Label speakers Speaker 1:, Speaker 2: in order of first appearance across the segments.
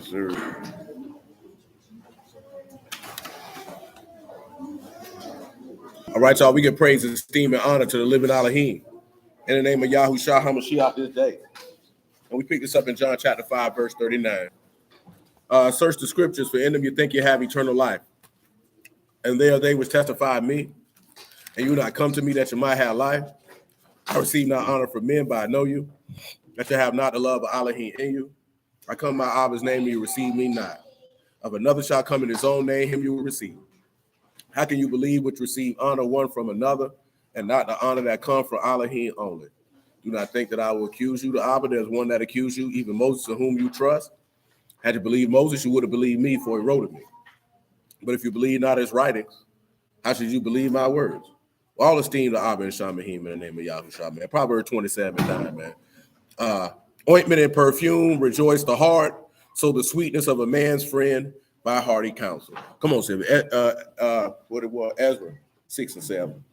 Speaker 1: Yes, sir. All right, y'all. We give praise, esteem, and honor to the living Elohim in the name of Yahushua HaMashiach this day. And we pick this up in John chapter 5, verse 39. Search the scriptures, for in them you think you have eternal life. And they are they which testify of me. And you not come to me that you might have life. I receive not honor from men, but I know you, that you have not the love of Elohim in you. I come in my Abba's name, and you receive me not. Of another shall come in his own name, him you will receive. How can you believe which receive honor one from another, and not the honor that comes from Elohim only? Do not think that I will accuse you to Abba. There's one that accused you, even Moses, in whom you trust. Had you believed Moses, you would have believed me, for he wrote of me. But if you believe not his writings, how should you believe my words? All esteem to Abba and Shamahim in the name of Yahushua, man. Proverbs 27:9, man. Ointment and perfume rejoice the heart, so the sweetness of a man's friend by hearty counsel. Come on, Sylvia. What it was, Ezra 6 and 7.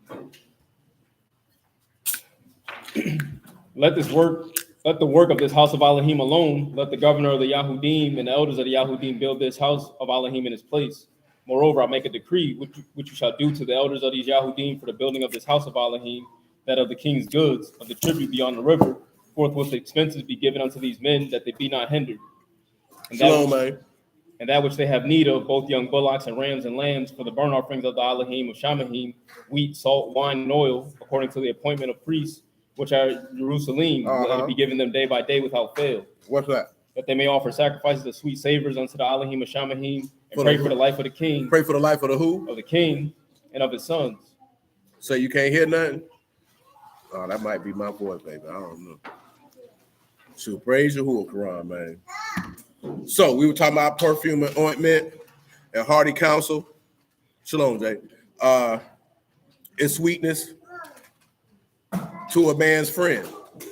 Speaker 2: Let the work of this house of Elohim alone. Let the governor of the Yahudim and the elders of the Yahudim build this house of Elohim in its place. Moreover, I make a decree which you shall do to the elders of these Yahudim for the building of this house of Elohim, that of the king's goods, of the tribute beyond the river, forthwith the expenses be given unto these men, that they be not hindered. And that which they have need of, both young bullocks and rams and lambs, for the burnt offerings of the Elohim of Shamahim, wheat, salt, wine, and oil, according to the appointment of priests, which are in Jerusalem, let it be given them day by day without fail.
Speaker 1: What's that?
Speaker 2: That they may offer sacrifices of sweet savors unto the Elohim of Shamahim, and pray for the life of the king.
Speaker 1: Pray for the life of the who?
Speaker 2: Of the king and of his sons.
Speaker 1: So you can't hear nothing? Oh, that might be my voice, baby. I don't know. Shoot, praise Yahuwah, Quran, man. So we were talking about perfume and ointment and hearty counsel. Shalom, Jay. It's sweetness to a man's friend.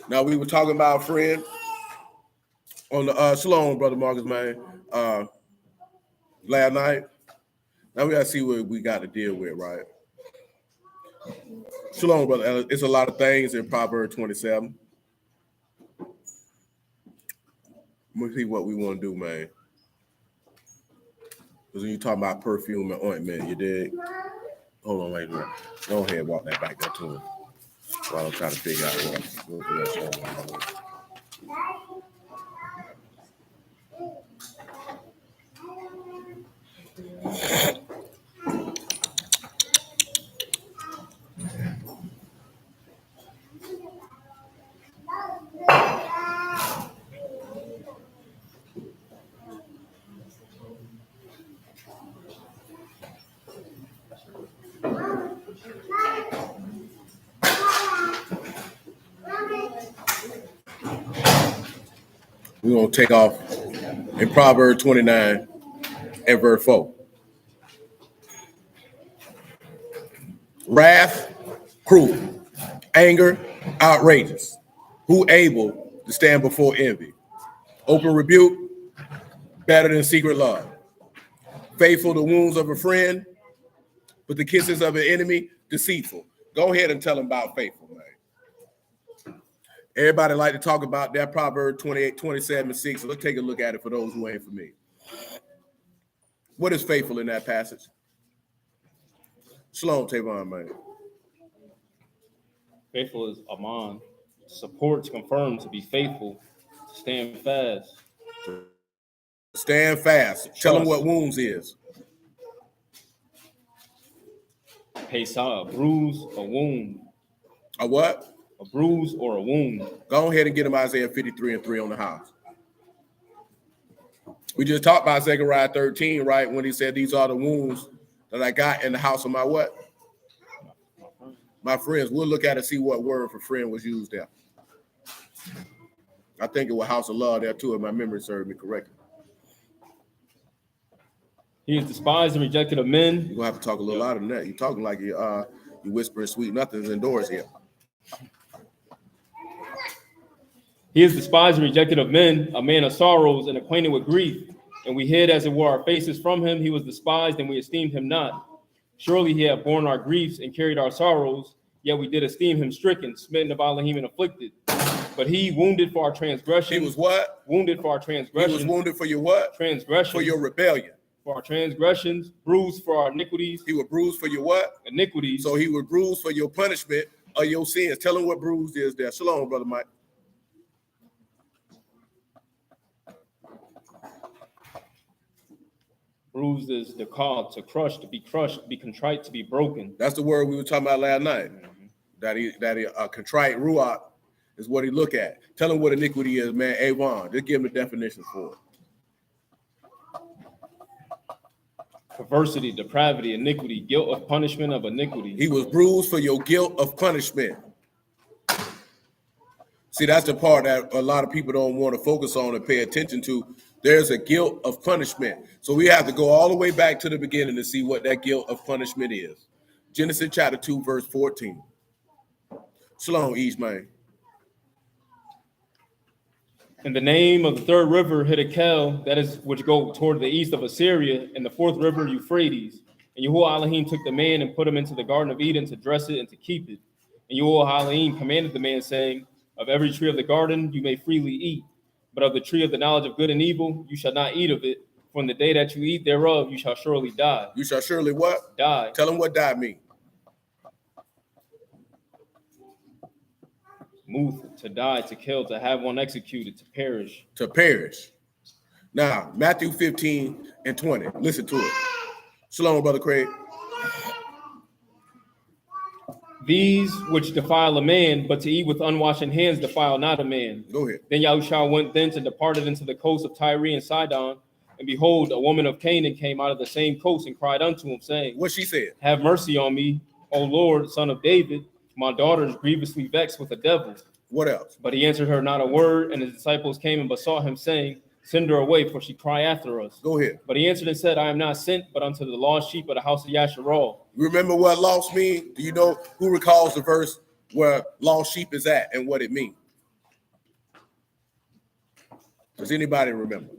Speaker 1: Now we were talking about friend on the Shalom, brother Marcus, man. Last night. Now we gotta see what we got to deal with, right? Shalom, brother. It's a lot of things in Proverbs 27. We'll see what we want to do, man. Because when you talk about perfume and ointment, you dig? Hold on, wait a minute. Go ahead and walk that back there to him. While I'm trying to figure out what. We're going to take off in Proverbs 29 and verse 4. Wrath, cruel, anger, outrageous. Who able to stand before envy? Open rebuke, better than secret love. Faithful the wounds of a friend, but the kisses of an enemy, deceitful. Go ahead and tell them about faithful, man. Everybody like to talk about that Proverbs 28, 27, and 6. So let's take a look at it for those who ain't familiar. What is faithful in that passage? Shalom, Tavon, man.
Speaker 2: Faithful is Aman. Supports, confirms to be faithful, to stand fast.
Speaker 1: Stand fast. Trust. Tell them what wounds is.
Speaker 2: Pesa, a bruise, a wound.
Speaker 1: A what?
Speaker 2: A bruise or a wound.
Speaker 1: Go ahead and get him Isaiah 53 and 3 on the house. We just talked about Zechariah 13, right? When he said, these are the wounds that I got in the house of my what? My friends. We'll look at it and see what word for friend was used there. I think it was house of love there too, if my memory served me correctly.
Speaker 2: He is despised and rejected of men.
Speaker 1: You're going to have to talk a little louder than that. You're talking like you whispering sweet nothings indoors here.
Speaker 2: He is despised and rejected of men, a man of sorrows and acquainted with grief. And we hid, as it were, our faces from him. He was despised, and we esteemed him not. Surely he had borne our griefs and carried our sorrows, yet we did esteem him stricken, smitten of Elohim and afflicted. But he wounded for our transgression.
Speaker 1: He was what?
Speaker 2: Wounded for our transgression.
Speaker 1: He was wounded for your what?
Speaker 2: Transgression.
Speaker 1: For your rebellion.
Speaker 2: For our transgressions, bruised for our iniquities.
Speaker 1: He was bruised for your what?
Speaker 2: Iniquities.
Speaker 1: So he was bruised for your punishment of your sins. Tell him what bruised is there. Shalom, Brother Mike.
Speaker 2: Bruised is the call to crush, to be crushed, to be contrite, to be broken.
Speaker 1: That's the word we were talking about last night. That he contrite ruach is what he look at. Tell him what iniquity is, man. Avon, just give him the definition for it.
Speaker 2: Perversity, depravity, iniquity, guilt of punishment of iniquity.
Speaker 1: He was bruised for your guilt of punishment. See, that's the part that a lot of people don't want to focus on and pay attention to. There's a guilt of punishment. So we have to go all the way back to the beginning to see what that guilt of punishment is. Genesis chapter 2, verse 14. Shalom, East man.
Speaker 2: In the name of the third river, Hiddekel, that is which go toward the east of Assyria, and the fourth river, Euphrates. And Yahuwah Elohim took the man and put him into the Garden of Eden to dress it and to keep it. And Yahuwah Elohim commanded the man, saying, of every tree of the garden you may freely eat, but of the tree of the knowledge of good and evil you shall not eat of it. For in the day that you eat thereof you shall surely die.
Speaker 1: You shall surely what?
Speaker 2: Die.
Speaker 1: Tell him what die mean.
Speaker 2: Muth, to die, to kill, to have one executed, to perish.
Speaker 1: To perish. Now, Matthew 15 and 20. Listen to it. Shalom, Brother Craig.
Speaker 2: These which defile a man, but to eat with unwashed hands defile not a man.
Speaker 1: Go ahead.
Speaker 2: Then Yahushua went thence and departed into the coast of Tyre and Sidon. And behold, a woman of Canaan came out of the same coast and cried unto him, saying,
Speaker 1: what she said?
Speaker 2: have mercy on me, O Lord, son of David. My daughter is grievously vexed with a devil.
Speaker 1: What else?
Speaker 2: But he answered her not a word, and his disciples came and besought him, saying, send her away, for she cry after us.
Speaker 1: Go ahead.
Speaker 2: But he answered and said, I am not sent, but unto the lost sheep of the house of Yasharal.
Speaker 1: Remember what lost mean? Do you know who recalls the verse where lost sheep is at and what it means? Does anybody remember?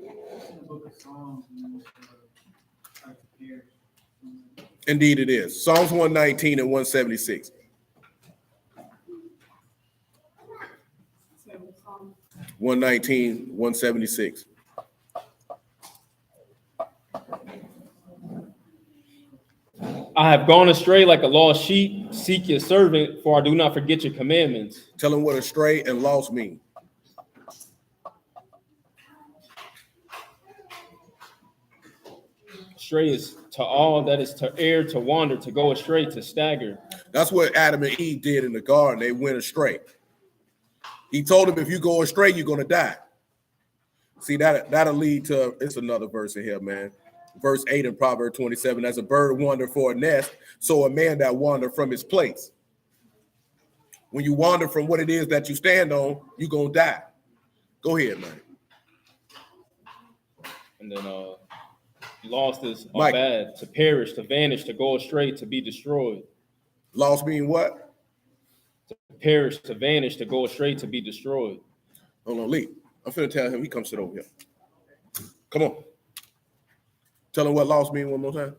Speaker 1: Indeed it is. Psalms 119 and 176. 119, 176.
Speaker 2: I have gone astray like a lost sheep. Seek your servant, for I do not forget your commandments.
Speaker 1: Tell them what astray and lost mean.
Speaker 2: Astray is to all, that is to err, to wander, to go astray, to stagger.
Speaker 1: That's what Adam and Eve did in the garden. They went astray. He told them, if you go astray, you're going to die. See, that'll lead to, it's another verse in here, man. Verse 8 in Proverbs 27, as a bird wander for a nest, so a man that wander from his place. When you wander from what it is that you stand on, you're going to die. Go ahead, man.
Speaker 2: And then lost is
Speaker 1: Mike.
Speaker 2: bad, to perish, to vanish, to go astray, to be destroyed.
Speaker 1: Lost mean what?
Speaker 2: To perish, to vanish, to go astray, to be destroyed.
Speaker 1: Hold on, Lee. I'm finna tell him he come sit over here. Come on. Tell him what lost mean one more time.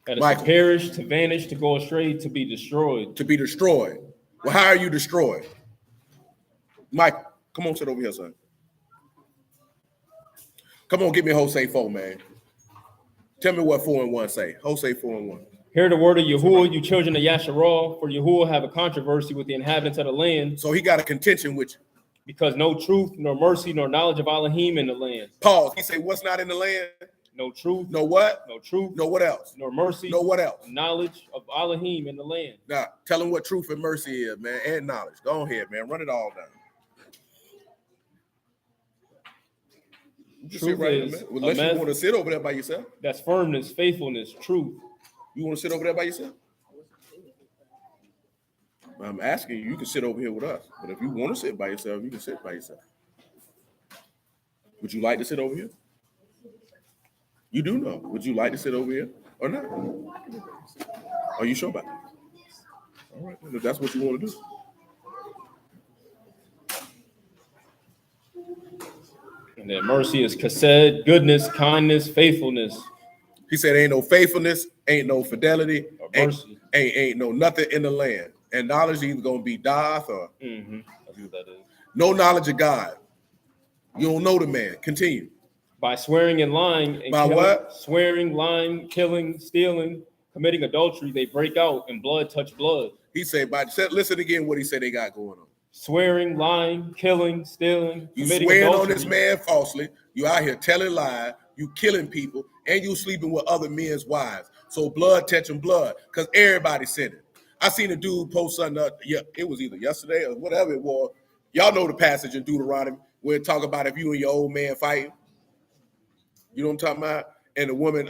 Speaker 2: That is
Speaker 1: Michael.
Speaker 2: to perish, to vanish, to go astray, to be destroyed.
Speaker 1: To be destroyed. Well, how are you destroyed? Mike, come on, sit over here, son. Come on, give me Hosea 4, man. Tell me what 4 and 1 say. Hosea 4 and 1.
Speaker 2: Hear the word of Yahuwah, you children of Yasharal, for Yahuwah have a controversy with the inhabitants of the land,
Speaker 1: So he got a contention with you.
Speaker 2: because no truth, nor mercy, nor knowledge of Elohim in the land.
Speaker 1: Pause. He say, what's not in the land?
Speaker 2: No truth,
Speaker 1: No what?
Speaker 2: no truth,
Speaker 1: No what else?
Speaker 2: nor mercy,
Speaker 1: No what else?
Speaker 2: knowledge of Elohim in the land.
Speaker 1: Now, tell him what truth and mercy is, man, and knowledge. Go ahead, man. Run it all down. You can sit
Speaker 2: Truth
Speaker 1: right
Speaker 2: is
Speaker 1: there, man. Unless you want to sit over there by yourself.
Speaker 2: That's firmness, faithfulness, truth.
Speaker 1: You want to sit over there by yourself? I'm asking you, you can sit over here with us. But if you want to sit by yourself, you can sit by yourself. Would you like to sit over here? You do know. Would you like to sit over here or not? Are you sure about that? All right, if that's what you want to do.
Speaker 2: And then mercy is chesed, goodness, kindness, faithfulness.
Speaker 1: He said, ain't no faithfulness, ain't no fidelity,
Speaker 2: Or
Speaker 1: ain't,
Speaker 2: mercy.
Speaker 1: ain't no nothing in the land. And knowledge either going to be doth or
Speaker 2: That's what that is.
Speaker 1: No knowledge of God. You don't know the man. Continue.
Speaker 2: By swearing and lying and
Speaker 1: By
Speaker 2: killing,
Speaker 1: what?
Speaker 2: Swearing, lying, killing, stealing, committing adultery, they break out and blood touch blood.
Speaker 1: He said, listen again what he said they got going on.
Speaker 2: Swearing, lying, killing, stealing,
Speaker 1: You
Speaker 2: committing
Speaker 1: swearing
Speaker 2: adultery.
Speaker 1: on this man falsely. You out here telling lies. You killing people, and you sleeping with other men's wives. So blood touching blood, because everybody said it. I seen a dude post something. Yeah, it was either yesterday or whatever it was. Y'all know the passage in Deuteronomy where it talk about if you and your old man fighting. You know what I'm talking about? And the woman,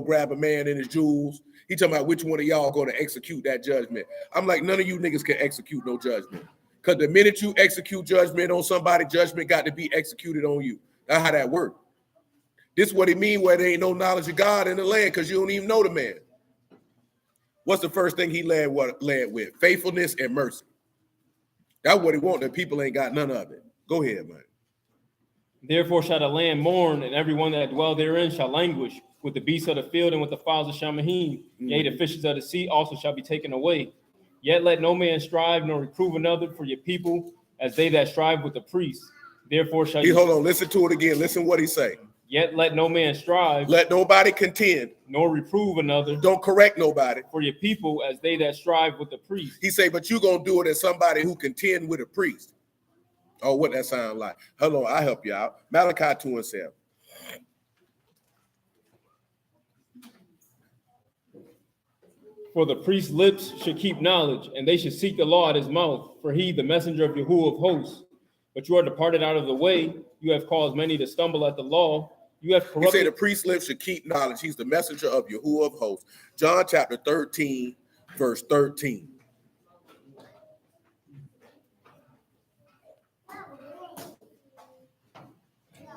Speaker 1: grab a man in his jewels. He talking about which one of y'all going to execute that judgment. I'm like, none of you niggas can execute no judgment. Because the minute you execute judgment on somebody, judgment got to be executed on you. That's how that works. This is what it mean where there ain't no knowledge of God in the land because you don't even know the man. What's the first thing he led with? Faithfulness and mercy. That's what he want. The people ain't got none of it. Go ahead, man.
Speaker 2: Therefore shall the land mourn, and everyone that dwell therein shall languish, with the beasts of the field and with the fowls of Shamahim. Yea, the fishes of the sea also shall be taken away. Yet let no man strive nor reprove another for your people, as they that strive with the priests. Therefore shall
Speaker 1: hold on, listen to it again. Listen what he say.
Speaker 2: Yet let no man strive.
Speaker 1: Let nobody contend.
Speaker 2: Nor reprove another.
Speaker 1: Don't correct nobody.
Speaker 2: For your people, as they that strive with the priest.
Speaker 1: He say, but you gonna do it as somebody who contend with a priest. Oh, what that sound like? Hold on, I'll help you out. Malachi 2:7.
Speaker 2: For the priest's lips should keep knowledge, and they should seek the law at his mouth. For he, the messenger of Yahuwah of hosts. But you are departed out of the way. You have caused many to stumble at the law. You have corrupted.
Speaker 1: He said the priest's lips should keep knowledge. He's the messenger of Yahuwah of hosts. John chapter 13, verse 13.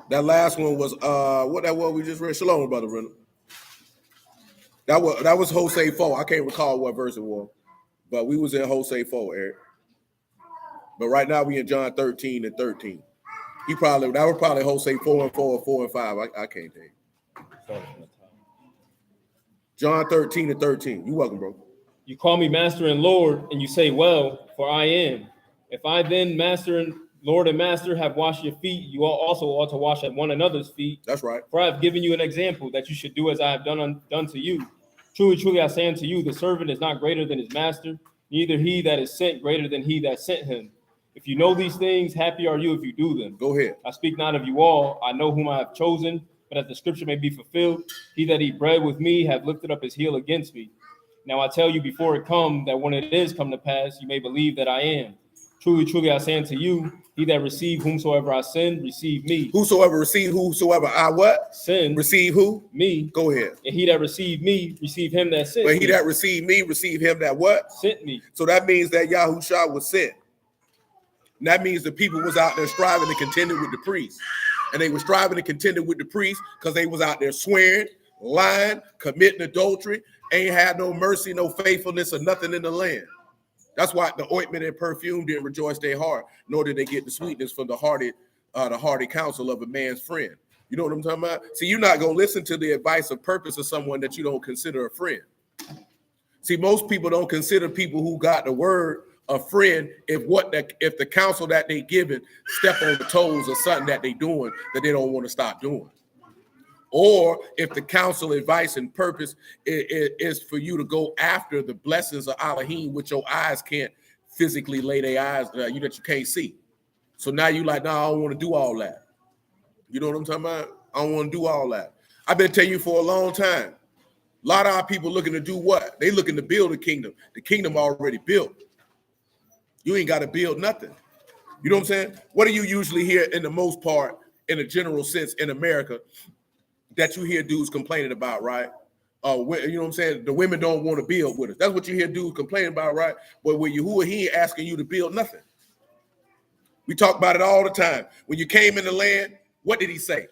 Speaker 1: That last one was what that was we just read. Shalom, brother Renner. That was Hosea 4. I can't recall what verse it was, but we was in Hosea 4, Eric. But right now we in John 13 and 13. That was probably Hosea 4 and 4 or 4 and 5. I can't think. John 13 and 13. You welcome, bro.
Speaker 2: You call me master and Lord, and you say, well, for I am. If I then, master and Lord and master, have washed your feet, you all also ought to wash at one another's feet.
Speaker 1: That's right.
Speaker 2: For I have given you an example that you should do as I have done to you. Truly, truly, I say unto you, the servant is not greater than his master, neither he that is sent greater than he that sent him. If you know these things, happy are you if you do them.
Speaker 1: Go ahead.
Speaker 2: I speak not of you all. I know whom I have chosen, but as the scripture may be fulfilled, he that eat bread with me hath lifted up his heel against me. Now I tell you before it come, that when it is come to pass, you may believe that I am. Truly, truly, I say unto you, he that receive whomsoever I send, receive me.
Speaker 1: Whosoever I what?
Speaker 2: Send.
Speaker 1: Receive who?
Speaker 2: Me.
Speaker 1: Go ahead.
Speaker 2: And he that received me, receive him that sent
Speaker 1: me.
Speaker 2: But
Speaker 1: he that received me, receive him that what?
Speaker 2: Sent me.
Speaker 1: So that means that Yahushua was sent. And that means the people was out there striving and contending with the priests. And they were striving and contending with the priests because they was out there swearing, lying, committing adultery, ain't had no mercy, no faithfulness, or nothing in the land. That's why the ointment and perfume didn't rejoice their heart, nor did they get the sweetness from the hearty counsel of a man's friend. You know what I'm talking about? See, you're not going to listen to the advice or purpose of someone that you don't consider a friend. See, most people don't consider people who got the word a friend if the counsel that they given step on the toes of something that they doing that they don't want to stop doing. Or if the counsel, advice, and purpose is for you to go after the blessings of Elohim, which your eyes can't physically lay their eyes, that you can't see. So now you like, no, I don't want to do all that. You know what I'm talking about? I don't want to do all that. I've been telling you for a long time. A lot of our people looking to do what? They looking to build a kingdom. The kingdom already built. You ain't got to build nothing. You know what I'm saying? What do you usually hear in the most part, in a general sense, in America, that you hear dudes complaining about, right? You know what I'm saying? The women don't want to build with us. That's what you hear dudes complaining about, right? But when Yahuwah, he ain't asking you to build nothing. We talk about it all the time. When you came in the land, what did he say?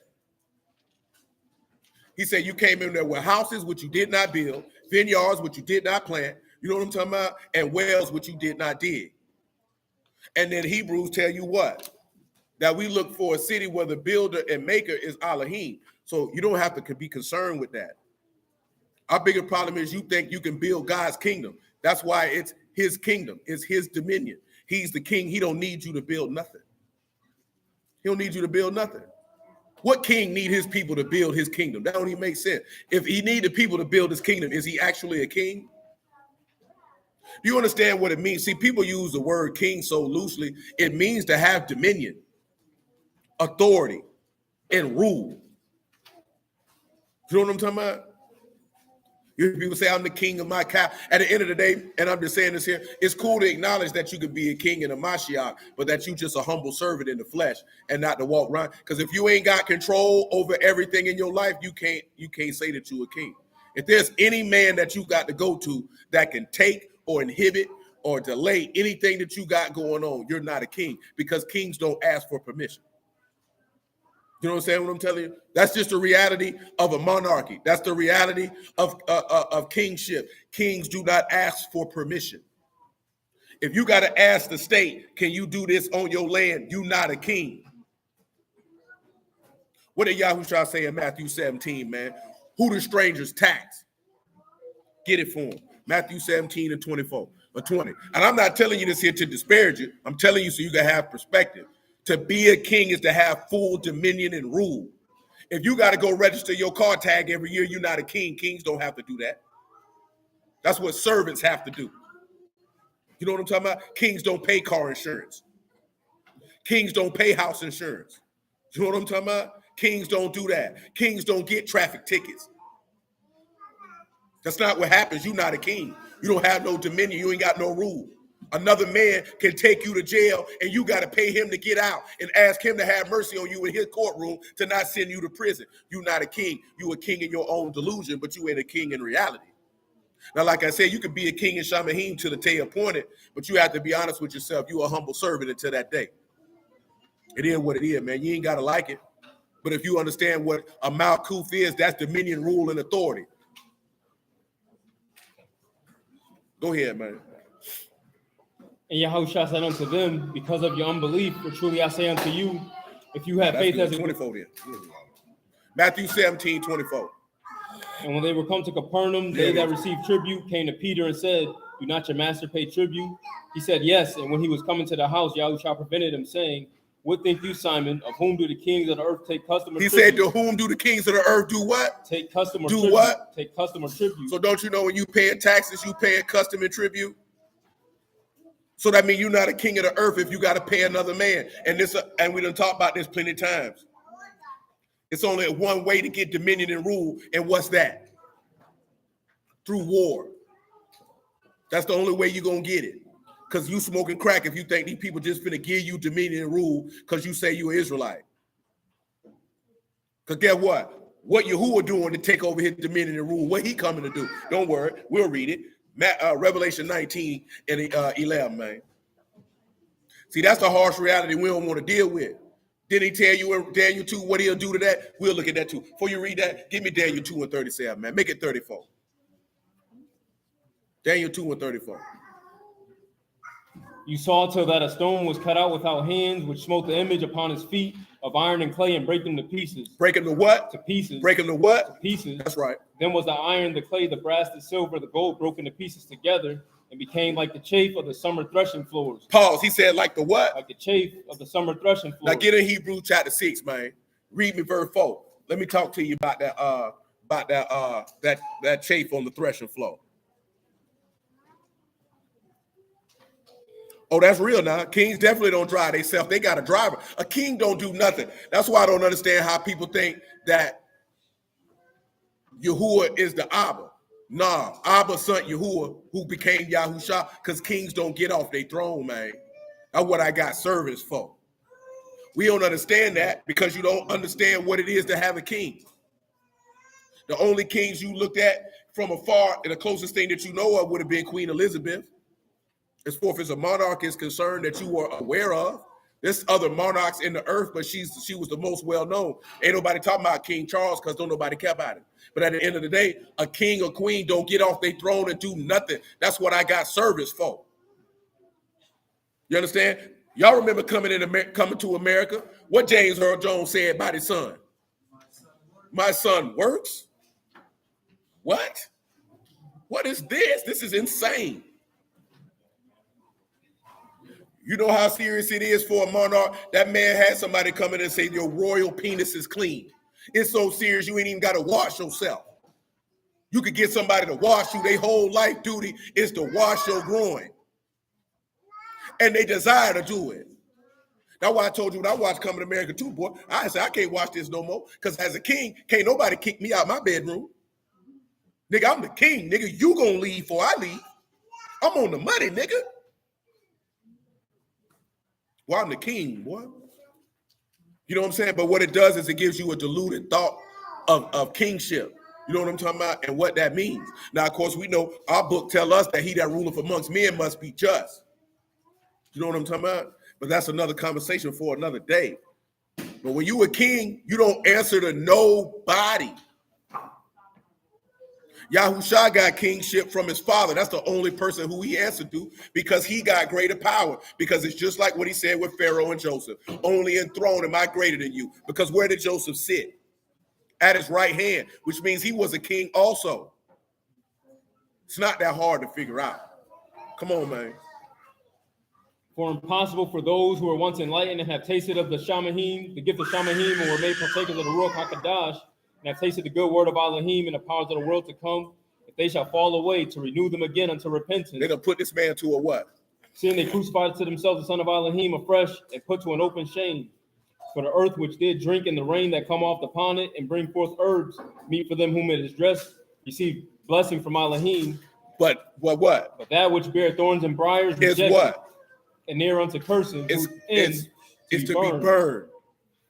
Speaker 1: He said you came in there with houses which you did not build, vineyards which you did not plant, you know what I'm talking about? And wells which you did not dig. And then Hebrews tell you what? That we look for a city where the builder and maker is Elohim. So you don't have to be concerned with that. Our bigger problem is you think you can build God's kingdom. That's why it's his kingdom. It's his dominion. He's the king. He don't need you to build nothing. He don't need you to build nothing. What king need his people to build his kingdom? That don't even make sense. If he need the people to build his kingdom, is he actually a king? Do you understand what it means? See, people use the word king so loosely. It means to have dominion, authority, and rule. You know what I'm talking about? People say, I'm the king of my cow. At the end of the day, and I'm just saying this here, it's cool to acknowledge that you could be a king in a Mashiach, but that you just a humble servant in the flesh and not to walk around. Because if you ain't got control over everything in your life, you can't say that you a king. If there's any man that you got to go to that can take or inhibit or delay anything that you got going on, you're not a king, because kings don't ask for permission. You know what I'm saying? What I'm telling you? That's just the reality of a monarchy. That's the reality of kingship. Kings do not ask for permission. If you got to ask the state, can you do this on your land? You're not a king. What did Yahushua say in Matthew 17, man? Who the strangers tax? Get it for them. Matthew 17 and 24 or 20. And I'm not telling you this here to disparage it. I'm telling you so you can have perspective. To be a king is to have full dominion and rule. If you got to go register your car tag every year, you're not a king. Kings don't have to do that. That's what servants have to do. You know what I'm talking about? Kings don't pay car insurance. Kings don't pay house insurance. You know what I'm talking about? Kings don't do that. Kings don't get traffic tickets. That's not what happens. You're not a king. You don't have no dominion. You ain't got no rule. Another man can take you to jail and you got to pay him to get out and ask him to have mercy on you in his courtroom to not send you to prison. You're not a king. You a king in your own delusion, but you ain't a king in reality. Now, like I said, you could be a king in Shamahim to the day appointed, but you have to be honest with yourself. You a humble servant until that day. It is what it is, man. You ain't got to like it. But if you understand what a Malkuth is, that's dominion, rule, and authority. Go ahead, man.
Speaker 2: And Yahushua said unto them, because of your unbelief, for truly I say unto you, if you have faith as
Speaker 1: 24 then. Matthew 17, 24.
Speaker 2: And when they were come to Capernaum, they that received tribute came to Peter and said, do not your master pay tribute? He said, yes. And when he was coming to the house, Yahushua prevented him, saying, what think you, Simon? Of whom do the kings of the earth take custom or tribute?
Speaker 1: He said, to whom do the kings of the earth do what?
Speaker 2: Take custom or
Speaker 1: do
Speaker 2: tribute.
Speaker 1: What?
Speaker 2: Take custom or tribute.
Speaker 1: So don't you know when you paying taxes, you paying custom and tribute? So that means you're not a king of the earth if you got to pay another man. And we done talked about this plenty of times. It's only one way to get dominion and rule. And what's that? Through war. That's the only way you're going to get it. Because you smoking crack if you think these people just finna give you dominion and rule because you say you're an Israelite. Because guess what? What Yahuwah doing to take over his dominion and rule? What he coming to do? Don't worry. We'll read it. Revelation 19 and 11, man. See, that's the harsh reality we don't want to deal with. Didn't he tell you in Daniel 2 what he'll do to that? We'll look at that too. Before you read that, give me Daniel 2 and 37, man. Make it 34. Daniel 2 and 34.
Speaker 2: You saw till that a stone was cut out without hands, which smote the image upon his feet of iron and clay and break them to pieces.
Speaker 1: Break them to what?
Speaker 2: To pieces.
Speaker 1: Break them to what?
Speaker 2: To pieces.
Speaker 1: That's right.
Speaker 2: Then was the iron, the clay, the brass, the silver, the gold broken to pieces together and became like the chaff of the summer threshing floors.
Speaker 1: Pause. He said like the what?
Speaker 2: Like the chaff of the summer threshing floors.
Speaker 1: Now get in Hebrews chapter 6, man. Read me verse 4. Let me talk to you about that chaff on the threshing floor. Oh, that's real now. Kings definitely don't drive themselves. They got a driver. A king don't do nothing. That's why I don't understand how people think that Yahuwah is the Abba. Nah, Abba's son Yahuwah, who became Yahusha, because kings don't get off their throne, man. That's what I got servants for. We don't understand that because you don't understand what it is to have a king. The only kings you looked at from afar, and the closest thing that you know of would have been Queen Elizabeth. As far as a monarch is concerned that you are aware of. There's other monarchs in the earth, but she was the most well-known. Ain't nobody talking about King Charles because don't nobody care about him. But at the end of the day, a king or queen don't get off their throne and do nothing. That's what I got service for. You understand? Y'all remember coming to America? What James Earl Jones said about his son? My son works? What? What is this? This is insane. You know how serious it is for a monarch? That man had somebody come in and say your royal penis is clean. It's so serious you ain't even got to wash yourself. You could get somebody to wash you. Their whole life duty is to wash your groin. And they desire to do it. That's why I told you when I watched Coming to America 2, boy, I said, I can't watch this no more. Because as a king, can't nobody kick me out my bedroom. Nigga, I'm the king. Nigga, you gonna leave before I leave. I'm on the money, nigga. Well, I'm the king, boy. You know what I'm saying? But what it does is it gives you a diluted thought of kingship. You know what I'm talking about? And what that means. Now, of course, we know our book tell us that he that ruleth amongst men must be just. You know what I'm talking about? But that's another conversation for another day. But when you a king, you don't answer to nobody. Yahushua got kingship from his father. That's the only person who he answered to because he got greater power. Because it's just like what he said with Pharaoh and Joseph. Only enthroned am I greater than you. Because where did Joseph sit? At his right hand, which means he was a king also. It's not that hard to figure out. Come on, man.
Speaker 2: For impossible for those who were once enlightened and have tasted of the Shamahim, the gift of Shamahim, and were made partakers of the Ruach HaKadosh, and have tasted the good word of Elohim and the powers of the world to come, if they shall fall away, to renew them again unto repentance.
Speaker 1: They're going to put this man to a what?
Speaker 2: Seeing they crucified to themselves the son of Elohim afresh, and put to an open shame. For the earth which did drink in the rain that come off upon it, and bring forth herbs, meat for them whom it is dressed, receive blessing from Elohim.
Speaker 1: But what?
Speaker 2: But that which bear thorns and briars
Speaker 1: is what?
Speaker 2: And near unto cursing,
Speaker 1: it's to be burned.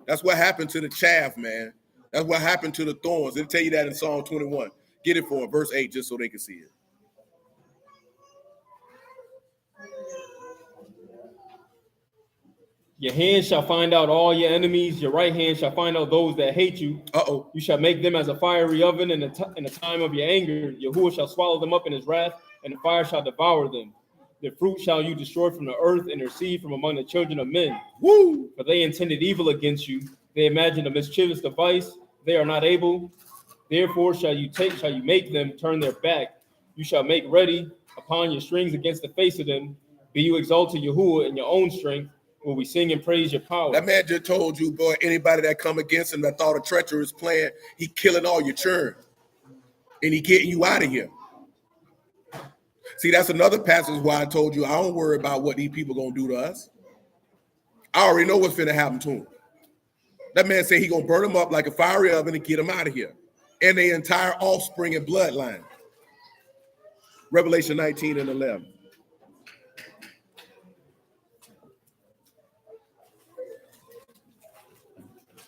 Speaker 1: That's what happened to the chaff, man. That's what happened to the thorns. It'll tell you that in Psalm 21. Get it for verse 8, just so they can see it.
Speaker 2: Your hand shall find out all your enemies. Your right hand shall find out those that hate you. You shall make them as a fiery oven in the time of your anger. Yahuwah shall swallow them up in his wrath, and the fire shall devour them. Their fruit shall you destroy from the earth, and their seed from among the children of men.
Speaker 1: Woo!
Speaker 2: For they intended evil against you. They imagined a mischievous device. They are not able. Therefore shall you make them turn their back. You shall make ready upon your strings against the face of them. Be you exalted, Yahuwah, in your own strength. Will we sing and praise your power?
Speaker 1: That man just told you, boy, anybody that come against him that thought a treacherous plan, he killing all your churn. And he getting you out of here. See, that's another passage why I told you I don't worry about what these people gonna do to us. I already know what's finna happen to him. That man said he gonna burn them up like a fiery oven and get them out of here. And their entire offspring and bloodline. Revelation 19 and 11.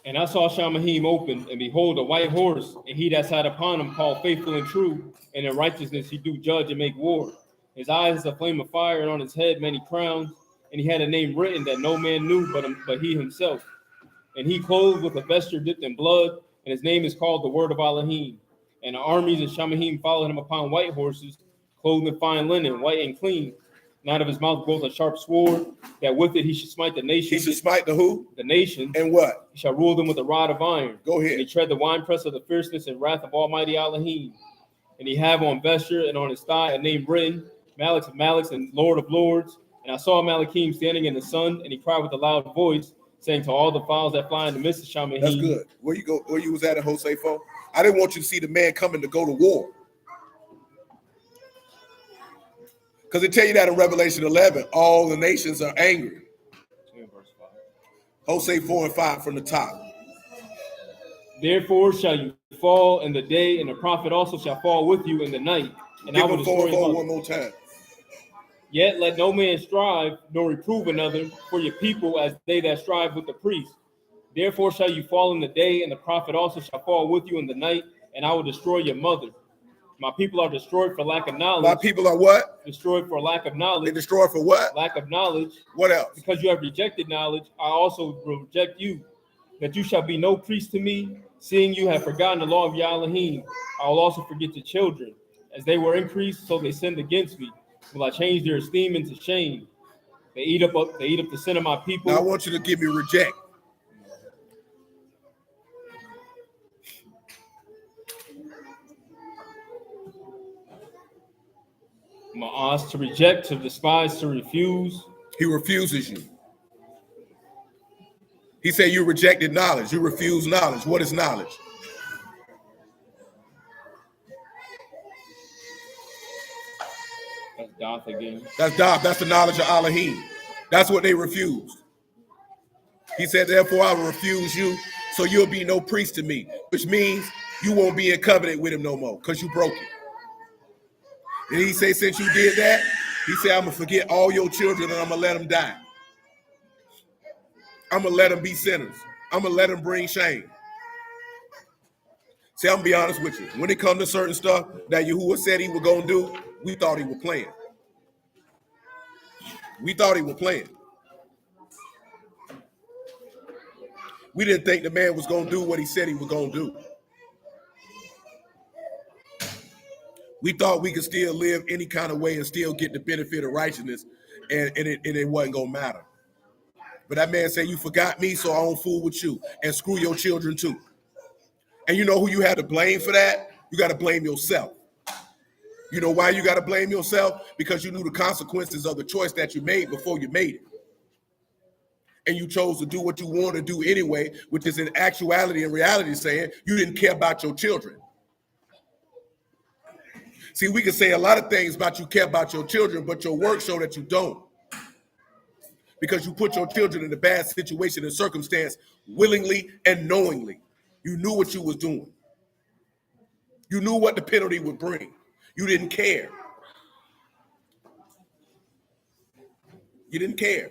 Speaker 2: And I saw Shamahim open, and behold, a white horse, and he that sat upon him called Faithful and True, and in righteousness he do judge and make war. His eyes is a flame of fire, and on his head many crowns, and he had a name written that no man knew but he himself. And he clothed with a vesture dipped in blood, and his name is called the Word of Elohim. And the armies of Shamahim followed him upon white horses, clothed in fine linen, white and clean. And out of his mouth goes a sharp sword, that with it he should smite the nation.
Speaker 1: He should smite the who?
Speaker 2: The nation.
Speaker 1: And what?
Speaker 2: He shall rule them with a rod of iron.
Speaker 1: Go ahead.
Speaker 2: And he tread the winepress of the fierceness and wrath of Almighty Elohim. And he have on vesture and on his thigh a name written, Malix of Malix and Lord of Lords. And I saw Malachim standing in the sun, and he cried with a loud voice, saying to all the fowls that fly in the midst of Shamahim.
Speaker 1: That's good. Where you was at in Jose 4? I didn't want you to see the man coming to go to war. Because it tell you that in Revelation 11, all the nations are angry. Jose 4 and 5 from the top.
Speaker 2: Therefore shall you fall in the day, and the prophet also shall fall with you in the night. And I will destroy you
Speaker 1: one more time.
Speaker 2: Yet let no man strive, nor reprove another for your people as they that strive with the priest. Therefore shall you fall in the day, and the prophet also shall fall with you in the night, and I will destroy your mother. My people are destroyed for lack of knowledge.
Speaker 1: My people are what?
Speaker 2: Destroyed for lack of knowledge.
Speaker 1: They destroyed for what?
Speaker 2: Lack of knowledge.
Speaker 1: What else?
Speaker 2: Because you have rejected knowledge, I also will reject you. That you shall be no priest to me, seeing you have forgotten the law of Elohim. I will also forget your children. As they were increased, so they sinned against me. Will I change their esteem into shame? They eat up the sin of my people.
Speaker 1: Now I want you to give me reject.
Speaker 2: Ma'as, to reject, to despise, to refuse.
Speaker 1: He refuses you. He said you rejected knowledge. You refuse knowledge. What is knowledge?
Speaker 2: That's Doth again.
Speaker 1: That's Doth. That's the knowledge of Elohim. That's what they refused. He said, therefore, I will refuse you, so you'll be no priest to me, which means you won't be in covenant with him no more because you broke it. And he said, since you did that, he said, I'm going to forget all your children and I'm going to let them die. I'm going to let them be sinners. I'm going to let them bring shame. See, I'm going to be honest with you. When it comes to certain stuff that Yahuwah said he was going to do, we thought he was playing. We thought he was playing. We didn't think the man was going to do what he said he was going to do. We thought we could still live any kind of way and still get the benefit of righteousness, and it wasn't going to matter. But that man said, you forgot me, so I don't fool with you, and screw your children too. And you know who you had to blame for that? You got to blame yourself. You know why you got to blame yourself? Because you knew the consequences of the choice that you made before you made it. And you chose to do what you want to do anyway, which is in actuality and reality saying you didn't care about your children. See, we can say a lot of things about you care about your children, but your work show that you don't. Because you put your children in a bad situation and circumstance willingly and knowingly. You knew what you was doing. You knew what the penalty would bring. You didn't care. You didn't care.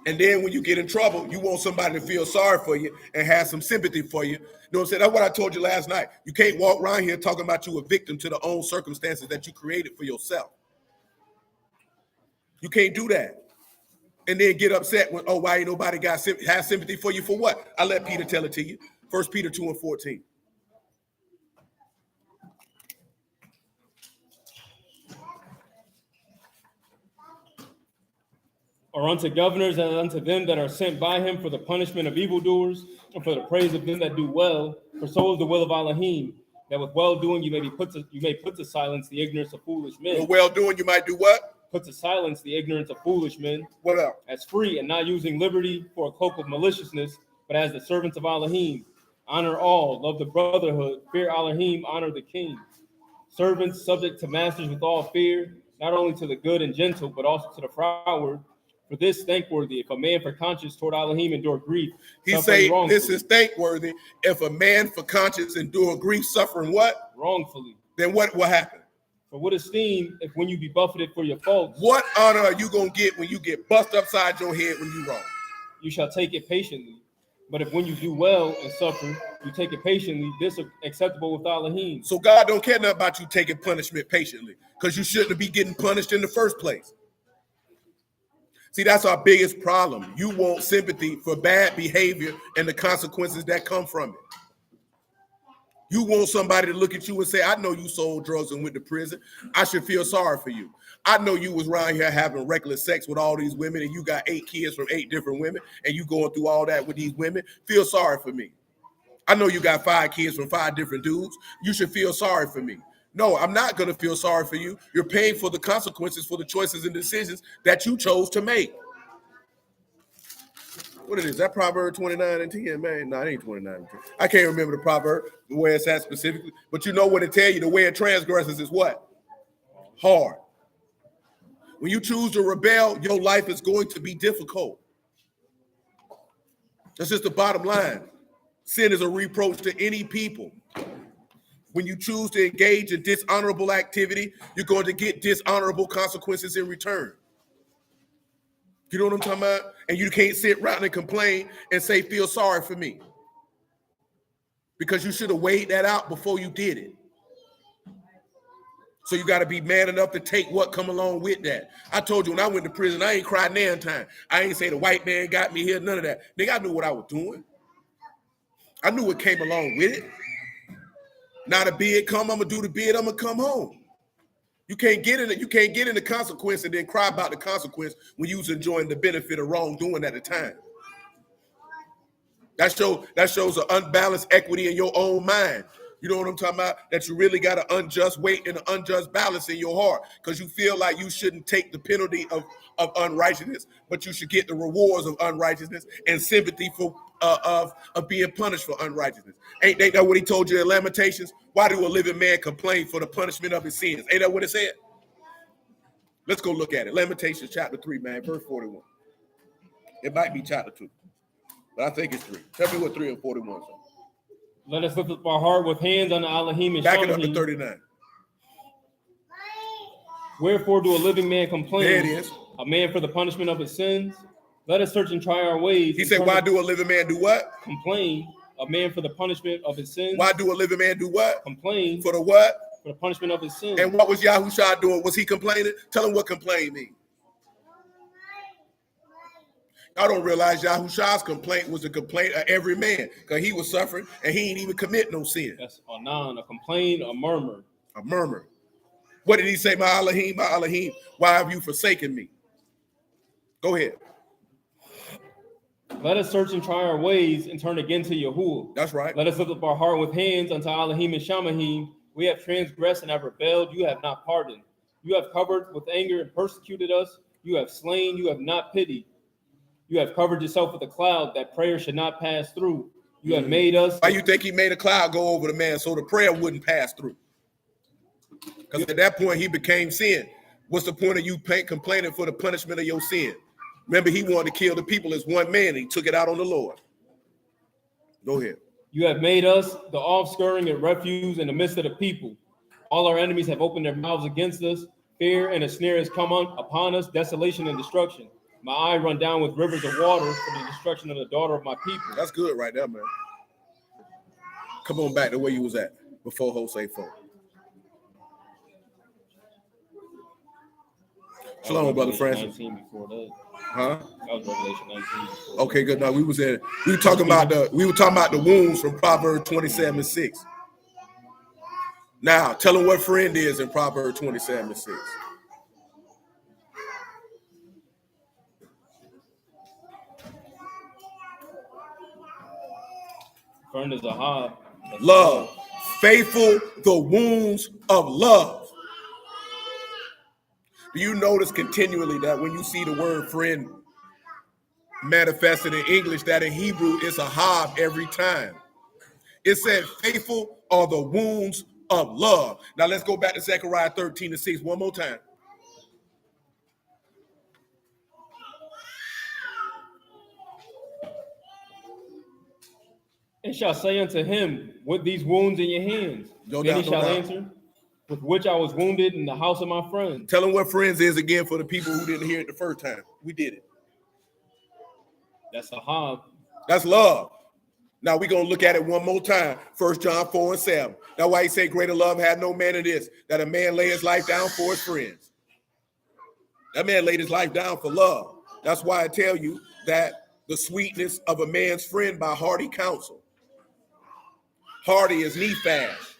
Speaker 1: And then when you get in trouble, you want somebody to feel sorry for you and have some sympathy for you. You know what I'm saying? That's what I told you last night. You can't walk around here talking about you a victim to the own circumstances that you created for yourself. You can't do that. And then get upset when, oh, why ain't nobody have sympathy for you for what? I let Peter tell it to you. 1 Peter 2:14.
Speaker 2: Or unto governors and unto them that are sent by him for the punishment of evildoers and for the praise of them that do well. For so is the will of Elohim, that with well-doing you may put to silence the ignorance of foolish men.
Speaker 1: With well-doing you might do what?
Speaker 2: Put to silence the ignorance of foolish men.
Speaker 1: What else?
Speaker 2: As free and not using liberty for a cloak of maliciousness, but as the servants of Elohim. Honor all, love the brotherhood, fear Elohim, honor the king. Servants subject to masters with all fear, not only to the good and gentle, but also to the froward. For this thankworthy, if a man for conscience toward Elohim endure grief.
Speaker 1: He say this is thankworthy if a man for conscience endure grief, suffering what?
Speaker 2: Wrongfully.
Speaker 1: Then what will happen?
Speaker 2: For what esteem if when you be buffeted for your faults?
Speaker 1: What honor are you going to get when you get bust upside your head when you wrong?
Speaker 2: You shall take it patiently. But if when you do well and suffer, you take it patiently, this is acceptable with Elohim.
Speaker 1: So God don't care nothing about you taking punishment patiently, because you shouldn't be getting punished in the first place. See, that's our biggest problem. You want sympathy for bad behavior and the consequences that come from it. You want somebody to look at you and say, I know you sold drugs and went to prison. I should feel sorry for you. I know you was around here having reckless sex with all these women and you got 8 kids from 8 different women and you going through all that with these women. Feel sorry for me. I know you got 5 kids from 5 different dudes. You should feel sorry for me. No, I'm not going to feel sorry for you. You're paying for the consequences for the choices and decisions that you chose to make. What it is? That Proverb 29:10, man? No, it ain't 29:10. I can't remember the proverb, the way it's at specifically. But you know what it tell you? The way it transgresses is what? Hard. When you choose to rebel, your life is going to be difficult. That's just the bottom line. Sin is a reproach to any people. When you choose to engage in dishonorable activity, you're going to get dishonorable consequences in return. You know what I'm talking about? And you can't sit around and complain and say, feel sorry for me. Because you should have weighed that out before you did it. So you got to be man enough to take what come along with that. I told you when I went to prison, I ain't cried nan time. I ain't say the white man got me here, none of that. Nigga, I knew what I was doing. I knew what came along with it. Now the bid come, I'm gonna do the bid, I'm gonna come home. You can't get in it, you can't get in the consequence and then cry about the consequence when you was enjoying the benefit of wrongdoing at the time. That shows an unbalanced equity in your own mind. You know what I'm talking about? That you really got an unjust weight and an unjust balance in your heart because you feel like you shouldn't take the penalty of unrighteousness, but you should get the rewards of unrighteousness and sympathy for of being punished for unrighteousness. Ain't that what he told you in Lamentations? Why do a living man complain for the punishment of his sins? Ain't that what it said? Let's go look at it. Lamentations chapter 3, man, verse 41. It might be chapter 2, but I think it's 3. Tell me what 3 and 41 say.
Speaker 2: Let us lift up our heart with hands unto Elohim and
Speaker 1: Back it up to
Speaker 2: Shamahim.
Speaker 1: 39.
Speaker 2: Wherefore do a living man complain?
Speaker 1: There it is.
Speaker 2: A man for the punishment of his sins? Let us search and try our ways.
Speaker 1: He said, why do a living man do what?
Speaker 2: Complain. A man for the punishment of his sins.
Speaker 1: Why do a living man do what?
Speaker 2: Complain.
Speaker 1: For the what?
Speaker 2: For the punishment of his sins.
Speaker 1: And what was Yahushua doing? Was he complaining? Tell him what complain means. Y'all don't realize Yahushua's complaint was a complaint of every man because he was suffering and he ain't even commit no sin.
Speaker 2: That's a complain, a murmur.
Speaker 1: A murmur. What did he say? My Elohim, why have you forsaken me? Go ahead.
Speaker 2: Let us search and try our ways and turn again to Yahuwah.
Speaker 1: That's right.
Speaker 2: Let us lift up our heart with hands unto Elohim and Shamahim. We have transgressed and have rebelled. You have not pardoned. You have covered with anger and persecuted us. You have slain. You have not pitied. You have covered yourself with a cloud that prayer should not pass through. You have made us.
Speaker 1: Why you think he made a cloud go over the man so the prayer wouldn't pass through? Because at that point he became sin. What's the point of you complaining for the punishment of your sin? Remember, he wanted to kill the people as one man. And he took it out on the Lord. Go ahead.
Speaker 2: You have made us the offscouring and refuse in the midst of the people. All our enemies have opened their mouths against us. Fear and a snare has come upon us, desolation and destruction. My eye run down with rivers of water for the destruction of the daughter of my people.
Speaker 1: That's good right there, man. Come on back to where you was at before Hosea 4. Shalom, Brother Francis.
Speaker 2: 19 before that.
Speaker 1: Huh?
Speaker 2: That was Revelation 19 before.
Speaker 1: Okay, good. Now we were talking about the wounds from Proverbs 27:6. Now tell them what friend is in Proverbs 27:6.
Speaker 2: Friend is a hob.
Speaker 1: Love. Faithful the wounds of love. Do you notice continually that when you see the word friend manifested in English, that in Hebrew it's a hob every time? It said faithful are the wounds of love. Now let's go back to Zechariah 13:6 one more time.
Speaker 2: And shall say unto him, with these wounds in your hands. Then he shall answer, with which I was wounded in the house of my friends.
Speaker 1: Tell them what friends is again for the people who didn't hear it the first time. We did it.
Speaker 2: That's a hob.
Speaker 1: That's love. Now we're going to look at it one more time. 1 John 4:7. That's why he said, greater love had no man than this, that a man lay his life down for his friends. That man laid his life down for love. That's why I tell you that the sweetness of a man's friend by hearty counsel. Hearty is Nephash.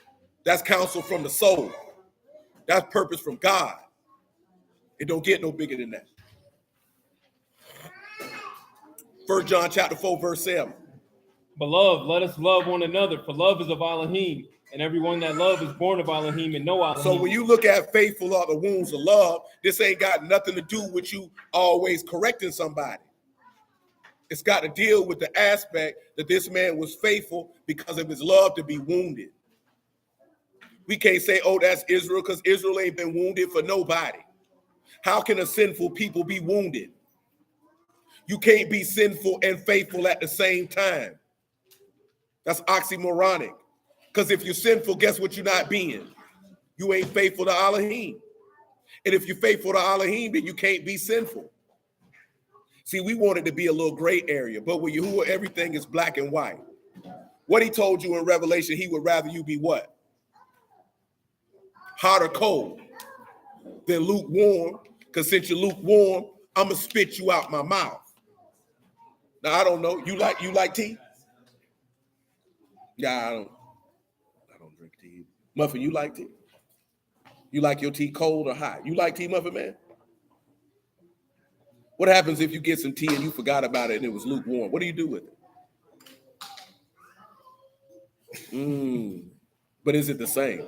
Speaker 1: That's counsel from the soul. That's purpose from God. It don't get no bigger than that. 1 John chapter 4, verse 7.
Speaker 2: Beloved, let us love one another, for love is of Elohim, and everyone that loves is born of Elohim and know Elohim.
Speaker 1: So when you look at faithful are the wounds of love, this ain't got nothing to do with you always correcting somebody. It's got to deal with the aspect that this man was faithful because of his love to be wounded. We can't say, oh, that's Israel, because Israel ain't been wounded for nobody. How can a sinful people be wounded? You can't be sinful and faithful at the same time. That's oxymoronic. Because if you're sinful, guess what you're not being? You ain't faithful to Elohim. And if you're faithful to Elohim, then you can't be sinful. See, we want it to be a little gray area, but with Yahuwah, everything is black and white. What he told you in Revelation, he would rather you be what? Hot or cold than lukewarm, because since you're lukewarm, I'm going to spit you out my mouth. Now, I don't know. You like tea? Yeah, I don't drink tea. Muffin, you like tea? You like your tea cold or hot? You like tea, Muffin, man? What happens if you get some tea and you forgot about it and it was lukewarm? What do you do with it? But is it the same?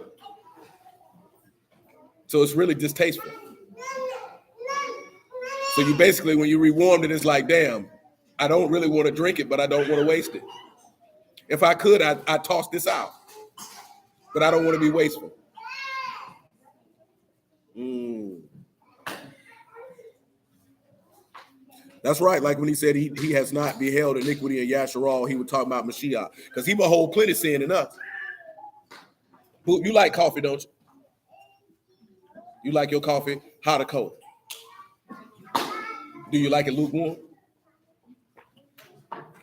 Speaker 1: So it's really distasteful. So you basically, when you rewarmed it, it's like, damn, I don't really want to drink it, but I don't want to waste it. If I could, I'd toss this out. But I don't want to be wasteful. That's right. Like when he said he has not beheld iniquity in Yasharal, he would talk about Mashiach. Because he will hold plenty sin in us. You like coffee, don't you? You like your coffee hot or cold? Do you like it lukewarm?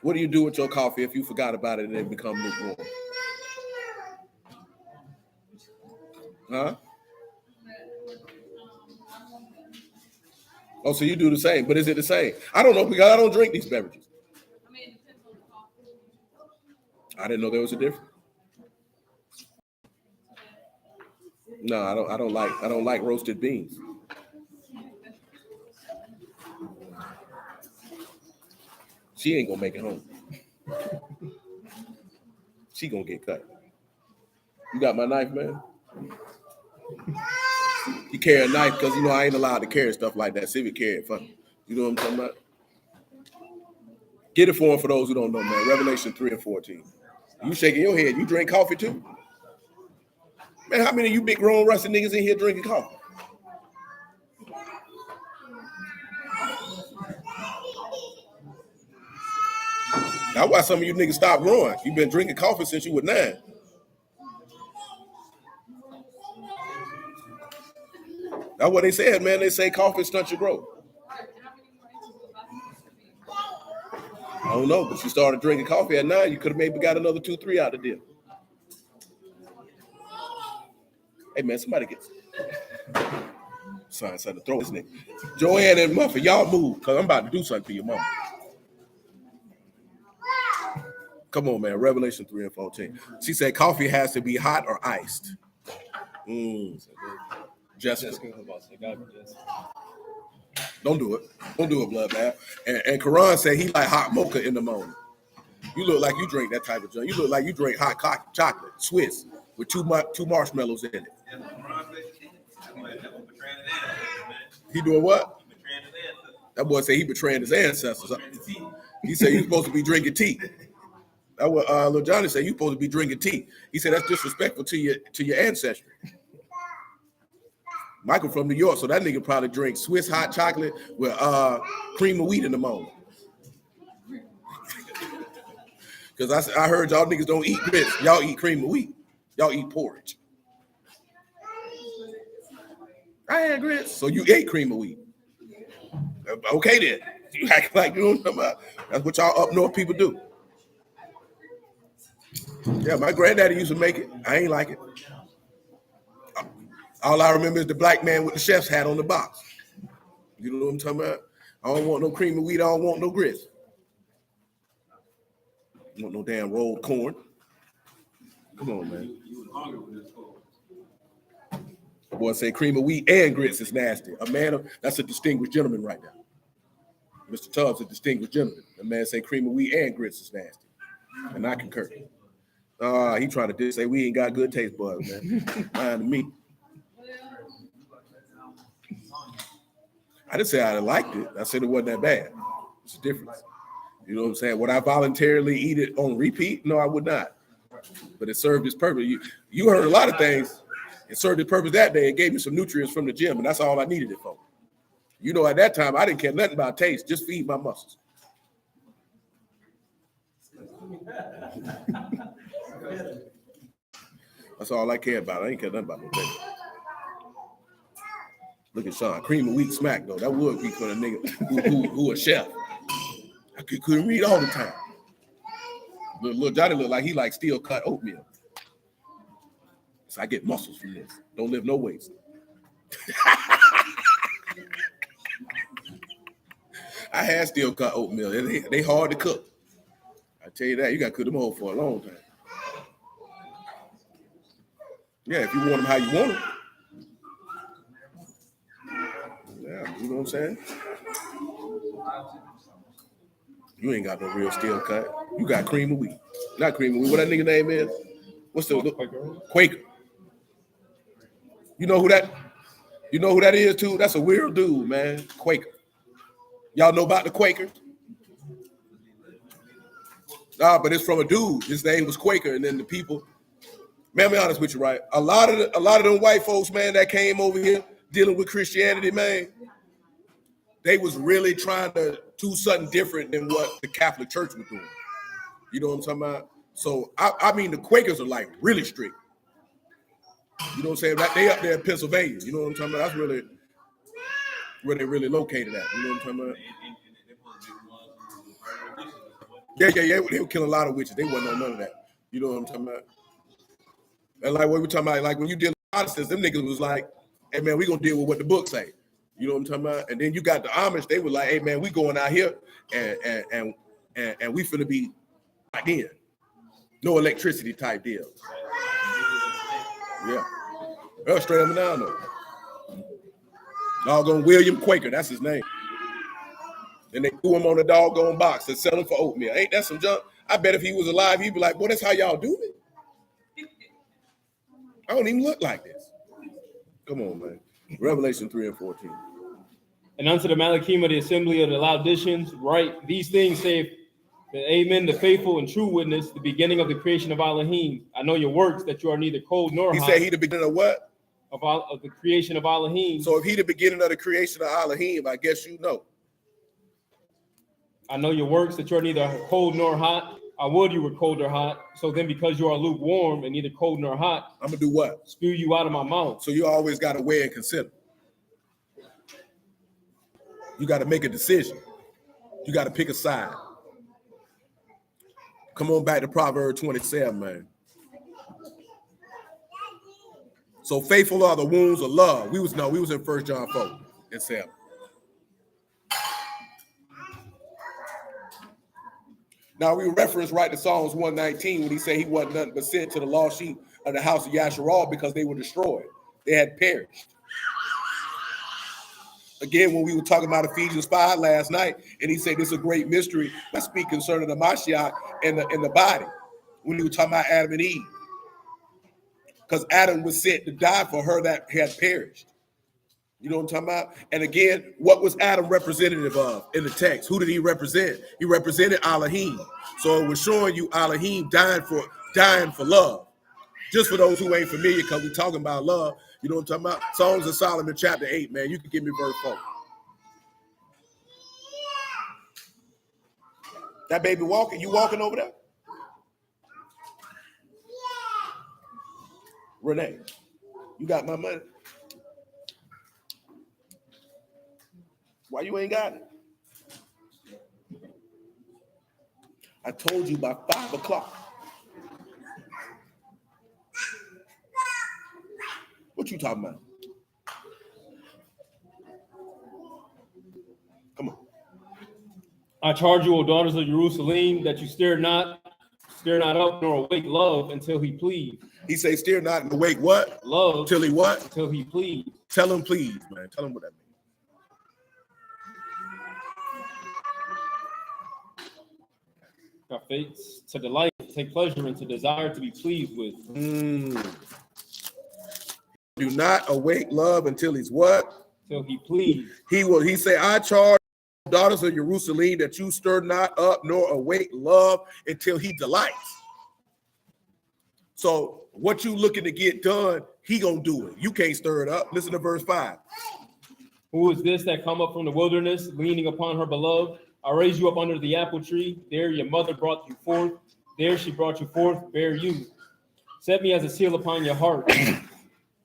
Speaker 1: What do you do with your coffee if you forgot about it and it become lukewarm? Huh? Oh, so you do the same, but is it the same? I don't know because I don't drink these beverages. I didn't know there was a difference. No, I don't like roasted beans. She ain't gonna make it home. She gonna get cut. You got my knife, man? You carry a knife because I ain't allowed to carry stuff like that. See, we carry it for you know what I'm talking about? Get it for him for those who don't know, man. Revelation 3 and 14. You shaking your head. You drink coffee too? Man, how many of you big grown rusty niggas in here drinking coffee? That's why some of you niggas stopped growing. You've been drinking coffee since you were 9. That's what they said, man. They say coffee stunts your growth. I don't know, but you started drinking coffee at 9, you could have maybe got another 2, 3 out of the deal. Hey, man, somebody gets son to throw this nigga. Joanne and Muffin, y'all move, because I'm about to do something to your mama. Come on, man. Revelation 3 and 14. She said coffee has to be hot or iced. Jessica. Don't do it. Don't do it, blood bath. And Karan said he like hot mocha in the morning. You look like you drink that type of junk. You look like you drink hot chocolate, Swiss, with two marshmallows in it. He doing what? That boy said he betraying his ancestors. He said he's supposed to be drinking tea. That what Lil Johnny said, you supposed to be drinking tea. He said that's disrespectful to your ancestry. Michael from New York, so that nigga probably drinks Swiss hot chocolate with cream of wheat in the morning. Because I heard y'all niggas don't eat grits. Y'all eat cream of wheat. Y'all eat porridge. I had grits, so you ate cream of wheat. Okay then. You act like you know what I'm talking about. That's what y'all up north people do. Yeah, my granddaddy used to make it. I ain't like it. All I remember is the black man with the chef's hat on the box. You know what I'm talking about? I don't want no cream of wheat. I don't want no grits. I don't want no damn rolled corn. Come on, man. The boy say cream of wheat and grits is nasty. That's a distinguished gentleman right now. Mr. Tubbs, a distinguished gentleman. The man say cream of wheat and grits is nasty. And I concur. He trying to say we ain't got good taste buds, man. Lying to me. I didn't say I liked it. I said it wasn't that bad. It's a difference. You know what I'm saying? Would I voluntarily eat it on repeat? No, I would not. But it served its purpose. You heard a lot of things. It served its purpose that day. It gave me some nutrients from the gym, and that's all I needed it for. At that time, I didn't care nothing about taste. Just feed my muscles. That's all I care about. I ain't care nothing about no taste. Look at Sean. Cream of wheat smack, though. That would be for a nigga who a chef. I couldn't read all the time. Little Johnny look like he like steel cut oatmeal. So I get muscles from this. Don't live no waste. I had steel cut oatmeal. They hard to cook. I tell you that. You got to cook them whole for a long time. Yeah, if you want them how you want them. Yeah, you know what I'm saying? You ain't got no real steel cut. You got cream of wheat. Not cream of wheat. What that nigga name is? What's the
Speaker 2: Quaker.
Speaker 1: Quaker? You know who that? You know who that is too? That's a weird dude, man. Quaker. Y'all know about the Quakers? Nah, but it's from a dude. His name was Quaker, and then the people. Man, be honest with you, right? A lot of them white folks, man, that came over here dealing with Christianity, man, they was really trying to do something different than what the Catholic Church was doing. You know what I'm talking about? So I mean, the Quakers are like really strict. You know what I'm saying? Like they up there in Pennsylvania. You know what I'm talking about? That's really where they really located at. You know what I'm talking about? Yeah. They were killing a lot of witches. They wasn't on none of that. You know what I'm talking about? And like what we're talking about, like when you deal with Protestants, them niggas was like, hey man, we gonna deal with what the book say. You know what I'm talking about? And then you got the Amish, they were like, hey man, we going out here and we finna be like in. No electricity type deal. Yeah. Well, straight up and down though. Doggone William Quaker, that's his name. And they threw him on the doggone box and sell him for oatmeal. Ain't that some junk? I bet if he was alive, he'd be like, boy, that's how y'all do it. I don't even look like this. Come on, man. Revelation 3 and 14.
Speaker 2: And unto the Malachim of the assembly of the Laodiceans, write these things, say the Amen, the faithful and true witness, the beginning of the creation of Elohim. I know your works, that you are neither cold nor hot.
Speaker 1: He said he the beginning of what?
Speaker 2: Of the creation of Elohim.
Speaker 1: So if he the beginning of the creation of Elohim, I guess you know.
Speaker 2: I know your works, that you are neither cold nor hot. I would you were cold or hot. So then because you are lukewarm and neither cold nor hot,
Speaker 1: I'm going to do what?
Speaker 2: Spew you out of my mouth.
Speaker 1: So you always got to weigh and consider. You got to make a decision. You got to pick a side. Come on back to Proverbs 27, man. So faithful are the wounds of love. We was in 1 John 4 and 7. Now we reference right to Psalms 119 when he said he wasn't nothing but sent to the lost sheep of the house of Yasharal because they were destroyed. They had perished. Again, when we were talking about Ephesians 5 last night, and he said this is a great mystery. Let's speak concerning the Mashiach and the body. When he was talking about Adam and Eve. Because Adam was sent to die for her that had perished. You know what I'm talking about? And again, what was Adam representative of in the text? Who did he represent? He represented Elohim. So it was showing you Elohim dying for love. Just for those who ain't familiar, because we're talking about love. You know what I'm talking about? Songs of Solomon chapter 8, man. You can give me verse 4. That baby walking, you walking over there? Renee, you got my money? Why you ain't got it? I told you by 5 o'clock. What you talking about? Come on.
Speaker 2: I charge you, O daughters of Jerusalem, that you stir not up nor awake love until he please.
Speaker 1: He say stir not and awake what?
Speaker 2: Love.
Speaker 1: Until he what?
Speaker 2: Until he please.
Speaker 1: Tell him please, man. Tell him what that means.
Speaker 2: Fates to delight, take pleasure, and to desire to be pleased with.
Speaker 1: Do not awake love until he's what?
Speaker 2: Till he please.
Speaker 1: He say, I charge daughters of Jerusalem that you stir not up nor awake love until he delights. So what you looking to get done, he gonna do it. You can't stir it up. Listen to verse 5.
Speaker 2: Who is this that come up from the wilderness, leaning upon her beloved? I raised you up under the apple tree. There your mother brought you forth. There she brought you forth, bear you. Set me as a seal upon your heart,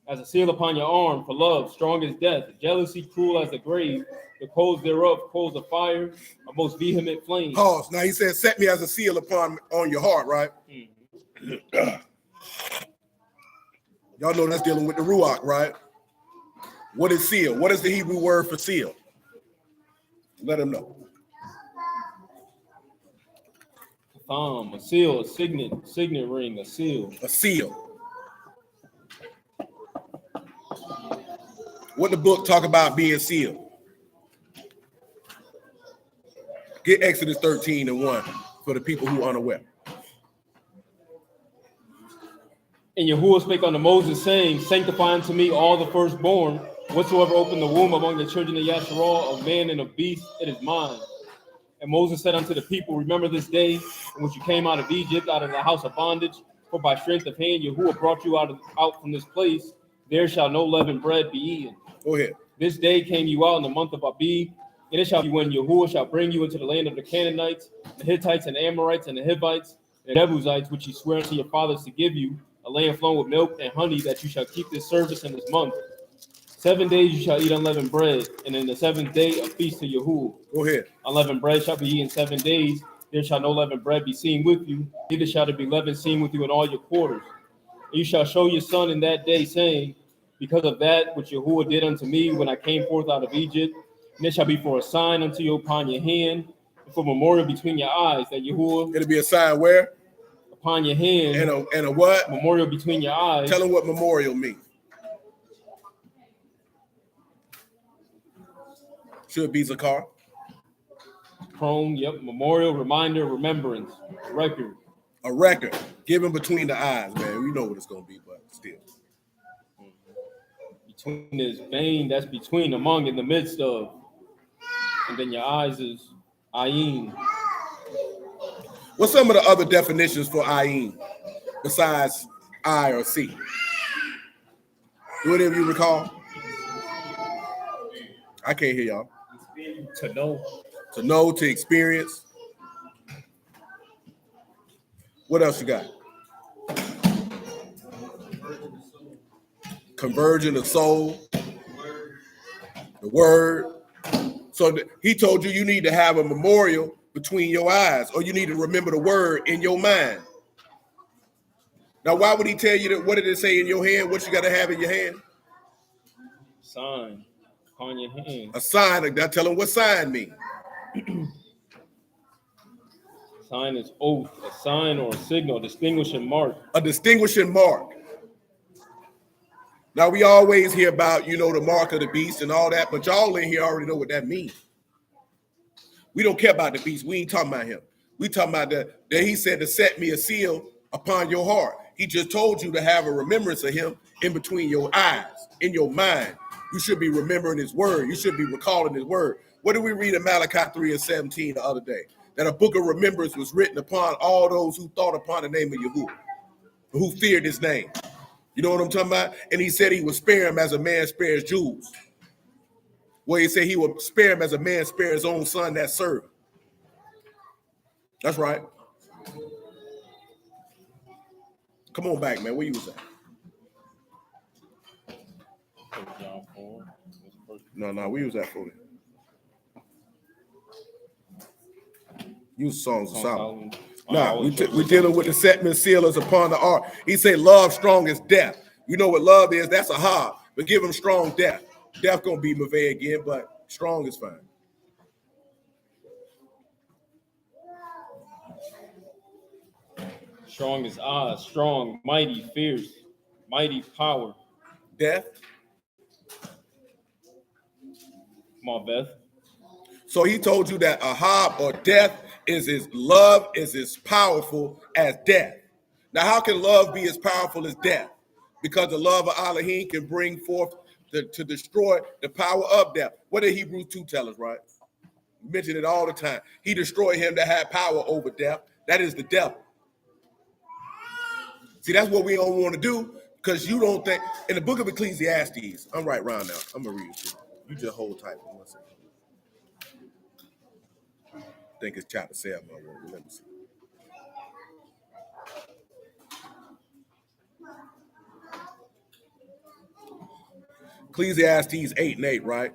Speaker 2: as a seal upon your arm, for love, strong as death, jealousy, cruel as the grave, the coals thereof, coals of fire, a most vehement flame.
Speaker 1: Pause. Now he says, set me as a seal on your heart, right? Mm-hmm. Y'all know that's dealing with the Ruach, right? What is seal? What is the Hebrew word for seal? Let them know.
Speaker 2: A seal, a signet ring, a seal.
Speaker 1: A seal. What the book talk about being sealed? Get Exodus 13 and 1 for the people who are unaware.
Speaker 2: And Yahuwah spake unto Moses, saying, Sanctify unto me all the firstborn, whatsoever opened the womb among the children of Yasharal, of man and of beast, it is mine. And Moses said unto the people, Remember this day in which you came out of Egypt, out of the house of bondage, for by strength of hand Yahuwah brought you out from this place. There shall no leavened bread be eaten.
Speaker 1: Go ahead.
Speaker 2: This day came you out in the month of Abib, and it shall be when Yahuwah shall bring you into the land of the Canaanites, the Hittites, and Amorites, and the Hivites, and the Jebusites, which he sware unto your fathers to give you, a land flowing with milk and honey, that you shall keep this service in this month. 7 days you shall eat unleavened bread, and in the seventh day a feast to Yahuwah.
Speaker 1: Go ahead.
Speaker 2: Unleavened bread shall be eaten 7 days. There shall no leavened bread be seen with you, neither shall there be leaven seen with you in all your quarters. And you shall show your son in that day, saying, Because of that which Yahuwah did unto me when I came forth out of Egypt, and it shall be for a sign unto you upon your hand, and for memorial between your eyes, that Yahuwah.
Speaker 1: It'll be a sign where?
Speaker 2: Upon your hand.
Speaker 1: And a what?
Speaker 2: Memorial between your eyes.
Speaker 1: Tell them what memorial means. Should be Zakar.
Speaker 2: Prone, yep. Memorial, reminder, remembrance, record.
Speaker 1: A record given between the eyes, man. We know what it's gonna be, but still.
Speaker 2: Between this vein, that's between, among, in the midst of. And then your eyes is ayin.
Speaker 1: What's some of the other definitions for ayin besides eye or see? Do any of you recall? I can't hear y'all.
Speaker 2: To know.
Speaker 1: To know, to experience. What else you got? Converging the soul. The word. So he told you need to have a memorial between your eyes, or you need to remember the word in your mind. Now, why would he tell you that? What did it say in your hand? What you got to have in your hand?
Speaker 2: Sign upon your hand.
Speaker 1: A sign. Now tell him what sign means.
Speaker 2: Sign is oath, a sign or a signal, distinguishing mark.
Speaker 1: A distinguishing mark. Now, we always hear about, the mark of the beast and all that, but y'all in here already know what that means. We don't care about the beast. We ain't talking about him. We talking about that he said to set me a seal upon your heart. He just told you to have a remembrance of him in between your eyes, in your mind. You should be remembering his word. You should be recalling his word. What did we read in Malachi 3:17 the other day? That a book of remembrance was written upon all those who thought upon the name of Yahuwah, who feared his name. You know what I'm talking about? And he said he would spare him as a man spares jewels. Well, he said he would spare him as a man spares his own son that served him. That's right. Come on back, man. Where you was at? No, we was at 40. Use Songs of Solomon. Nah, we dealing with the setting sealers upon the ark. He said, love strong as death. You know what love is? That's a hard. But give him strong death. Death gonna be Maveh again, but strong is fine.
Speaker 2: Strong is strong, mighty, fierce, mighty power.
Speaker 1: Death.
Speaker 2: Come on, Beth.
Speaker 1: So he told you that ahab or death is as love is as powerful as death. Now, how can love be as powerful as death? Because the love of Elohim can bring forth to destroy the power of death. What did Hebrews 2 tell us, right? We mention it all the time. He destroyed him that had power over death. That is the devil. See, that's what we don't want to do, because you don't think. In the book of Ecclesiastes, I'm right around now. I'm going to read it to you. You just hold tight for 1 second. I think it's chapter 7. Let me see. Ecclesiastes 8:8, right?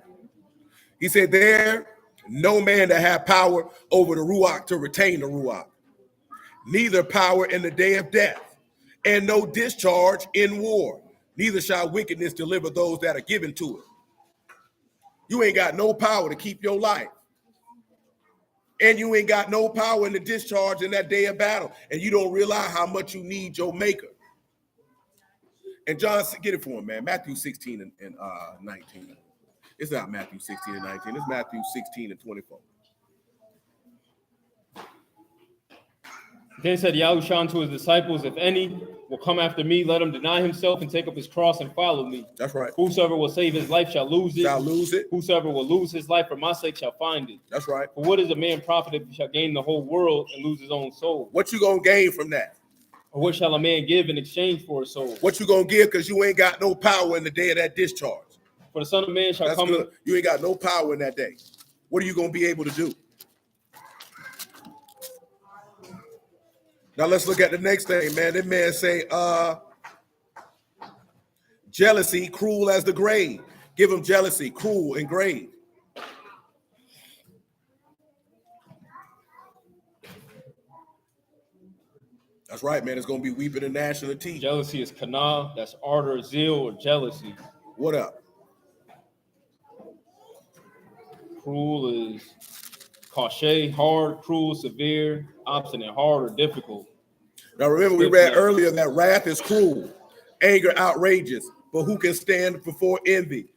Speaker 1: He said, there no man that have power over the Ruach to retain the Ruach, neither power in the day of death, and no discharge in war, neither shall wickedness deliver those that are given to it. You ain't got no power to keep your life. And you ain't got no power in the discharge in that day of battle. And you don't realize how much you need your maker. And John, get it for him, man. Matthew 16 and 19. It's not Matthew 16 and 19. It's Matthew 16 and 24.
Speaker 2: Then said Yahushua to his disciples, if any will come after me, let him deny himself and take up his cross and follow me.
Speaker 1: That's right.
Speaker 2: Whosoever will save his life shall lose it.
Speaker 1: Shall lose it.
Speaker 2: Whosoever will lose his life for my sake shall find it.
Speaker 1: That's right.
Speaker 2: For what is a man profit if he shall gain the whole world and lose his own soul?
Speaker 1: What you gonna gain from that?
Speaker 2: Or what shall a man give in exchange for his soul?
Speaker 1: What you gonna give? Because you ain't got no power in the day of that discharge.
Speaker 2: For the Son of Man shall
Speaker 1: That's
Speaker 2: come.
Speaker 1: good. You ain't got no power in that day. What are you gonna be able to do? Now let's look at the next thing, man. That man say, jealousy, cruel as the grave. Give him jealousy, cruel and grave. That's right, man. It's gonna be weeping and gnashing of teeth.
Speaker 2: Jealousy is kana, that's ardor, zeal, or jealousy.
Speaker 1: What up?
Speaker 2: Cruel is cauche, hard, cruel, severe, obstinate, hard, or difficult.
Speaker 1: Now remember, we read earlier that wrath is cruel, anger outrageous, but who can stand before envy?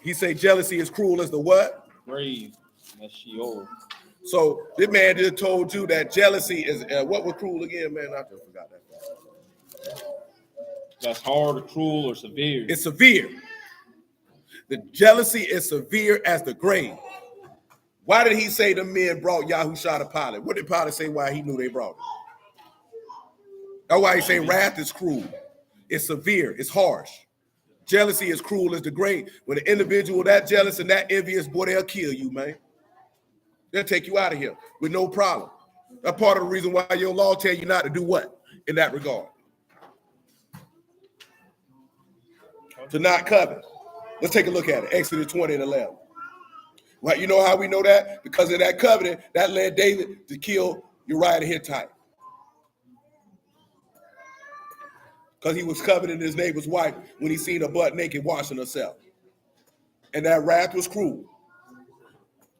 Speaker 1: He say jealousy is cruel as the what?
Speaker 2: Grave, that's Sheol.
Speaker 1: So this man just told you that jealousy is what was cruel again, man? I just forgot that.
Speaker 2: That's hard, cruel, or severe.
Speaker 1: It's severe. The jealousy is severe as the grave. Why did he say the men brought Yahushua to Pilate? What did Pilate say why he knew they brought him? That's why he say wrath is cruel. It's severe. It's harsh. Jealousy is cruel as the grave. When an individual that jealous and that envious, boy, they'll kill you, man. They'll take you out of here with no problem. That's part of the reason why your law tell you not to do what in that regard. To not covet. Let's take a look at it. Exodus 20 and 11. Well, you know how we know that? Because of that covenant, that led David to kill Uriah the Hittite. Because he was coveting his neighbor's wife when he seen her butt naked washing herself. And that wrath was cruel.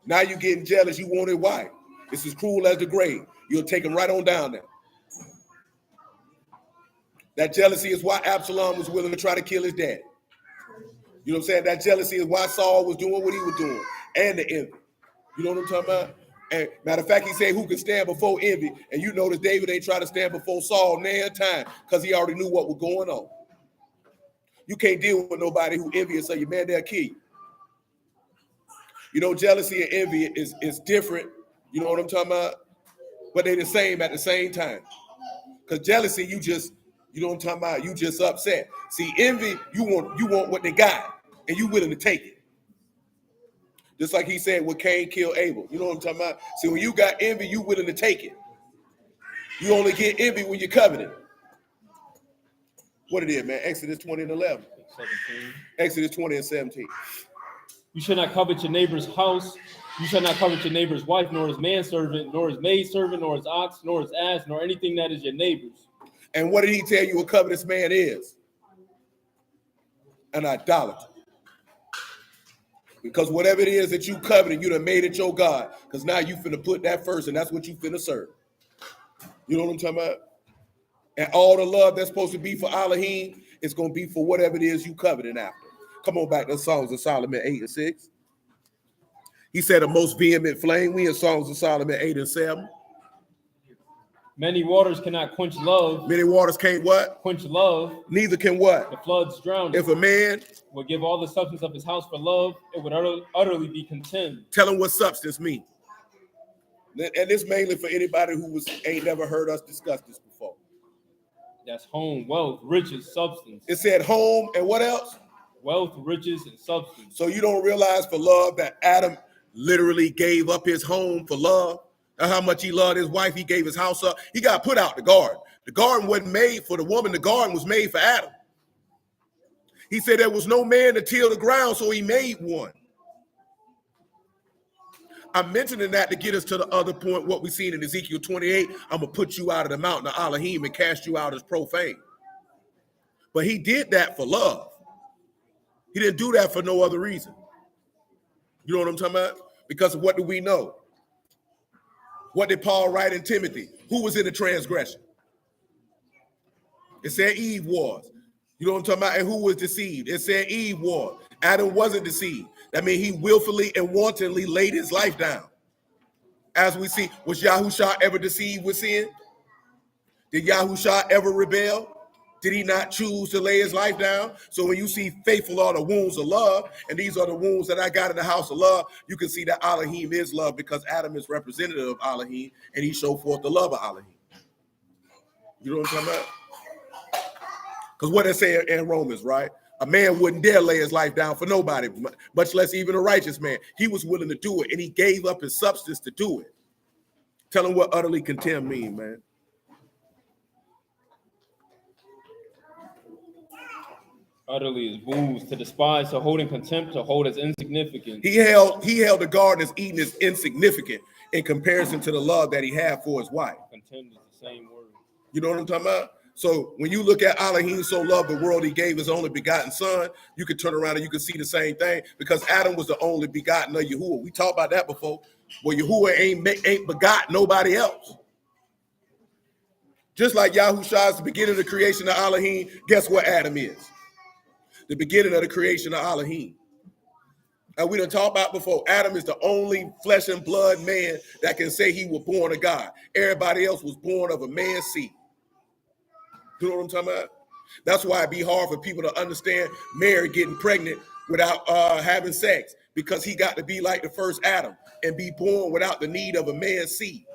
Speaker 1: Now you're getting jealous, you want it wife. It's as cruel as the grave. You'll take him right on down there. That jealousy is why Absalom was willing to try to kill his dad. You know what I'm saying? That jealousy is why Saul was doing what he was doing. And the envy. You know what I'm talking about? And matter of fact, he said who can stand before envy. And you notice David ain't trying to stand before Saul nan time because he already knew what was going on. You can't deal with nobody who envious of you, man, they'll kill you. You know, jealousy and envy is different. You know what I'm talking about? But they're the same at the same time. Because jealousy, you know what I'm talking about? You just upset. See, envy, you want what they got, and you willing to take it. Just like he said, when Cain killed Abel. You know what I'm talking about? See, when you got envy, you willing to take it. You only get envy when you're coveting. What it is, man? Exodus 20 and 11.
Speaker 2: 17.
Speaker 1: Exodus 20 and 17.
Speaker 2: You shall not covet your neighbor's house. You shall not covet your neighbor's wife, nor his manservant, nor his maidservant, nor his ox, nor his ass, nor anything that is your neighbor's. And
Speaker 1: what did he tell you a covetous man is? An idolater. Because whatever it is that you coveting, you done made it your God. Because now you finna put that first, and that's what you finna serve. You know what I'm talking about? And all the love that's supposed to be for Elohim is going to be for whatever it is you coveting after. Come on back to Songs of Solomon 8 and 6. He said a most vehement flame. We in Songs of Solomon 8 and 7.
Speaker 2: Many waters cannot quench love.
Speaker 1: Many waters can't what?
Speaker 2: Quench love.
Speaker 1: Neither can what?
Speaker 2: The floods drown it.
Speaker 1: If a man
Speaker 2: would give all the substance of his house for love, it would utterly be contemned.
Speaker 1: Tell him what substance means. And this mainly for anybody who ain't never heard us discuss this before.
Speaker 2: That's home, wealth, riches, substance.
Speaker 1: It said home and what else?
Speaker 2: Wealth, riches, and substance.
Speaker 1: So you don't realize for love that Adam literally gave up his home for love? And how much he loved his wife, he gave his house up. He got put out the garden. The garden wasn't made for the woman. The garden was made for Adam. He said there was no man to till the ground, so he made one. I'm mentioning that to get us to the other point, what we seen in Ezekiel 28. I'm going to put you out of the mountain of Elohim and cast you out as profane. But he did that for love. He didn't do that for no other reason. You know what I'm talking about? Because of what do we know? What did Paul write in Timothy? Who was in the transgression? It said Eve was. You know what I'm talking about? And who was deceived? It said Eve was. Adam wasn't deceived. That means he willfully and wantonly laid his life down. As we see, was Yahushua ever deceived with sin? Did Yahushua ever rebel? Did he not choose to lay his life down? So when you see faithful are the wounds of love, and these are the wounds that I got in the house of love, you can see that Elohim is love because Adam is representative of Elohim, and he showed forth the love of Elohim. You know what I'm talking about? Because what they say in Romans, right? A man wouldn't dare lay his life down for nobody, much less even a righteous man. He was willing to do it, and he gave up his substance to do it. Tell him what utterly contempt means, man.
Speaker 2: Utterly is booze, to despise, to hold in contempt, to hold as insignificant.
Speaker 1: He held the garden as Eden as insignificant in comparison to the love that he had for his wife.
Speaker 2: Contempt is the same word.
Speaker 1: You know what I'm talking about? So when you look at Elohim so loved the world, he gave his only begotten son, you can turn around and you can see the same thing because Adam was the only begotten of Yahuwah. We talked about that before. Well, Yahuwah ain't begot nobody else. Just like Yahushua is the beginning of the creation of Elohim, guess what Adam is? The beginning of the creation of Elohim. And we done talked about before, Adam is the only flesh and blood man that can say he was born of God. Everybody else was born of a man's seed. You know what I'm talking about? That's why it'd be hard for people to understand Mary getting pregnant without having sex, because he got to be like the first Adam and be born without the need of a man's seed.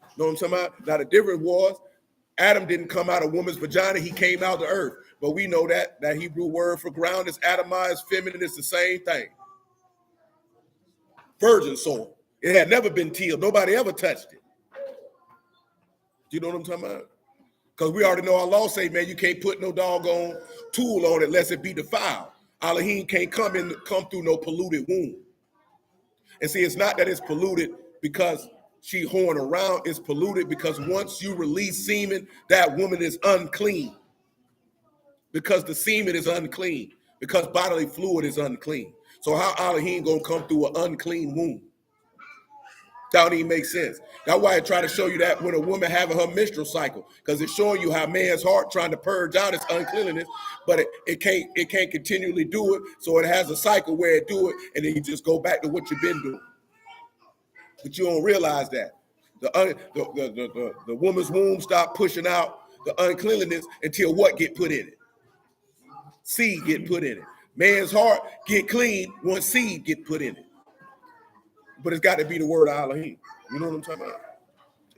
Speaker 1: You know what I'm talking about? Now the difference was Adam didn't come out of woman's vagina, he came out of the earth. But we know that Hebrew word for ground is atomized, feminine, is the same thing. Virgin soil. It had never been tilled. Nobody ever touched it. Do you know what I'm talking about? Because we already know our law say, man, you can't put no doggone tool on it unless it be defiled. Elohim can't come through no polluted womb. And see, it's not that it's polluted because she horn around. It's polluted because once you release semen, that woman is unclean. Because the semen is unclean. Because bodily fluid is unclean. So how Elohim gonna come through an unclean womb? That don't even make sense. That's why I try to show you that when a woman having her menstrual cycle, because it's showing you how man's heart trying to purge out its uncleanliness, but it can't continually do it. So it has a cycle where it do it, and then you just go back to what you've been doing. But you don't realize that the woman's womb stop pushing out the uncleanliness until what get put in it? Seed get put in it. Man's heart get clean once seed get put in it. But it's got to be the word of Elohim. You know what I'm talking about?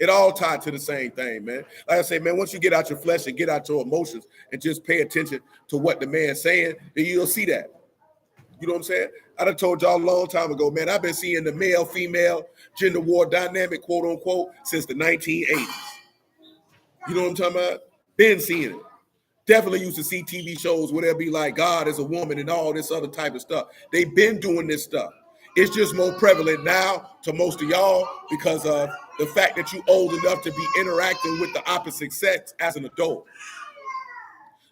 Speaker 1: It all tied to the same thing, man. Like I say, man, once you get out your flesh and get out your emotions and just pay attention to what the man's saying, then you'll see that. You know what I'm saying? I done told y'all a long time ago, man, I've been seeing the male-female gender war dynamic, quote unquote, since the 1980s. You know what I'm talking about? Been seeing it. Definitely used to see TV shows where they'll be like God is a woman and all this other type of stuff. They've been doing this stuff. It's just more prevalent now to most of y'all because of the fact that you're old enough to be interacting with the opposite sex as an adult.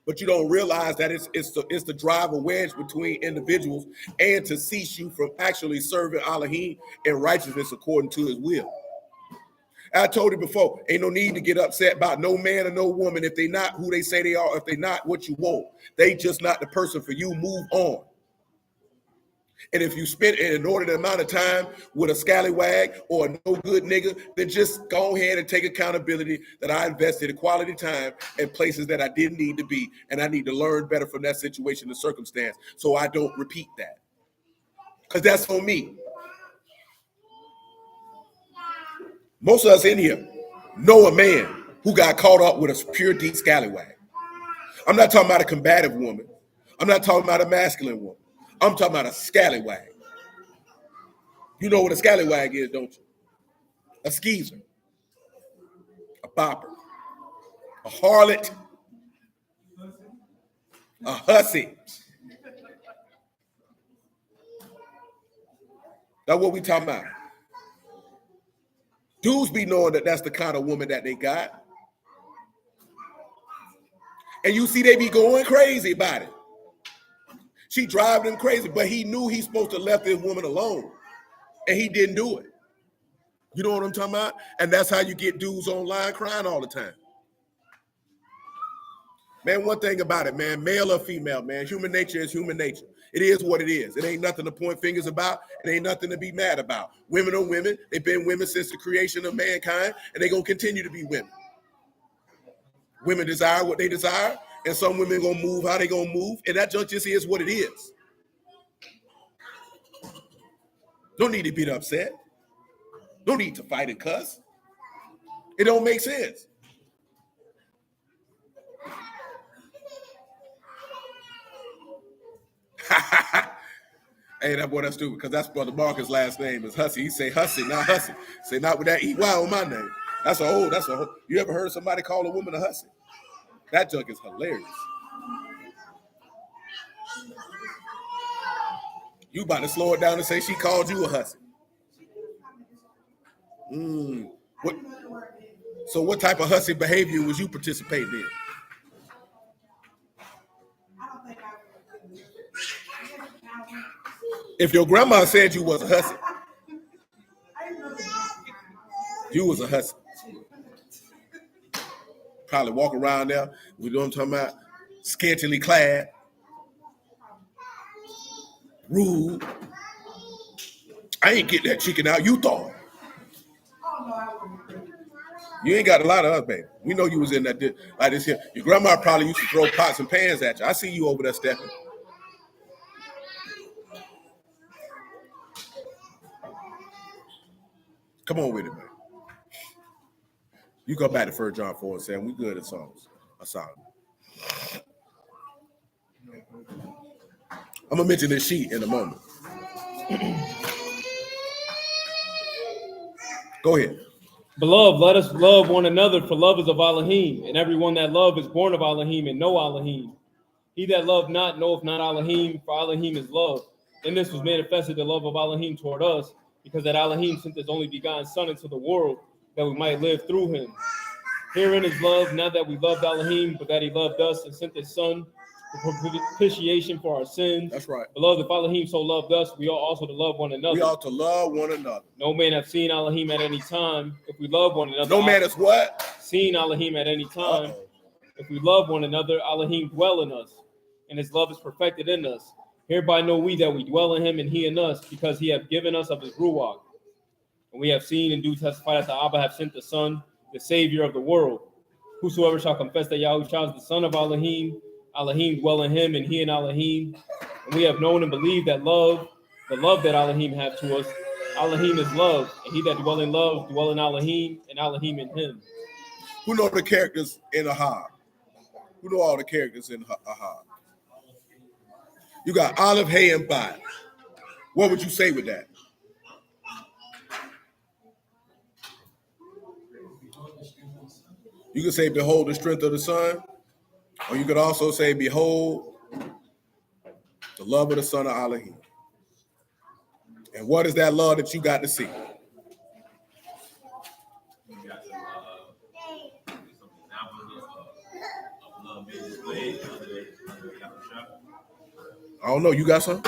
Speaker 1: But you don't realize that it's to drive a wedge between individuals and to cease you from actually serving Elohim in righteousness according to his will. I told you before, ain't no need to get upset about no man or no woman if they not who they say they are, if they not what you want. They just not the person for you. Move on. And if you spend an inordinate amount of time with a scallywag or a no good nigga, then just go ahead and take accountability that I invested a quality time in places that I didn't need to be. And I need to learn better from that situation and circumstance so I don't repeat that. Because that's on me. Most of us in here know a man who got caught up with a pure deep scallywag. I'm not talking about a combative woman. I'm not talking about a masculine woman. I'm talking about a scallywag. You know what a scallywag is, don't you? A skeezer, a bopper, a harlot, a hussy. That's what we talking about. Dudes be knowing that that's the kind of woman that they got. And you see they be going crazy about it. She driving him crazy, but he knew he's supposed to left this woman alone. And he didn't do it. You know what I'm talking about? And that's how you get dudes online crying all the time. Man, one thing about it, man, male or female, man, human nature is human nature. It is what it is. It ain't nothing to point fingers about. It ain't nothing to be mad about. Women are women. They've been women since the creation of mankind, and they're going to continue to be women. Women desire what they desire, and some women gonna move how they gonna move, and that just is what it is. Don't need to be upset. Don't need to fight and cuss. It don't make sense. Hey, that boy, that's stupid, because that's Brother Marcus' last name is Hussey. He say Hussey, not Hussey. Say not with that EY on my name. That's a whole. You ever heard somebody call a woman a Hussey? That junk is hilarious. You about to slow it down and say she called you a Hussey. What? So what type of Hussey behavior was you participating in? If your grandma said you was a Hussey, you was a Hussey. Probably walk around there, you know what I'm talking about, scantily clad, rude. I ain't get that chicken out, you thought. You ain't got a lot of us, baby. We know you was in that like this here. Your grandma probably used to throw pots and pans at you. I see you over there, Stephanie. Come on with it, man. You go back to 1 John 4 and say, we good at songs. I saw it. I'm going to mention this sheet in a moment. Go ahead.
Speaker 2: Beloved, let us love one another, for love is of Elohim, and everyone that love is born of Elohim and know Elohim. He that loved not knoweth not Elohim, for Elohim is love. In this was manifested the love of Elohim toward us, because that Elohim sent his only begotten Son into the world, that we might live through him. Herein is love, not that we loved Elohim, but that he loved us and sent his Son for propitiation for our sins.
Speaker 1: That's right.
Speaker 2: Beloved, if Elohim so loved us, we ought also to love one another.
Speaker 1: We ought to love one another.
Speaker 2: No man have seen Elohim at any time. If we love one another,
Speaker 1: no man has what?
Speaker 2: Seen Elohim at any time. If we love one another, Elohim dwell in us, and his love is perfected in us. Hereby know we that we dwell in him and he in us, because he hath given us of his Ruach. And we have seen and do testify that the Abba hath sent the Son, the Savior of the world. Whosoever shall confess that Yahushua is the Son of Elohim, Elohim dwell in him and he in Elohim. And we have known and believed that the love that Elohim hath to us, Elohim is love, and he that dwell in love dwell in Elohim, and Elohim in him.
Speaker 1: Who know the characters in Ahab? Who know all the characters in Ahab? You got Olive, Hay, and Bide. What would you say with that? You could say, behold the strength of the sun. Or you could also say, behold the love of the Son of Elohim. And what is that love that you got to see? I don't know. You got some?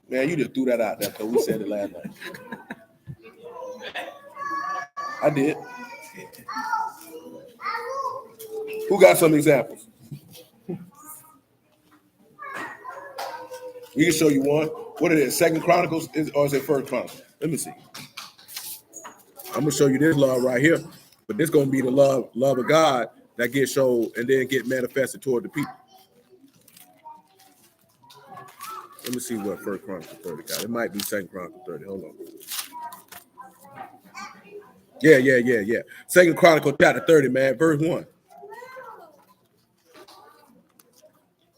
Speaker 1: Man, you just threw that out there because we said it last night. I did. Who got some examples? We can show you one. What it is, 2 Chronicles or is it 1 Chronicles? Let me see. I'm gonna show you this love right here, but this gonna be the love of God that gets showed and then get manifested toward the people. Let me see what 1 Chronicles 30 got. It might be 2 Chronicles 30. Hold on. Yeah. 2 Chronicles chapter 30, man, verse 1.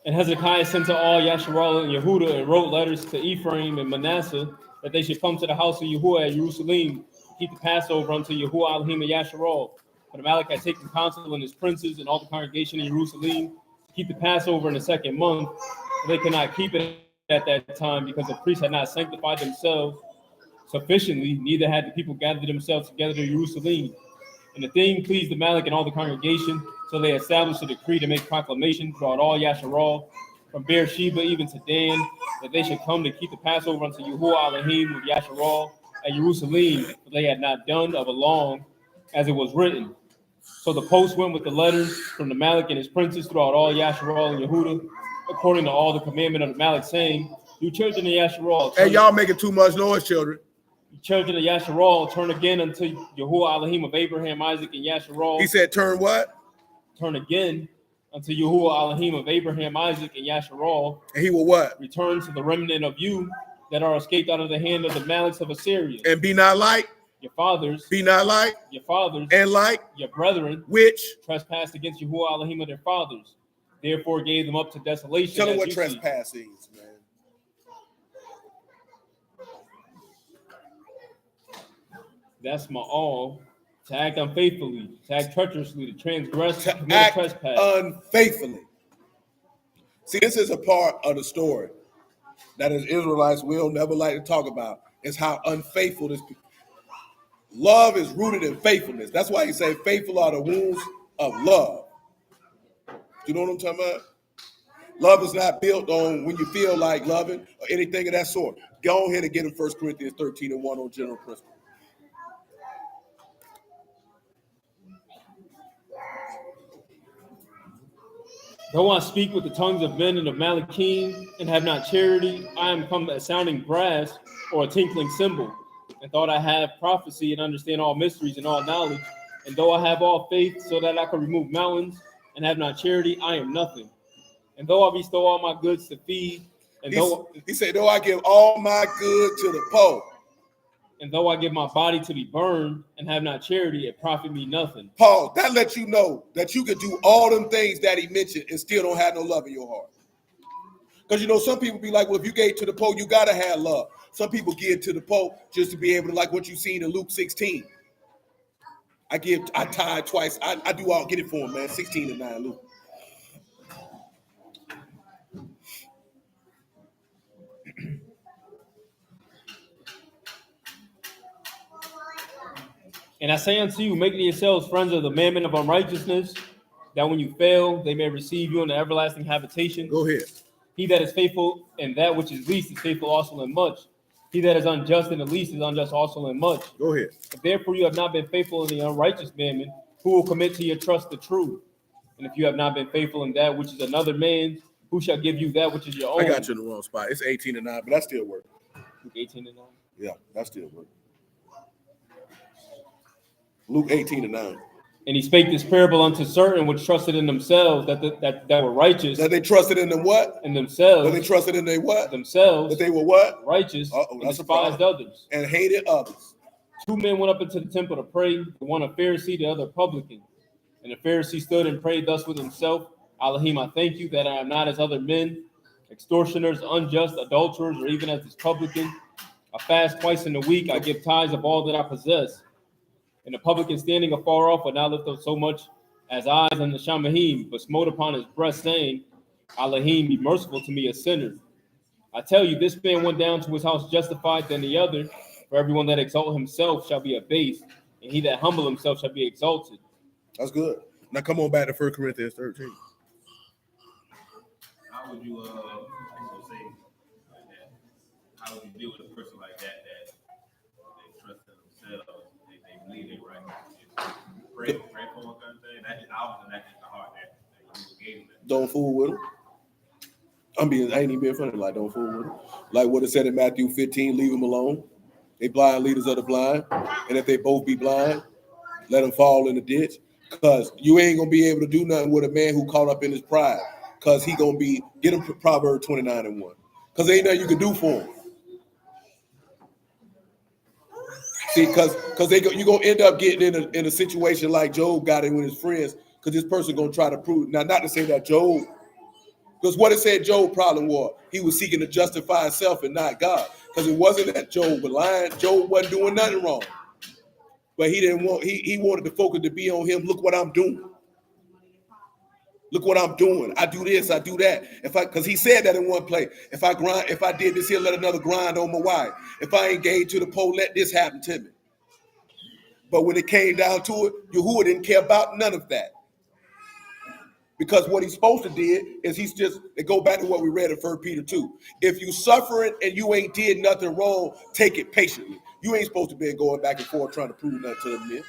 Speaker 2: And Hezekiah sent to all Yasharal and Yehuda and wrote letters to Ephraim and Manasseh that they should come to the house of Yahuwah at Jerusalem, keep the Passover unto Yahuwah Elohim and Yasharal. But Amalek had taken counsel and his princes and all the congregation in Jerusalem to keep the Passover in the 2nd month. They could not keep it at that time because the priests had not sanctified themselves sufficiently, neither had the people gathered themselves together to Jerusalem. And the thing pleased Amalek and all the congregation, so they established a decree to make proclamation throughout all Yasharal, from Beersheba even to Dan, that they should come to keep the Passover unto Yahuwah Elohim with Yasharal at Jerusalem, for they had not done of a long, as it was written. So the post went with the letters from the Amalek and his princes throughout all Yasharal and Yehuda, according to all the commandment of the Amalek, saying, You children of Yasharal.
Speaker 1: Hey, y'all making too much noise, children.
Speaker 2: You children of Yasharal, turn again unto Yahuwah Elohim of Abraham, Isaac, and Yasharal.
Speaker 1: He said, turn what?
Speaker 2: Turn again unto Yahuwah Elohim of Abraham, Isaac, and Yasharal.
Speaker 1: And he will what?
Speaker 2: Return to the remnant of you that are escaped out of the hand of the malice of Assyria.
Speaker 1: And be not like
Speaker 2: your fathers.
Speaker 1: Be not like
Speaker 2: your fathers.
Speaker 1: And like
Speaker 2: your brethren.
Speaker 1: Which
Speaker 2: trespassed against Yahuwah Elohim of their fathers. Therefore gave them up to desolation.
Speaker 1: Tell them what trespass is, man.
Speaker 2: That's my all. To act unfaithfully, to act treacherously, to transgress,
Speaker 1: to
Speaker 2: commit
Speaker 1: act
Speaker 2: trespass.
Speaker 1: Unfaithfully. See, this is a part of the story that as Israelites we'll never like to talk about, is how unfaithful this people. Love is rooted in faithfulness. That's why he say faithful are the wounds of love. You know what I'm talking about? Love is not built on when you feel like loving or anything of that sort. Go ahead and get in 1 Corinthians 13:1 on general principle.
Speaker 2: Though I speak with the tongues of men and of Malachim and have not charity, I am come a sounding brass or a tinkling cymbal, and thought I have prophecy and understand all mysteries and all knowledge. And though I have all faith so that I can remove mountains and have not charity, I am nothing. And though I bestow all my goods to feed, and
Speaker 1: he said, though I give all my good to the poor,
Speaker 2: and though I give my body to be burned and have not charity, it profit me nothing.
Speaker 1: Paul, that lets you know that you could do all them things that he mentioned and still don't have no love in your heart. Because, you know, some people be like, well, if you gave to the poor, you got to have love. Some people give to the poor just to be able to, like what you seen in Luke 16. I tithe twice. I do all, get it for him, man. 16:9, Luke.
Speaker 2: And I say unto you, make yourselves friends of the mammon of unrighteousness, that when you fail, they may receive you in the everlasting habitation.
Speaker 1: Go ahead.
Speaker 2: He that is faithful in that which is least is faithful also in much. He that is unjust in the least is unjust also in much.
Speaker 1: Go ahead.
Speaker 2: If therefore you have not been faithful in the unrighteous mammon, who will commit to your trust the truth? And if you have not been faithful in that which is another man's, who shall give you that which is your own?
Speaker 1: I got you in the wrong spot. It's 18:9, but that still works.
Speaker 2: 18:9.
Speaker 1: Yeah, that still works. Luke 18:9.
Speaker 2: And he spake this parable unto certain which trusted in themselves that were righteous.
Speaker 1: That they trusted in them what?
Speaker 2: In themselves.
Speaker 1: That they trusted in their what?
Speaker 2: Themselves.
Speaker 1: That they were what?
Speaker 2: Righteous.
Speaker 1: And
Speaker 2: despised others.
Speaker 1: And hated others.
Speaker 2: 2 men went up into the temple to pray, the one a Pharisee, the other a publican. And the Pharisee stood and prayed thus with himself, Elohim, I thank you that I am not as other men, extortioners, unjust, adulterers, or even as this publican. I fast twice in the week. I give tithes of all that I possess. And the publican standing afar off would not lift up so much as eyes on the Shamahim, but smote upon his breast, saying, Elohim, be merciful to me, a sinner. I tell you, this man went down to his house justified than the other. For everyone that exalt himself shall be abased, and he that humble himself shall be exalted.
Speaker 1: That's good. Now come on back to 1 Corinthians 13.
Speaker 3: How would you say like that? How would you deal with a person like that they trust in themselves, they believe they right? Pray for them kind of thing. That's just the heart that you gave them.
Speaker 1: Don't fool with them. I ain't even being funny. Like, don't fool with them. Like what it said in Matthew 15, leave them alone. They blind leaders of the blind. And if they both be blind, let them fall in the ditch. Because you ain't going to be able to do nothing with a man who caught up in his pride. Because he going to be, get him Proverbs 29:1. Because ain't nothing you can do for him. See, because you're going to end up getting in a situation like Job got in with his friends. Because this person going to try to prove. Now, not to say that Job, because what it said Job's problem was, he was seeking to justify himself and not God. Because it wasn't that Job was lying. Job wasn't doing nothing wrong. But he didn't want, he wanted the focus to be on him. Look what I'm doing. Look what I'm doing. I do this, I do that. Because he said that in one place. If I did this here, let another grind on my wife. If I engage to the pole, let this happen to me. But when it came down to it, Yahuwah didn't care about none of that. Because what he's supposed to did is they go back to what we read in 1 Peter 2. If you suffering and you ain't did nothing wrong, take it patiently. You ain't supposed to be going back and forth trying to prove nothing to them men.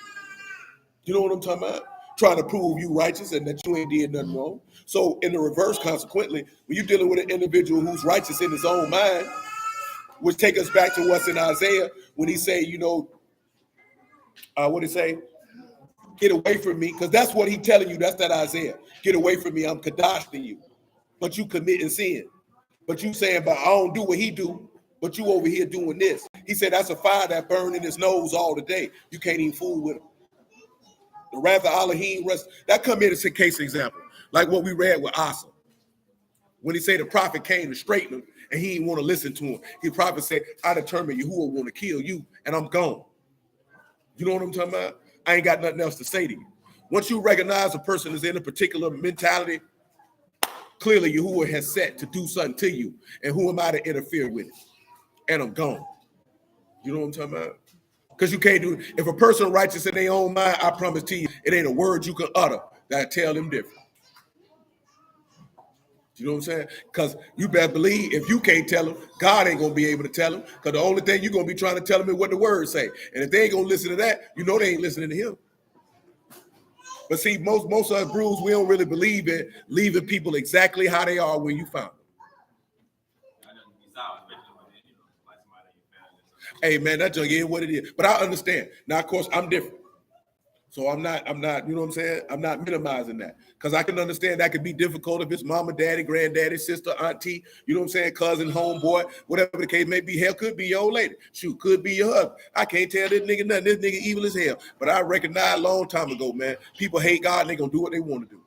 Speaker 1: You know what I'm talking about? trying to prove you righteous and that you ain't did nothing wrong. So in the reverse, consequently, when you're dealing with an individual who's righteous in his own mind, which take us back to what's in Isaiah when he say, what he say? Get away from me, because that's what he telling you. That's that Isaiah. Get away from me. I'm kadashing you, but you committing sin. But you saying, but I don't do what he do. But you over here doing this. He said that's a fire that burned in his nose all the day. You can't even fool with him. The wrath of Elohim rest. That come in as a case example, like what we read with Asa. When he said the prophet came to straighten him, and he didn't want to listen to him. The prophet said, I determine you who will want to kill you, and I'm gone. You know what I'm talking about? I ain't got nothing else to say to you. Once you recognize a person is in a particular mentality, clearly Yahuwah has set to do something to you. And who am I to interfere with it? And I'm gone. You know what I'm talking about? Because you can't do it. If a person righteous in their own mind, I promise to you, it ain't a word you can utter that tell them different. You know what I'm saying? Because you better believe if you can't tell them, God ain't going to be able to tell them. Because the only thing you're going to be trying to tell them is what the words say. And if they ain't going to listen to that, you know they ain't listening to him. But see, most of us brews, we don't really believe in leaving people exactly how they are when you found them. Hey, man, that junk is what it is. But I understand. Now, of course, I'm different. So I'm not, you know what I'm saying? I'm not minimizing that. Because I can understand that could be difficult if it's mama, daddy, granddaddy, sister, auntie, you know what I'm saying? Cousin, homeboy, whatever the case may be. Hell, could be your old lady. Shoot, could be your husband. I can't tell this nigga nothing. This nigga evil as hell. But I recognized a long time ago, man, people hate God and they gonna do what they want to do.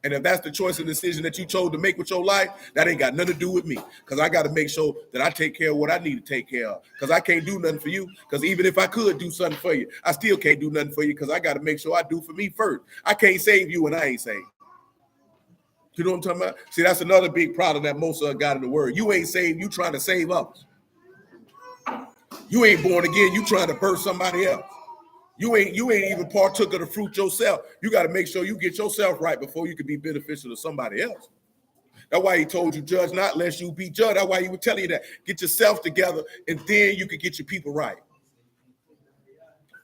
Speaker 1: And if that's the choice and decision that you chose to make with your life, that ain't got nothing to do with me. Because I got to make sure that I take care of what I need to take care of. Because I can't do nothing for you. Because even if I could do something for you, I still can't do nothing for you because I got to make sure I do for me first. I can't save you when I ain't saved. You know what I'm talking about? See, that's another big problem that most of us got in the word. You ain't saved, you trying to save others. You ain't born again, you trying to birth somebody else. You ain't even partook of the fruit yourself. You got to make sure you get yourself right before you can be beneficial to somebody else. That's why he told you, judge not lest you be judged. That's why he would tell you that. Get yourself together, and then you can get your people right.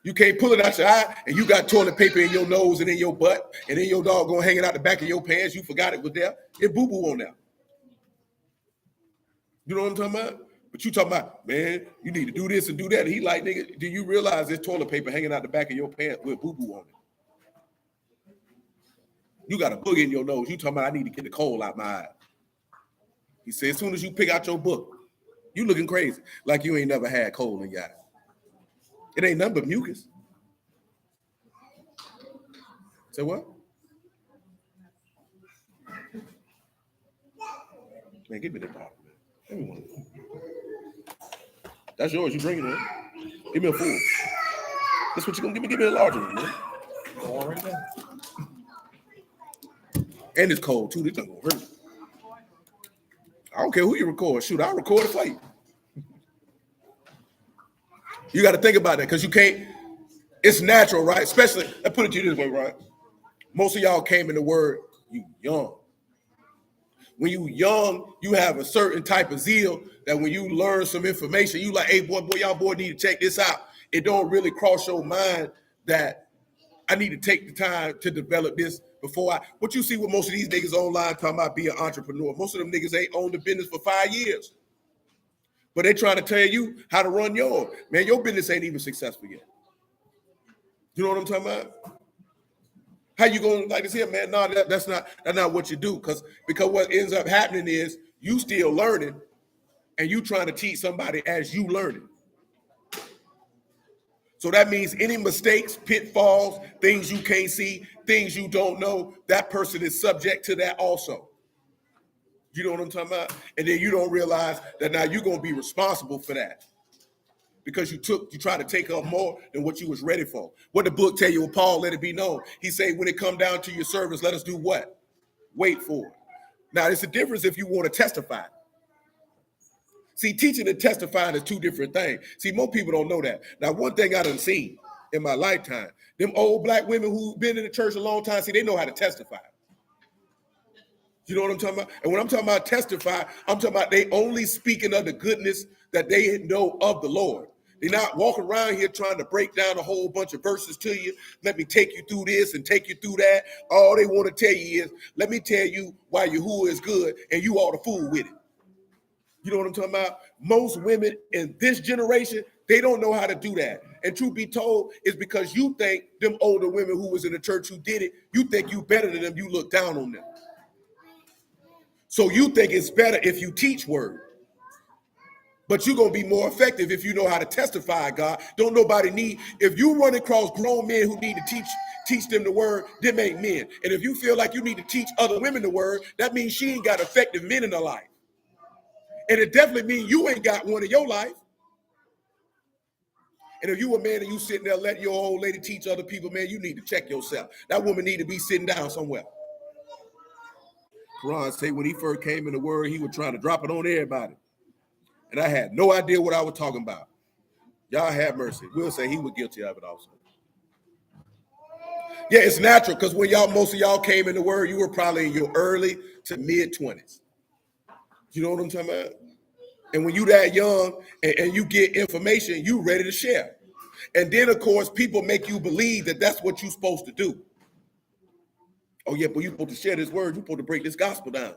Speaker 1: You can't pull it out your eye, and you got toilet paper in your nose and in your butt, and then your dog going hanging out the back of your pants. You forgot it was there. It boo-boo on there. You know what I'm talking about? But you talking about, man, you need to do this and do that. And he like, nigga, do you realize there's toilet paper hanging out the back of your pants with boo-boo on it? You got a boogie in your nose. You talking about, I need to get the coal out my eye. He said, as soon as you pick out your book, you looking crazy, like you ain't never had coal in your eye. It ain't nothing but mucus. Say what? Man, give me that bottle, man. Give me one. That's yours. You drinking it. Give me a full. That's what you gonna give me. Give me a larger one, man. All right now. And it's cold too. This gonna hurt. I don't care who you record. Shoot, I'll record it for you. You got to think about that because you can't. It's natural, right? Especially, I put it to you this way, right? Most of y'all came in the word, you young. When you young, you have a certain type of zeal that when you learn some information, you like, hey, boy, y'all boy need to check this out. It don't really cross your mind that I need to take the time to develop this before what you see with most of these niggas online talking about being an entrepreneur. Most of them niggas ain't owned the business for 5 years. But they trying to tell you how to run yours. Man, your business ain't even successful yet. You know what I'm talking about? How you going like this here, man? No, that's not what you do. Because what ends up happening is you still learning and you trying to teach somebody as you learning. So that means any mistakes, pitfalls, things you can't see, things you don't know, that person is subject to that also. You know what I'm talking about? And then you don't realize that now you're going to be responsible for that. Because you try to take up more than what you was ready for. What the book tell you, Paul, let it be known. He say, when it come down to your service, let us do what? Wait for it. Now, it's a difference if you want to testify. See, teaching and testifying is two different things. See, most people don't know that. Now, one thing I done seen in my lifetime, them old black women who've been in the church a long time, see, they know how to testify. You know what I'm talking about? And when I'm talking about testify, I'm talking about they only speaking of the goodness that they know of the Lord. They're not walking around here trying to break down a whole bunch of verses to you. Let me take you through this and take you through that. All they want to tell you is, let me tell you why Yahuwah is good and you ought to fool with it. You know what I'm talking about? Most women in this generation, they don't know how to do that. And truth be told, it's because you think them older women who was in the church who did it, you think you better than them, you look down on them. So you think it's better if you teach word. But you're going to be more effective if you know how to testify, God. Don't nobody need, if you run across grown men who need to teach them the word, them ain't men. And if you feel like you need to teach other women the word, that means she ain't got effective men in her life. And it definitely means you ain't got one in your life. And if you a man and you sitting there letting your old lady teach other people, man, you need to check yourself. That woman need to be sitting down somewhere. Quran say when he first came in the word, he was trying to drop it on everybody. And I had no idea what I was talking about. Y'all have mercy. We'll say he was guilty of it also. Yeah, it's natural because when most of y'all came in the word, you were probably in your early to mid 20s. You know what I'm talking about? And when you that young and you get information, you ready to share. And then, of course, people make you believe that that's what you're supposed to do. Oh, yeah, but you're supposed to share this word. You're supposed to break this gospel down.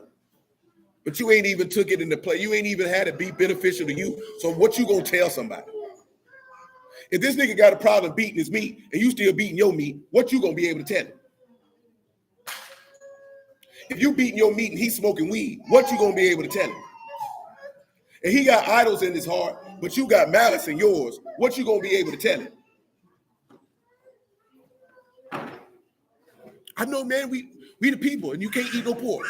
Speaker 1: But you ain't even took it into play. You ain't even had it be beneficial to you. So what you going to tell somebody? If this nigga got a problem beating his meat and you still beating your meat, what you going to be able to tell him? If you beating your meat and he's smoking weed, what you going to be able to tell him? And he got idols in his heart, but you got malice in yours. What you gonna be able to tell him? I know, man, we the people, and you can't eat no pork.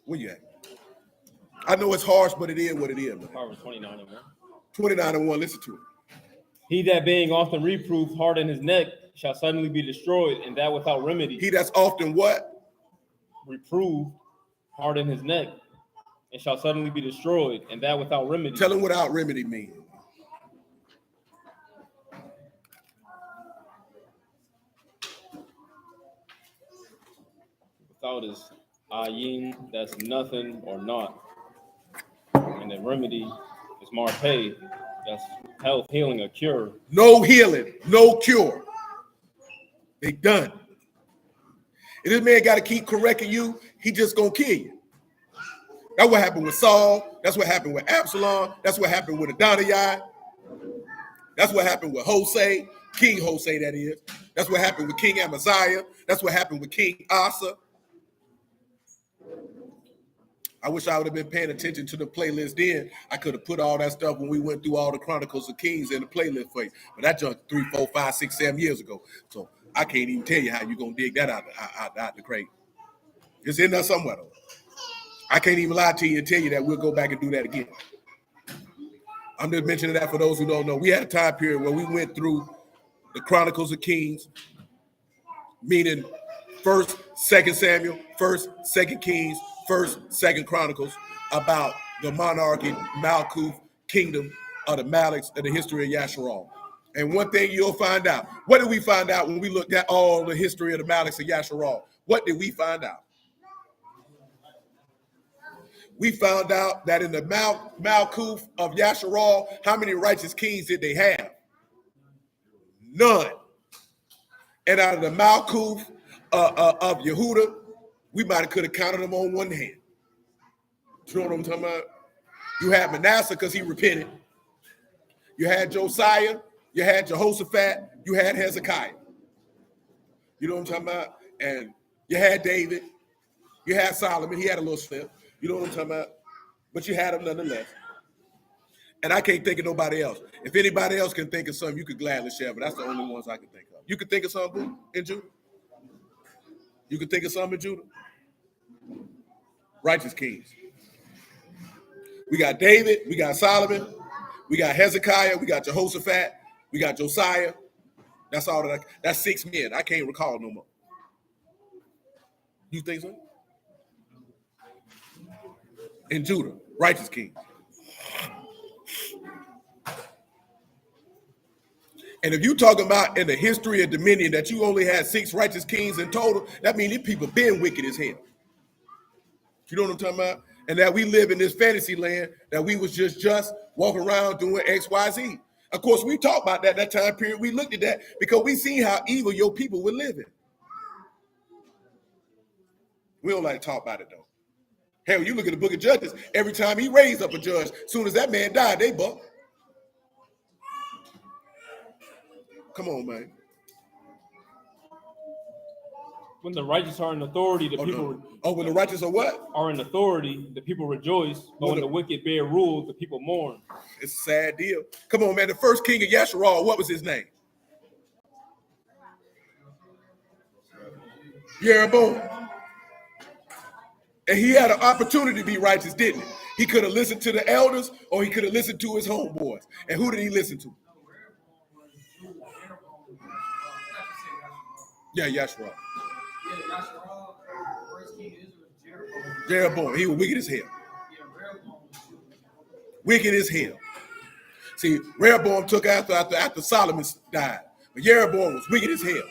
Speaker 1: Where you at? I know it's harsh, but it is what it is, man.
Speaker 2: Proverbs 29:1.
Speaker 1: 29:1, listen to it.
Speaker 2: He that being often reproved harden his neck shall suddenly be destroyed, and that without remedy.
Speaker 1: He that's often what?
Speaker 2: Reproved, harden his neck, and shall suddenly be destroyed, and that without remedy.
Speaker 1: Tell him without remedy means.
Speaker 2: Without is ayin, that's nothing or not. And the remedy is marpe, that's health, healing, a cure.
Speaker 1: No healing, no cure. They done. And this man got to keep correcting you, he just gonna kill you. That's what happened with Saul. That's what happened with Absalom. That's what happened with Adonijah. That's what happened with Hosea, King Hosea, that is. That's what happened with King Amaziah. That's what happened with King Asa. I wish I would have been paying attention to the playlist then. I could have put all that stuff when we went through all the Chronicles of Kings in the playlist for you. But that junk 3, 4, 5, 6, 7 years ago. So I can't even tell you how you're going to dig that out the crate. It's in there somewhere, though. I can't even lie to you and tell you that we'll go back and do that again. I'm just mentioning that for those who don't know. We had a time period where we went through the Chronicles of Kings, meaning 1st, 2nd Samuel, 1st, 2nd Kings, 1st, 2nd Chronicles, about the monarchy, Malkuth, kingdom of the Maliks, and the history of Yasharal. And one thing you'll find out, what did we find out when we looked at all the history of the Maliks and Yasharal? What did we find out? We found out that in the Malkuth of Yasharal, how many righteous kings did they have? None. And out of the Malkuth of Yehuda, we might have could have counted them on one hand. You know what I'm talking about? You had Manasseh because he repented. You had Josiah. You had Jehoshaphat. You had Hezekiah. You know what I'm talking about? And you had David. You had Solomon. He had a little slip. You know what I'm talking about? But you had him nonetheless. And I can't think of nobody else. If anybody else can think of something, you could gladly share, but that's the only ones I can think of. You can think of something in Judah? You can think of something in Judah? Righteous kings. We got David, we got Solomon, we got Hezekiah, we got Jehoshaphat, we got Josiah. That's all that that's 6 men. I can't recall no more. You think so? In Judah, righteous kings. And if you talking about in the history of dominion that you only had 6 righteous kings in total, that means these people been wicked as hell. You know what I'm talking about? and that we live in this fantasy land that we was just walking around doing X, Y, Z. Of course, we talked about that time period. We looked at that because we seen how evil your people were living. We don't like to talk about it though. Hell, you look at the book of Judges, every time he raised up a judge, as soon as that man died, they buck. Come on, man.
Speaker 2: When the righteous are in authority, the people
Speaker 1: when the righteous are what?
Speaker 2: Are in authority, the people rejoice. But when the wicked bear rule, the people mourn.
Speaker 1: It's a sad deal. Come on, man. The first king of Yasharal, what was his name? Jeroboam. And he had an opportunity to be righteous, didn't he? He could have listened to the elders or he could have listened to his homeboys. And who did he listen to? Yeah, Yasharal. Jeroboam. He was wicked as hell. Wicked as hell. See, Rehoboam took after Solomon died. But Jeroboam was wicked as hell.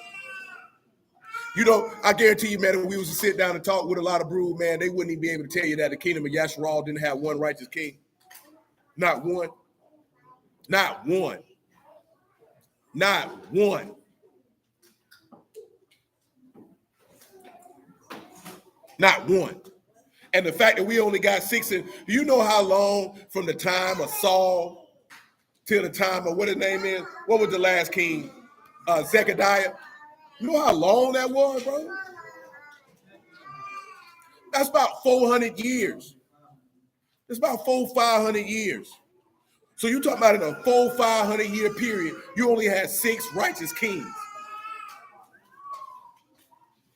Speaker 1: You know, I guarantee you, man, if we was to sit down and talk with a lot of brood, man, they wouldn't even be able to tell you that the kingdom of Yasharal didn't have one righteous king. Not one. Not one. Not one. Not one. And the fact that we only got 6, do you know how long from the time of Saul till the time of what his name is? What was the last king? Zechariah. You know how long that was, bro? That's about 400 years. It's about 500 years. So you talking about in a 500 year period, you only had 6 righteous kings.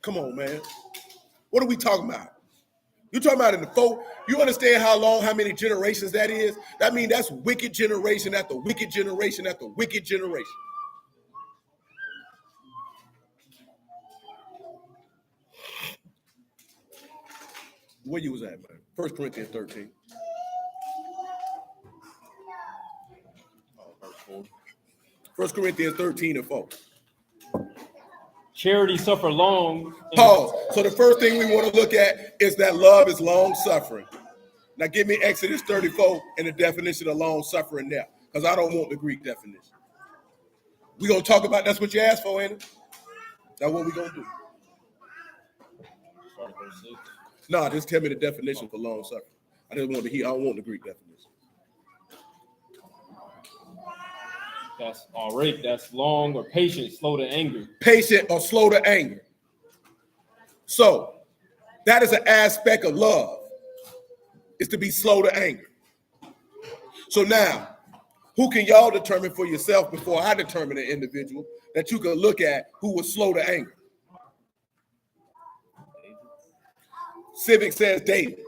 Speaker 1: Come on, man. What are we talking about? You talking about in the 4? You understand how many generations that is? That means that's wicked generation after wicked generation after wicked generation. Where you was at, man? 1 Corinthians 13. 1 Corinthians 13 and 4.
Speaker 2: Charity suffer long.
Speaker 1: Pause. So the first thing we want to look at is that love is long suffering. Now give me Exodus 34 and the definition of long suffering there, because I don't want the Greek definition. We're going to talk about that's what you asked for, ain't it? That's what we're going to do. No, just tell me the definition for long suffering. I just want to hear. I don't want the Greek definition.
Speaker 2: That's all right. That's long or patient, slow to anger.
Speaker 1: Patient or slow to anger. So that is an aspect of love. Is to be slow to anger. So now, who can y'all determine for yourself before I determine an individual that you can look at who was slow to anger? Civic says David.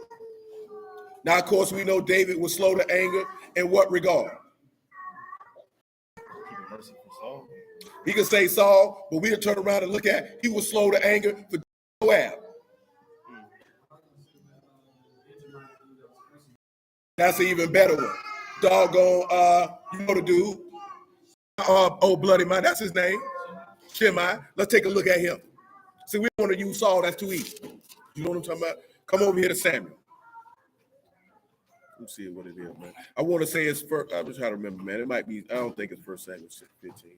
Speaker 1: Now, of course, we know David was slow to anger in what regard? He can say Saul, but we'll turn around and look at he was slow to anger for Joab. That's an even better one. Doggone, you know the dude. Old bloody man, that's his name. Shimei. Let's take a look at him. See, we want to use Saul, that's too easy. You know what I'm talking about? Come over here to Samuel. Let's see what it is, man. I want to say it's first. I'm just trying to remember, man. It might be. I don't think it's 1 Samuel 15.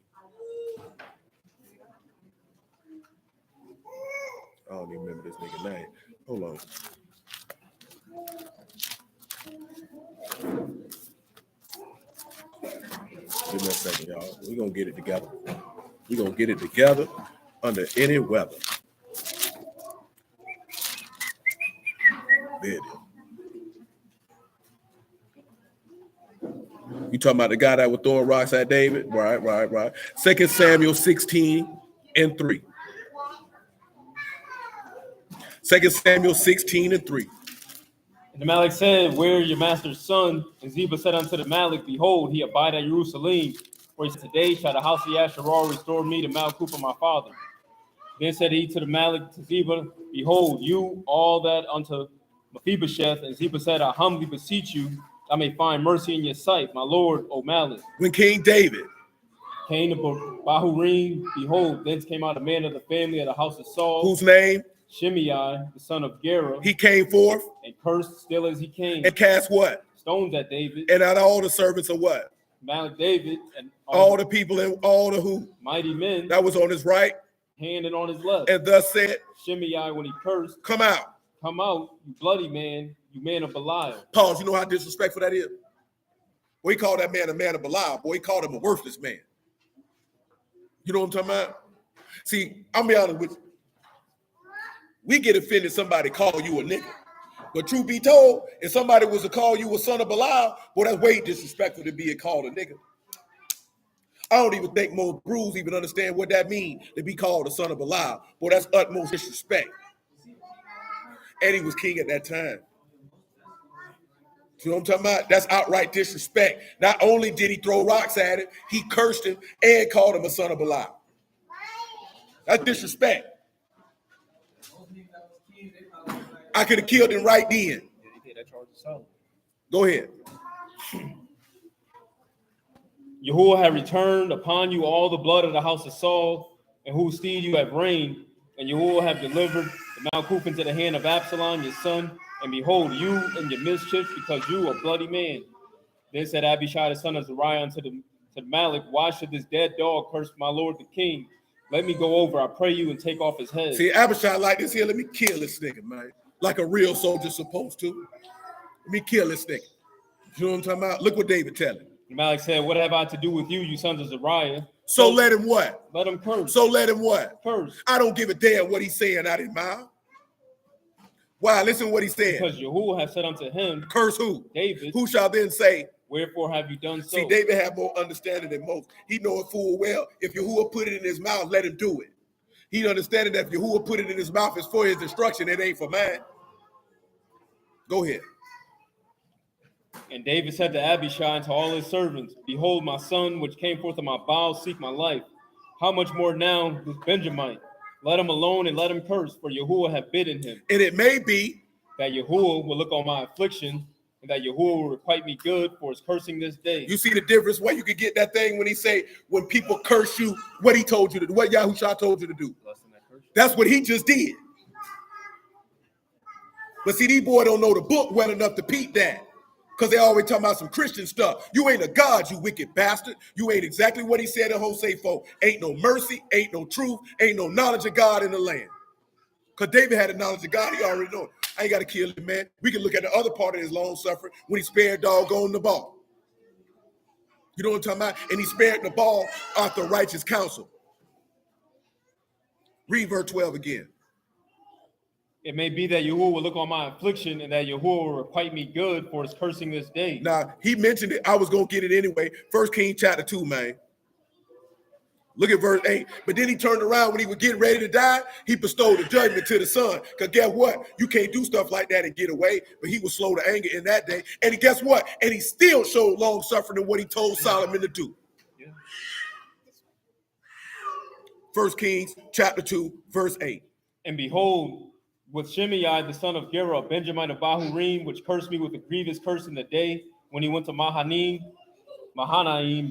Speaker 1: I don't even remember this nigga name. Hold on. Give me a second, y'all. We're gonna get it together. We're gonna get it together under any weather. There it is. You talking about the guy that was throwing rocks at David? Right. 2 Samuel 16 and 3. 2 Samuel 16 and 3.
Speaker 2: And the Malek said, where your master's son? And Ziba said unto the Malek, behold, he abide at Jerusalem. For he said, today shall the house of Yasharal restore me to Malchut of my father. Then said he to the Malek, to Ziba, behold, you all that unto Mephibosheth. And Ziba said, I humbly beseech you, I may find mercy in your sight, my lord, O Malek.
Speaker 1: When King David
Speaker 2: came to Bahurim, behold, thence came out a man of the family of the house of Saul.
Speaker 1: Whose name?
Speaker 2: Shimei, the son of Gera,
Speaker 1: he came forth
Speaker 2: and cursed still as he came,
Speaker 1: and cast what?
Speaker 2: stones at David,
Speaker 1: And at all the servants of what?
Speaker 2: Malik David, and
Speaker 1: All the people and all the who?
Speaker 2: mighty men
Speaker 1: That was on his right.
Speaker 2: hand and on his left.
Speaker 1: And thus said,
Speaker 2: Shimei, when he cursed,
Speaker 1: come out.
Speaker 2: come out, you bloody man, you man of Belial.
Speaker 1: Pause. You know how disrespectful that is? Boy, he called that man a man of Belial. Boy, he called him a worthless man. You know what I'm talking about? See, I'll be honest with you. We get offended somebody call you a nigga. But truth be told, if somebody was to call you a son of Belial, boy, that's way disrespectful to be called a nigga. I don't even think most brews even understand what that means to be called a son of Belial. Boy, that's utmost disrespect. And he was king at that time. You know what I'm talking about? That's outright disrespect. Not only did he throw rocks at him, he cursed him and called him a son of Belial. That's disrespect. I could have killed him right then. Go ahead.
Speaker 2: Yahuwah had returned upon you all the blood of the house of Saul, and whose steed you have reigned, and Yahuwah have delivered the Malkuth into the hand of Absalom, your son, and behold, you and your mischief, because you are a bloody man. Then said Abishai, the son of Zeruiah, unto the Malik, why should this dead dog curse my lord the king? Let me go over, I pray you, and take off his head.
Speaker 1: See, Abishai like this here, let me kill this nigga, man. Like a real soldier supposed to. Let me kill this nigga. You know what I'm talking about? Look what David telling him.
Speaker 2: Malik said, what have I to do with you, you sons of Zeruiah?
Speaker 1: So let him what?
Speaker 2: Let him curse.
Speaker 1: So let him what?
Speaker 2: Curse.
Speaker 1: I don't give a damn what he's saying out of his mouth. Why? Listen to what he said.
Speaker 2: Because Yahuwah have said unto him,
Speaker 1: curse who?
Speaker 2: David.
Speaker 1: Who shall then say,
Speaker 2: wherefore have you done so?
Speaker 1: See, David had more understanding than most. He know it full well. If Yahuwah put it in his mouth, let him do it. He understanding that if Yahuwah put it in his mouth, it's for his destruction. It ain't for mine. Go ahead.
Speaker 2: And David said to Abishai and to all his servants, behold, my son, which came forth of my bowels, seek my life. How much more now this Benjamite? Let him alone and let him curse, for Yahuwah have bidden him.
Speaker 1: And it may be
Speaker 2: that Yahuwah will look on my affliction, and that Yahuwah will requite me good for his cursing this day.
Speaker 1: You see the difference where you could get that thing when he say, when people curse you, what he told you to do, what Yahushua told you to do. That's what he just did. But see, these boys don't know the book well enough to peep that. Because they always talking about some Christian stuff. You ain't a God, you wicked bastard. You ain't exactly what he said in Hosea 4. Ain't no mercy, ain't no truth, ain't no knowledge of God in the land. Because David had the knowledge of God, he already know it. I ain't got to kill him, man. We can look at the other part of his long suffering when he spared doggone the ball. You know what I'm talking about? And he spared the ball after righteous counsel. Read verse 12 again.
Speaker 2: It may be that Yahuwah will look on my affliction, and that Yahuwah will requite me good for his cursing this day.
Speaker 1: Now, he mentioned it. I was going to get it anyway. 1 Kings chapter 2, man. Look at verse 8. But then he turned around when he was getting ready to die. He bestowed the judgment to the son. Because guess what? You can't do stuff like that and get away. But he was slow to anger in that day. And guess what? And he still showed long suffering in what he told Solomon to do. Yeah. 1 Kings chapter 2, verse 8.
Speaker 2: And behold, with Shimei, the son of Gera, Benjamin of Bahurim, which cursed me with a grievous curse in the day when he went to Mahanaim,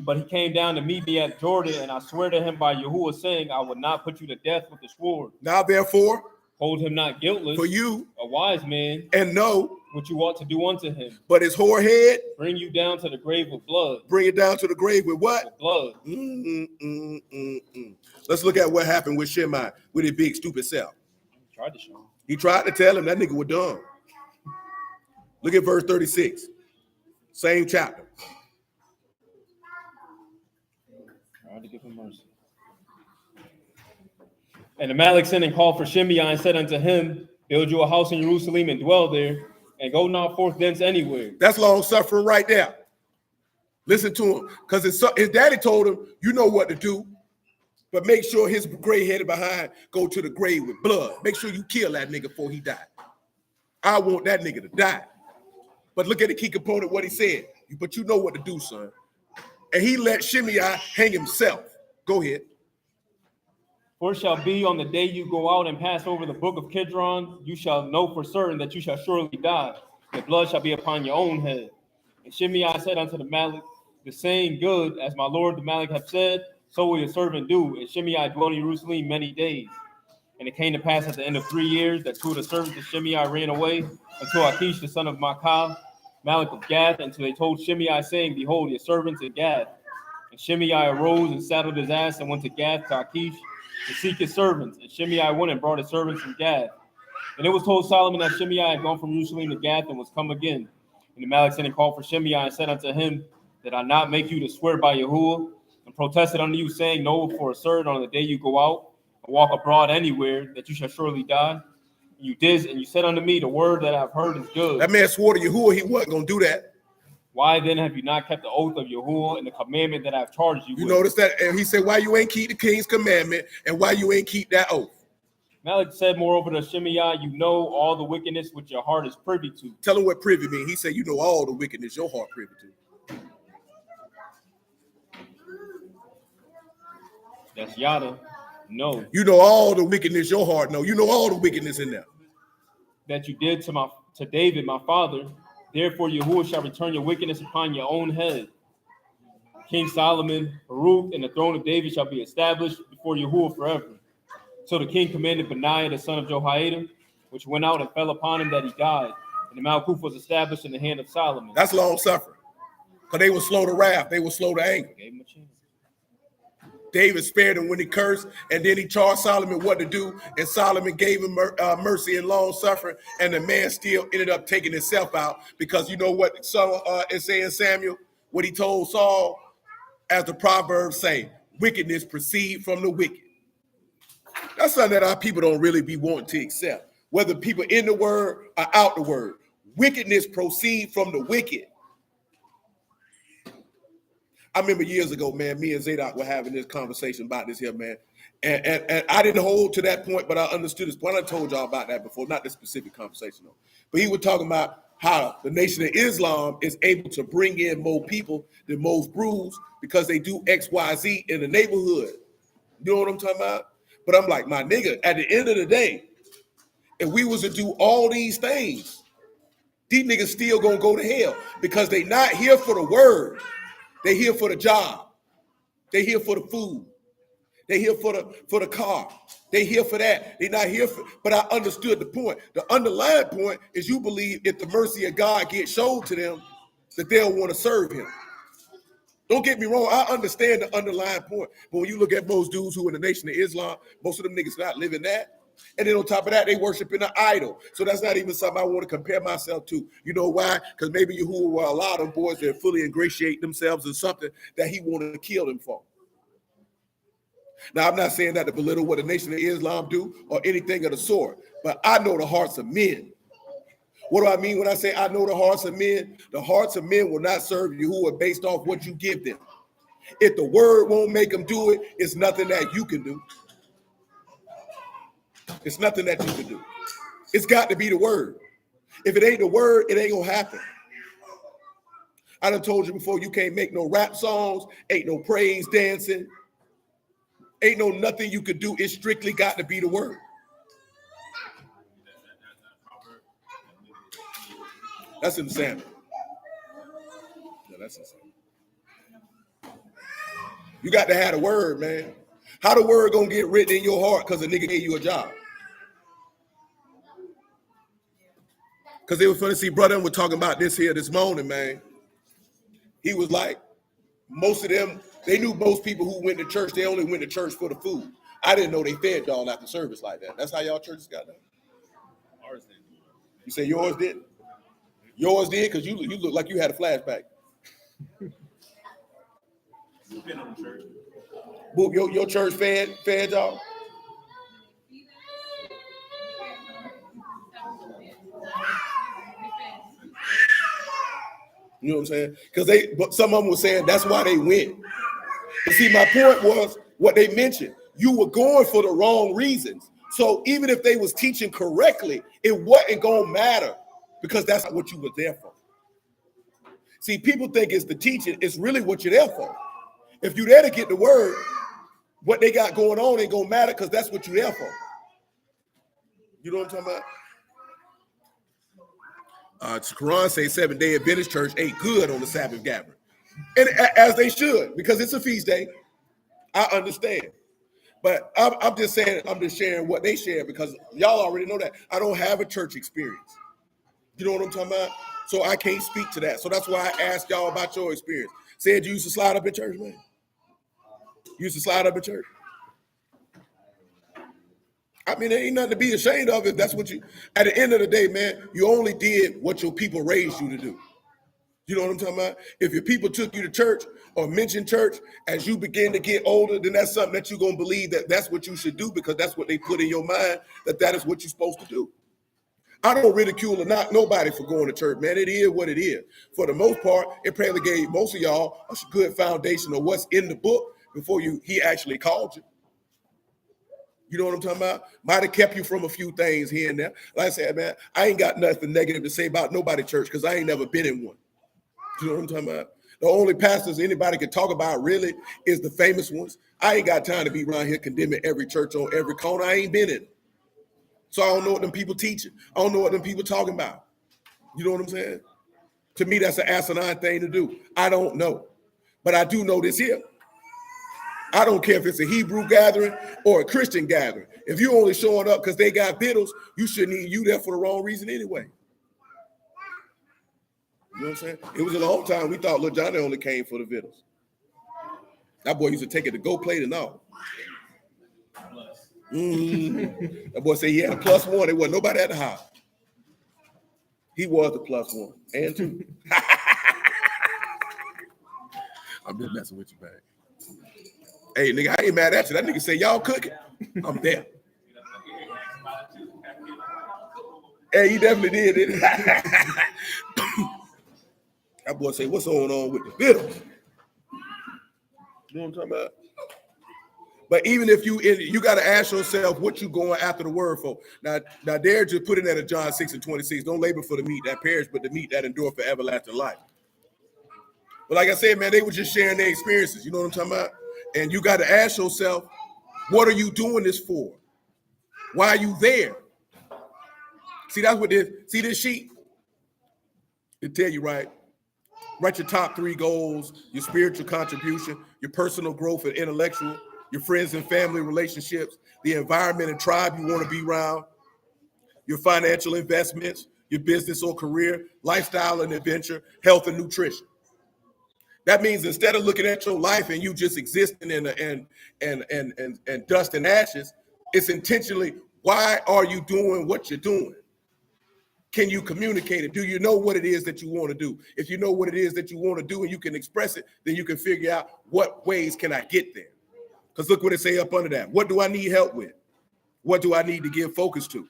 Speaker 2: but he came down to meet me at Jordan, and I swear to him by Yahuwah, saying, I will not put you to death with the sword.
Speaker 1: Now therefore,
Speaker 2: hold him not guiltless,
Speaker 1: for you,
Speaker 2: a wise man,
Speaker 1: and know
Speaker 2: what you ought to do unto him.
Speaker 1: But his whore head,
Speaker 2: bring you down to the grave with blood.
Speaker 1: Bring it down to the grave with what?
Speaker 2: With blood.
Speaker 1: Let's look at what happened with Shimei, with his big stupid self.
Speaker 2: He tried to show him.
Speaker 1: He tried to tell him that nigga was dumb. Look at verse 36. Same chapter.
Speaker 2: Tried to give him mercy. And Amalek sent and called for Shimei and said unto him, build you a house in Jerusalem and dwell there, and go not forth thence anywhere.
Speaker 1: That's long suffering right there. Listen to him, because his daddy told him, you know what to do. But make sure his gray headed behind go to the grave with blood. Make sure you kill that nigga before he died. I want that nigga to die. But look at the key component, what he said. But you know what to do, son. And he let Shimei hang himself. Go ahead.
Speaker 2: For it shall be on the day you go out and pass over the brook of Kidron, you shall know for certain that you shall surely die. The blood shall be upon your own head. And Shimei said unto the Malik, the saying good, as my lord the Malik hath said, so will your servant do. And Shimei dwelt in Jerusalem many days. And it came to pass at the end of 3 years that two of the servants of Shimei ran away until Achish the son of Maacah, Malik of Gath, until they told Shimei, saying, Behold, your servants in Gath. And Shimei arose and saddled his ass and went to Gath to Achish to seek his servants. And Shimei went and brought his servants from Gath. And it was told Solomon that Shimei had gone from Jerusalem to Gath and was come again. And the Malik sent and called for Shimei and said unto him, Did I not make you to swear by Yahuwah? And protested unto you, saying, Know for a certain on the day you go out and walk abroad anywhere, that you shall surely die. And you did, and you said unto me, The word that I've heard is good.
Speaker 1: That man swore to Yahuwah he wasn't going to do that.
Speaker 2: Why then have you not kept the oath of Yahuwah and the commandment that I've charged you with?
Speaker 1: Notice that? And he said, why you ain't keep the king's commandment and why you ain't keep that oath?
Speaker 2: Malik said, moreover, to Shimei, you know all the wickedness which your heart is privy to.
Speaker 1: Tell him what privy means. He said, you know all the wickedness your heart privy to.
Speaker 2: That's Yada. No.
Speaker 1: You know all the wickedness your heart know. You know all the wickedness in there.
Speaker 2: That you did to David, my father. Therefore, Yahuwah shall return your wickedness upon your own head. King Solomon, Baruch, and the throne of David shall be established before Yahuwah forever. So the king commanded Benaiah, the son of Jehoiada, which went out and fell upon him that he died. And the Malkuth was established in the hand of Solomon.
Speaker 1: That's long suffering. Because they were slow to wrath. They were slow to anger.
Speaker 2: Gave him a chance.
Speaker 1: David spared him when he cursed, and then he charged Solomon what to do, and Solomon gave him mercy and long suffering, and the man still ended up taking himself out, because you know what it saying Samuel, what he told Saul, as the Proverbs say, wickedness proceed from the wicked. That's something that our people don't really be wanting to accept, whether people in the word or out the word. Wickedness proceed from the wicked. I remember years ago, man, me and Zadok were having this conversation about this here, man. And I didn't hold to that point, but I understood this point. I told y'all about that before, not this specific conversation, though. But he was talking about how the Nation of Islam is able to bring in more people than most brews because they do X, Y, Z in the neighborhood. You know what I'm talking about? But I'm like, my nigga, at the end of the day, if we was to do all these things, these niggas still gonna go to hell because they not here for the word. They here for the job. They here for the food. They here for the car. They here for that. They not here for, but I understood the point. The underlying point is you believe if the mercy of God gets showed to them, that they'll want to serve him. Don't get me wrong, I understand the underlying point. But when you look at most dudes who in the Nation of Islam, most of them niggas not living that. And then on top of that, they worshiping an idol. So that's not even something I want to compare myself to. You know why? Because maybe Yahuwah will allow them boys to fully ingratiate themselves in something that he wanted to kill them for. Now, I'm not saying that to belittle what the Nation of Islam do or anything of the sort, but I know the hearts of men. What do I mean when I say I know the hearts of men? The hearts of men will not serve Yahuwah based off what you give them. If the word won't make them do it, it's nothing that you can do. It's nothing that you can do. It's got to be the word. If it ain't the word, it ain't gonna happen. I done told you before, you can't make no rap songs, ain't no praise dancing, ain't no nothing you could do. It's strictly got to be the word. That's insane. Yeah, that's insane. You got to have the word, man. How the word gonna get written in your heart because a nigga gave you a job? Because they were funny to see brother was talking about this here this morning, man. He was like, most of them, they knew most people who went to church, they only went to church for the food. I didn't know they fed y'all after service like that. That's how y'all churches got done.
Speaker 3: Ours did.
Speaker 1: You say yours did? Yours did? Because you look like you had a flashback.
Speaker 3: Depend on the church.
Speaker 1: Boop, your church fed y'all? You know what I'm saying? Because some of them were saying that's why they went. But see, my point was what they mentioned. You were going for the wrong reasons. So even if they was teaching correctly, it wasn't gonna matter because that's not what you were there for. See, people think it's the teaching. It's really what you're there for. If you're there to get the word, what they got going on ain't gonna matter because that's what you're there for. You know what I'm talking about? Quran says 7-day Adventist church ate good on the Sabbath gathering. And as they should, because it's a feast day. I understand. But I'm just saying, I'm just sharing what they share because y'all already know that. I don't have a church experience. You know what I'm talking about? So I can't speak to that. So that's why I asked y'all about your experience. Said you used to slide up in church, man? You used to slide up in church? I mean, there ain't nothing to be ashamed of if that's what you, at the end of the day, man, you only did what your people raised you to do. You know what I'm talking about? If your people took you to church or mentioned church as you begin to get older, then that's something that you're going to believe that that's what you should do because that's what they put in your mind, that is what you're supposed to do. I don't ridicule or knock nobody for going to church, man. It is what it is. For the most part, it probably gave most of y'all a good foundation of what's in the book before he actually called you. You know what I'm talking about? Might have kept you from a few things here and there. Like I said, man, I ain't got nothing negative to say about nobody church because I ain't never been in one. You know what I'm talking about? The only pastors anybody can talk about really is the famous ones. I ain't got time to be around here condemning every church on every corner. I ain't been in. So I don't know what them people teaching. I don't know what them people talking about. You know what I'm saying? To me, that's an asinine thing to do. I don't know. But I do know this here. I don't care if it's a Hebrew gathering or a Christian gathering. If you only showing up because they got biddles, you shouldn't need you there for the wrong reason anyway. You know what I'm saying? It was a long time we thought Lil Johnny only came for the vittles. That boy used to take it to go plate and all. That boy said he had a +1. There wasn't nobody at the house. He was the +1 and 2. I'm just messing with you, man. Hey, nigga, I ain't mad at you. That nigga say y'all cooking. I'm there. Hey, he definitely did it. That boy say, what's going on with the Beatles? You know what I'm talking about? But even if you got to ask yourself what you going after the word for. Now there just put in that in John 6:26. Don't labor for the meat that perish, but the meat that endure for everlasting life. But like I said, man, they were just sharing their experiences. You know what I'm talking about? And you got to ask yourself, what are you doing this for? Why are you there? See, that's what this. See this sheet? It tell you right. Write your top 3 goals, your spiritual contribution, your personal growth and intellectual, your friends and family relationships, the environment and tribe you want to be around, your financial investments, your business or career, lifestyle and adventure, health and nutrition. That means instead of looking at your life and you just existing in dust and ashes, it's intentionally, why are you doing what you're doing? Can you communicate it? Do you know what it is that you want to do? If you know what it is that you want to do and you can express it, then you can figure out what ways can I get there? Because look what it say up under that. What do I need help with? What do I need to give focus to?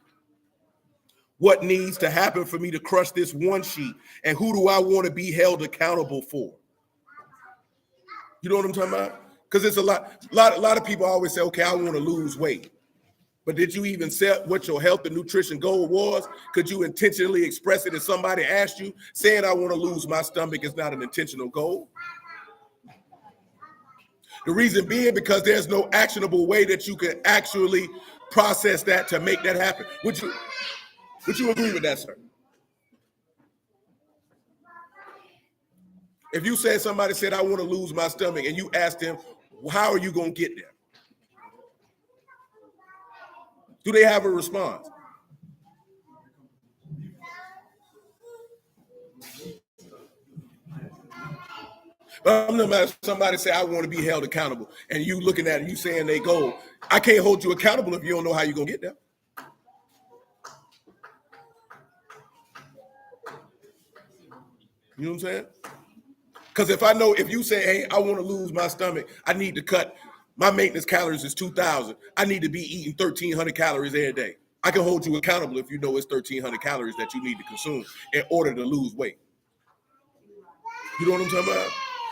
Speaker 1: What needs to happen for me to crush this one sheet? And who do I want to be held accountable for? You know what I'm talking about? Because it's a lot of people always say, okay, I want to lose weight. But did you even set what your health and nutrition goal was? Could you intentionally express it if somebody asked you? Saying I want to lose my stomach is not an intentional goal. The reason being because there's no actionable way that you can actually process that to make that happen. Would you agree with that, sir? If you said somebody said, I want to lose my stomach, and you asked them, how are you going to get there? Do they have a response? But I'm not mad if somebody say, I want to be held accountable, and you looking at it, you saying they go, I can't hold you accountable if you don't know how you're going to get there. You know what I'm saying? Because if you say, hey, I want to lose my stomach, I need to cut, my maintenance calories is 2,000. I need to be eating 1,300 calories every day. I can hold you accountable if you know it's 1,300 calories that you need to consume in order to lose weight. You know what I'm talking about?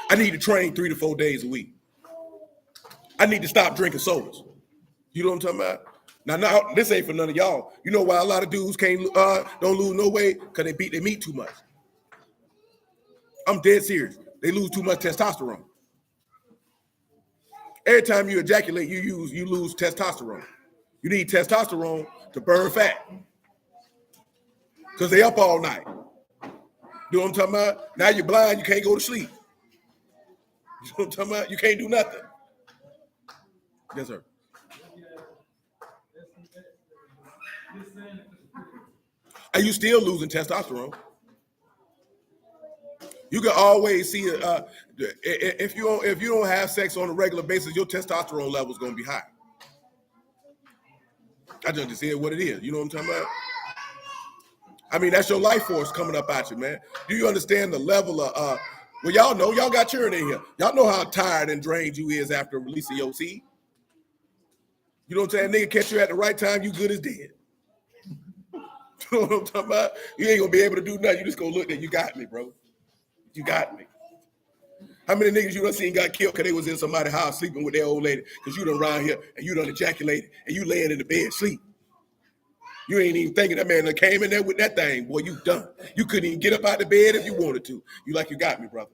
Speaker 1: I need to train 3 to 4 days a week. I need to stop drinking sodas. You know what I'm talking about? Now, this ain't for none of y'all. You know why a lot of dudes don't lose no weight? Because they beat their meat too much. I'm dead serious. They lose too much testosterone. Every time you ejaculate, you lose testosterone. You need testosterone to burn fat. Because they up all night. You know what I'm talking about? Now you're blind, you can't go to sleep. You know what I'm talking about? You can't do nothing. Yes, sir. And you still losing testosterone. You can always see if you don't have sex on a regular basis, your testosterone level is going to be high. I just said what it is. You know what I'm talking about? I mean, that's your life force coming up at you, man. Do you understand the level of well, y'all know, y'all got children in here. Y'all know how tired and drained you is after releasing your seed. You know what I'm saying? Nigga catch you at the right time, you good as dead. You know what I'm talking about? You ain't gonna be able to do nothing. You just gonna look at you got me, bro. You got me. How many niggas you done seen got killed because they was in somebody's house sleeping with their old lady? Because you done around here and you done ejaculated and you laying in the bed sleep. You ain't even thinking that man that came in there with that thing. Boy, you done. You couldn't even get up out the bed if you wanted to. You like you got me, brother.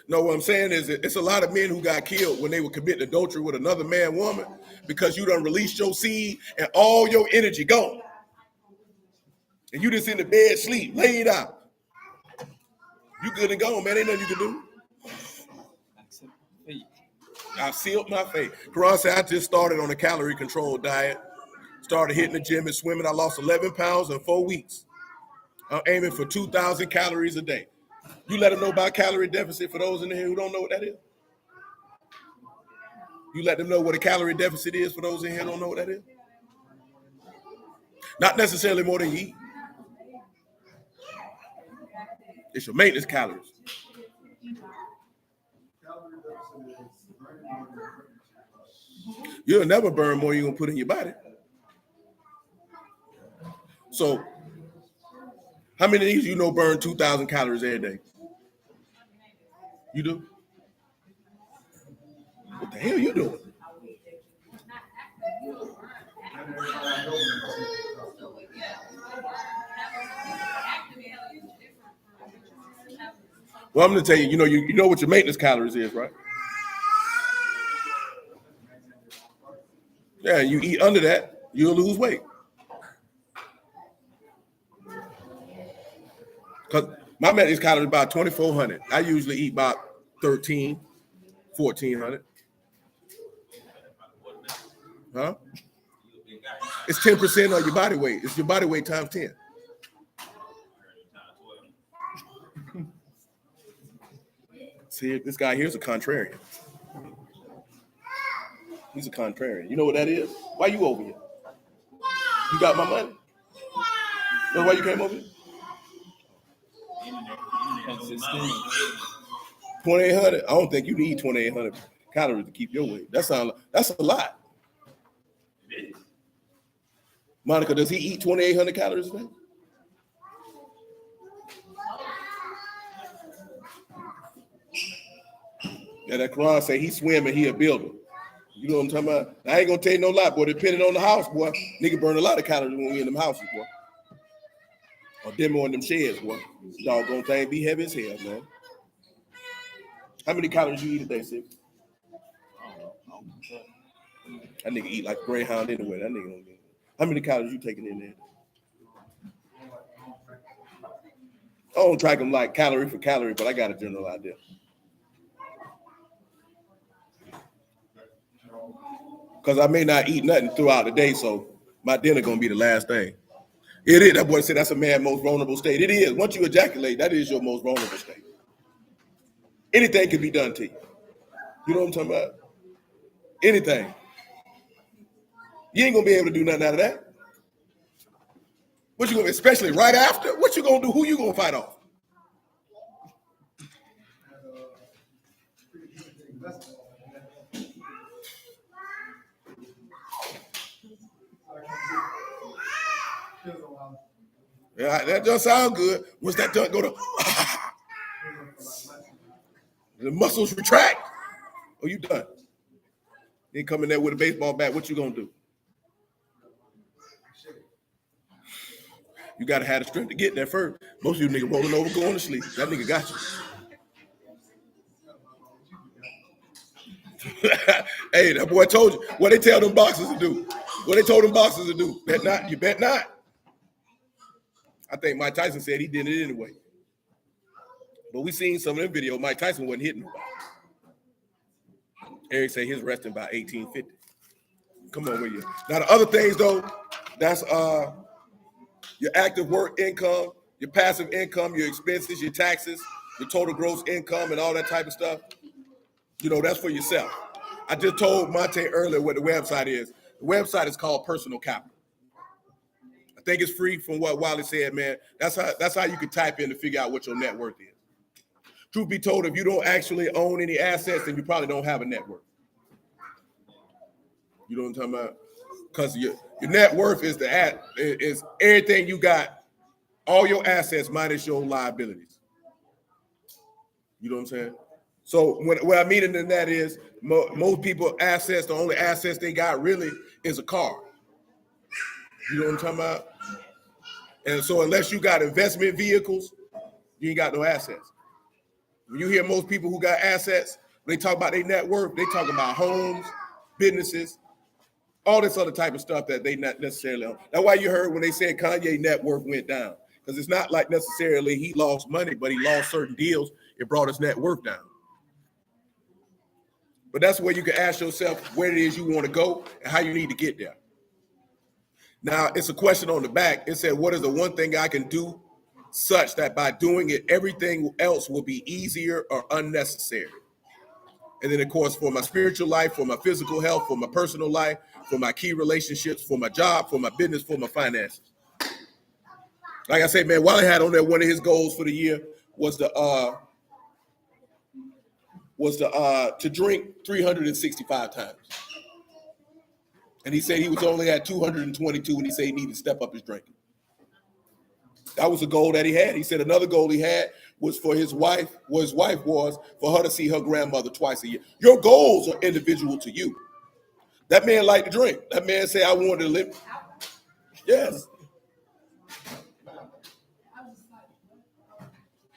Speaker 1: No, what I'm saying is it's a lot of men who got killed when they were committing adultery with another man, woman, because you done released your seed and all your energy gone. And you just in the bed sleep, laid out. You good and gone, man. Ain't nothing you can do. I sealed my fate. Quran said I just started on a calorie controlled diet. Started hitting the gym and swimming. I lost 11 pounds in 4 weeks. I'm aiming for 2,000 calories a day. You let them know about calorie deficit for those in here who don't know what that is? You let them know what a calorie deficit is for those in here who don't know what that is? Not necessarily more than you eat. It's your maintenance calories. You'll never burn more you're going to put in your body. So, how many of these you know burn 2,000 calories every day? You do? What the hell you doing? Well, I'm going to tell you, you know what your maintenance calories is, right? Yeah, you eat under that, you'll lose weight. Because my maintenance calories is about 2,400. I usually eat about 1,400. Huh? It's 10% of your body weight. It's your body weight times 10. See, this guy here's a contrarian. He's a contrarian. You know what that is? Why you over here? You got my money? That's why you came over here? 2,800. I don't think you need 2,800 calories to keep your weight. That's a lot. Monica, does he eat 2,800 calories a day? Yeah, that Quran say he swim and he a builder. You know what I'm talking about? I ain't gonna tell you no lie, boy. Depending on the house, boy, nigga burn a lot of calories when we in them houses, boy. Or them on them sheds, boy. Doggone thing be heavy as hell, man. How many calories you eat a day, Sid? That nigga eat like a greyhound anyway. That nigga don't get it. How many calories you taking in there? I don't track them like calorie for calorie, but I got a general idea. Because I may not eat nothing throughout the day, so my dinner gonna be the last thing. It is. That boy said that's a man's most vulnerable state. It is. Once you ejaculate, that is your most vulnerable state. Anything can be done to you. You know what I'm talking about? Anything. You ain't gonna be able to do nothing out of that. What you gonna, especially right after? What you gonna do? Who you gonna fight off? Yeah, that does sound good. Once that does go to the muscles retract. Oh, you done. Then come in there with a baseball bat. What you gonna do? You gotta have the strength to get there first. Most of you niggas rolling over, going to sleep. That nigga got you. Hey, that boy told you what they tell them boxers to do. What they told them boxers to do. Bet not. You bet not. I think Mike Tyson said he did it anyway. But we seen some of them videos. Mike Tyson wasn't hitting nobody. Eric said his resting by 1850. Come on with you. Now the other things though, that's your active work income, your passive income, your expenses, your taxes, your total gross income, and all that type of stuff. You know, that's for yourself. I just told Monte earlier what the website is. The website is called Personal Capital. I think it's free from what Wiley said, man. That's how you can type in to figure out what your net worth is. Truth be told, if you don't actually own any assets, then you probably don't have a net worth. You know what I'm talking about? Because your net worth is is everything you got, all your assets minus your liabilities. You know what I'm saying? So what I mean in that is most people assets, the only assets they got really is a car. You know what I'm talking about? And so unless you got investment vehicles, you ain't got no assets. When you hear most people who got assets, when they talk about their net worth, they talking about homes, businesses, all this other type of stuff that they not necessarily own. That's why you heard when they said Kanye net worth went down. Because it's not like necessarily he lost money, but he lost certain deals. It brought his net worth down. But that's where you can ask yourself where it is you want to go and how you need to get there. Now, it's a question on the back. It said, what is the one thing I can do such that by doing it, everything else will be easier or unnecessary? And then, of course, for my spiritual life, for my physical health, for my personal life, for my key relationships, for my job, for my business, for my finances. Like I said, man, Wally had on there one of his goals for the year was to drink 365 times. And he said he was only at 222, and he said he needed to step up his drinking. That was a goal that he had. He said another goal he had was for his wife, was for her to see her grandmother twice a year. Your goals are individual to you. That man liked to drink. That man said, I wanted to live. Yes.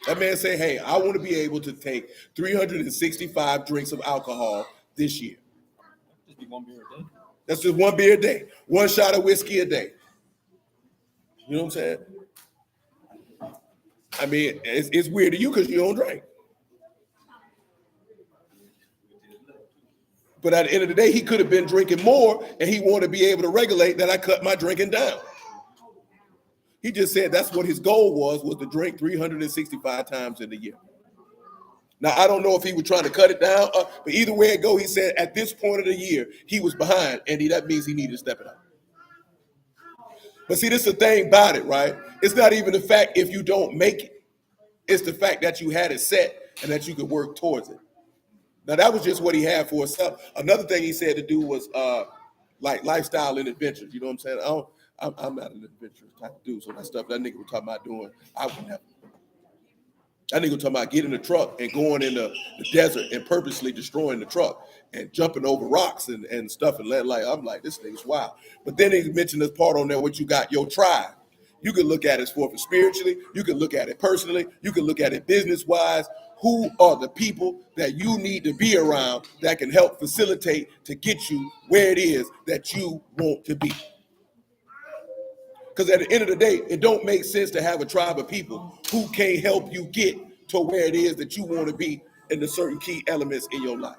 Speaker 1: That man said, hey, I want to be able to take 365 drinks of alcohol this year.
Speaker 2: Just be 1 beer a day.
Speaker 1: That's just 1 beer a day, 1 shot of whiskey a day. You know what I'm saying? I mean, it's weird to you because you don't drink. But at the end of the day, he could have been drinking more, and he wanted to be able to regulate that I cut my drinking down. He just said that's what his goal was to drink 365 times in a year. Now, I don't know if he was trying to cut it down, but either way it go, he said at this point of the year, he was behind, and that means he needed to step it up. But see, this is the thing about it, right? It's not even the fact if you don't make it. It's the fact that you had it set and that you could work towards it. Now, that was just what he had for himself. Another thing he said to do was like lifestyle and adventures. You know what I'm saying? I'm not an adventurous type of dude, so that stuff that nigga was talking about doing, I would never. That nigga was talking about getting in the truck and going in the desert and purposely destroying the truck and jumping over rocks and stuff and letting I'm like, this nigga's wild. But then he mentioned this part on there, what you got, your tribe. You can look at it for spiritually. You can look at it personally. You can look at it business-wise. Who are the people that you need to be around that can help facilitate to get you where it is that you want to be? Because at the end of the day, it don't make sense to have a tribe of people who can't help you get to where it is that you want to be in the certain key elements in your life.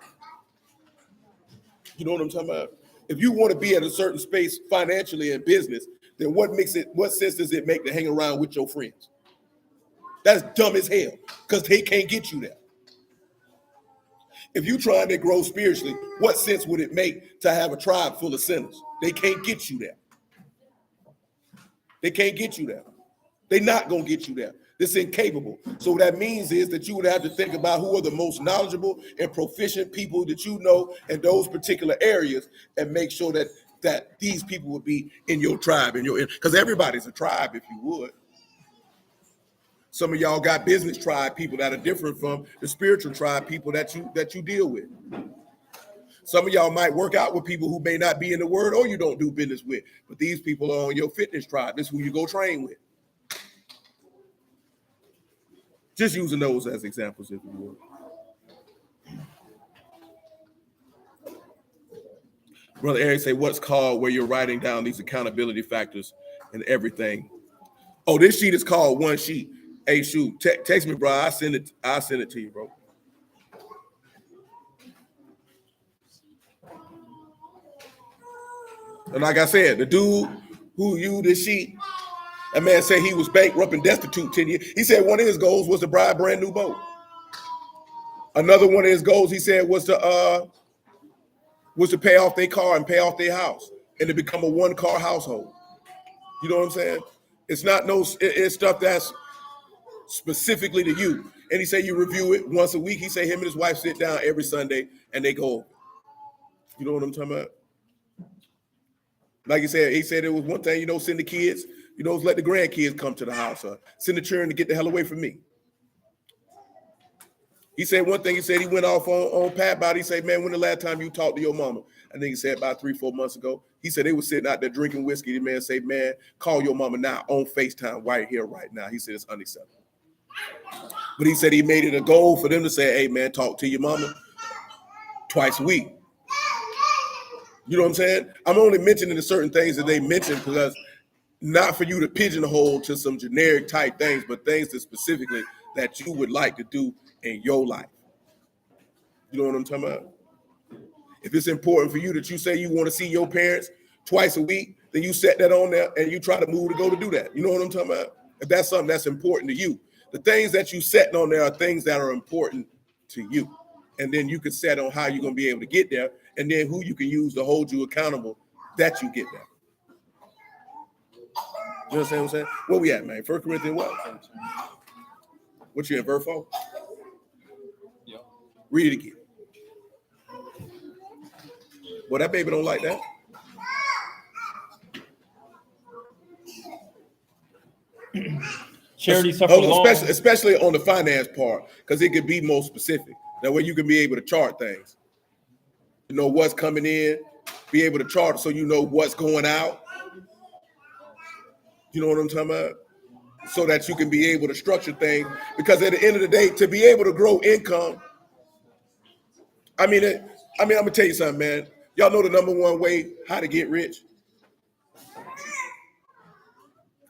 Speaker 1: You know what I'm talking about? If you want to be at a certain space financially in business, then what sense does it make to hang around with your friends? That's dumb as hell because they can't get you there. If you're trying to grow spiritually, what sense would it make to have a tribe full of sinners? They can't get you there. They can't get you there. They're not going to get you there. It's incapable. So what that means is that you would have to think about who are the most knowledgeable and proficient people that you know in those particular areas and make sure that these people would be in your tribe, because everybody's a tribe if you would. Some of y'all got business tribe people that are different from the spiritual tribe people that you deal with. Some of y'all might work out with people who may not be in the word or you don't do business with, but these people are on your fitness tribe. This is who you go train with. Just using those as examples, if you would. Brother Eric say, what's called where you're writing down these accountability factors and everything? Oh, this sheet is called one sheet. Hey, shoot, text me, bro. I'll send it to you, bro. And like I said, the dude who used this sheet, that man said he was bankrupt and destitute 10 years. He said one of his goals was to buy a brand new boat. Another one of his goals, he said, was to pay off their car and pay off their house and to become a one-car household. You know what I'm saying? It's stuff that's specifically to you. And he said you review it once a week. He said him and his wife sit down every Sunday and they go over. You know what I'm talking about? Like he said it was one thing, send the kids, let the grandkids come to the house or send the children to get the hell away from me. He said one thing, he said he went off on Pat about it. He said, man, when the last time you talked to your mama? I think he said about 3-4 months ago. He said they were sitting out there drinking whiskey. The man said, man, call your mama now on FaceTime right here, right now. He said it's unacceptable. But he said he made it a goal for them to say, hey, man, talk to your mama twice a week. You know what I'm saying? I'm only mentioning the certain things that they mentioned because not for you to pigeonhole to some generic type things, but things that specifically that you would like to do in your life. You know what I'm talking about? If it's important for you that you say you want to see your parents twice a week, then you set that on there and you try to move to go to do that. You know what I'm talking about? If that's something that's important to you. The things that you set on there are things that are important to you. And then you can set on how you're going to be able to get there and then who you can use to hold you accountable that you get there. You understand what I'm saying? Where we at, man? 1 Corinthians what? What you in, verse 4?
Speaker 2: Yeah.
Speaker 1: Read it again. Well, that baby don't like that.
Speaker 2: Charity suffer long.
Speaker 1: Especially on the finance part, because it could be more specific. That way you can be able to chart things. You know what's coming in, be able to chart so you know what's going out. You know what I'm talking about? So that you can be able to structure things. Because at the end of the day, to be able to grow income, I'm gonna tell you something, man. Y'all know the number one way how to get rich?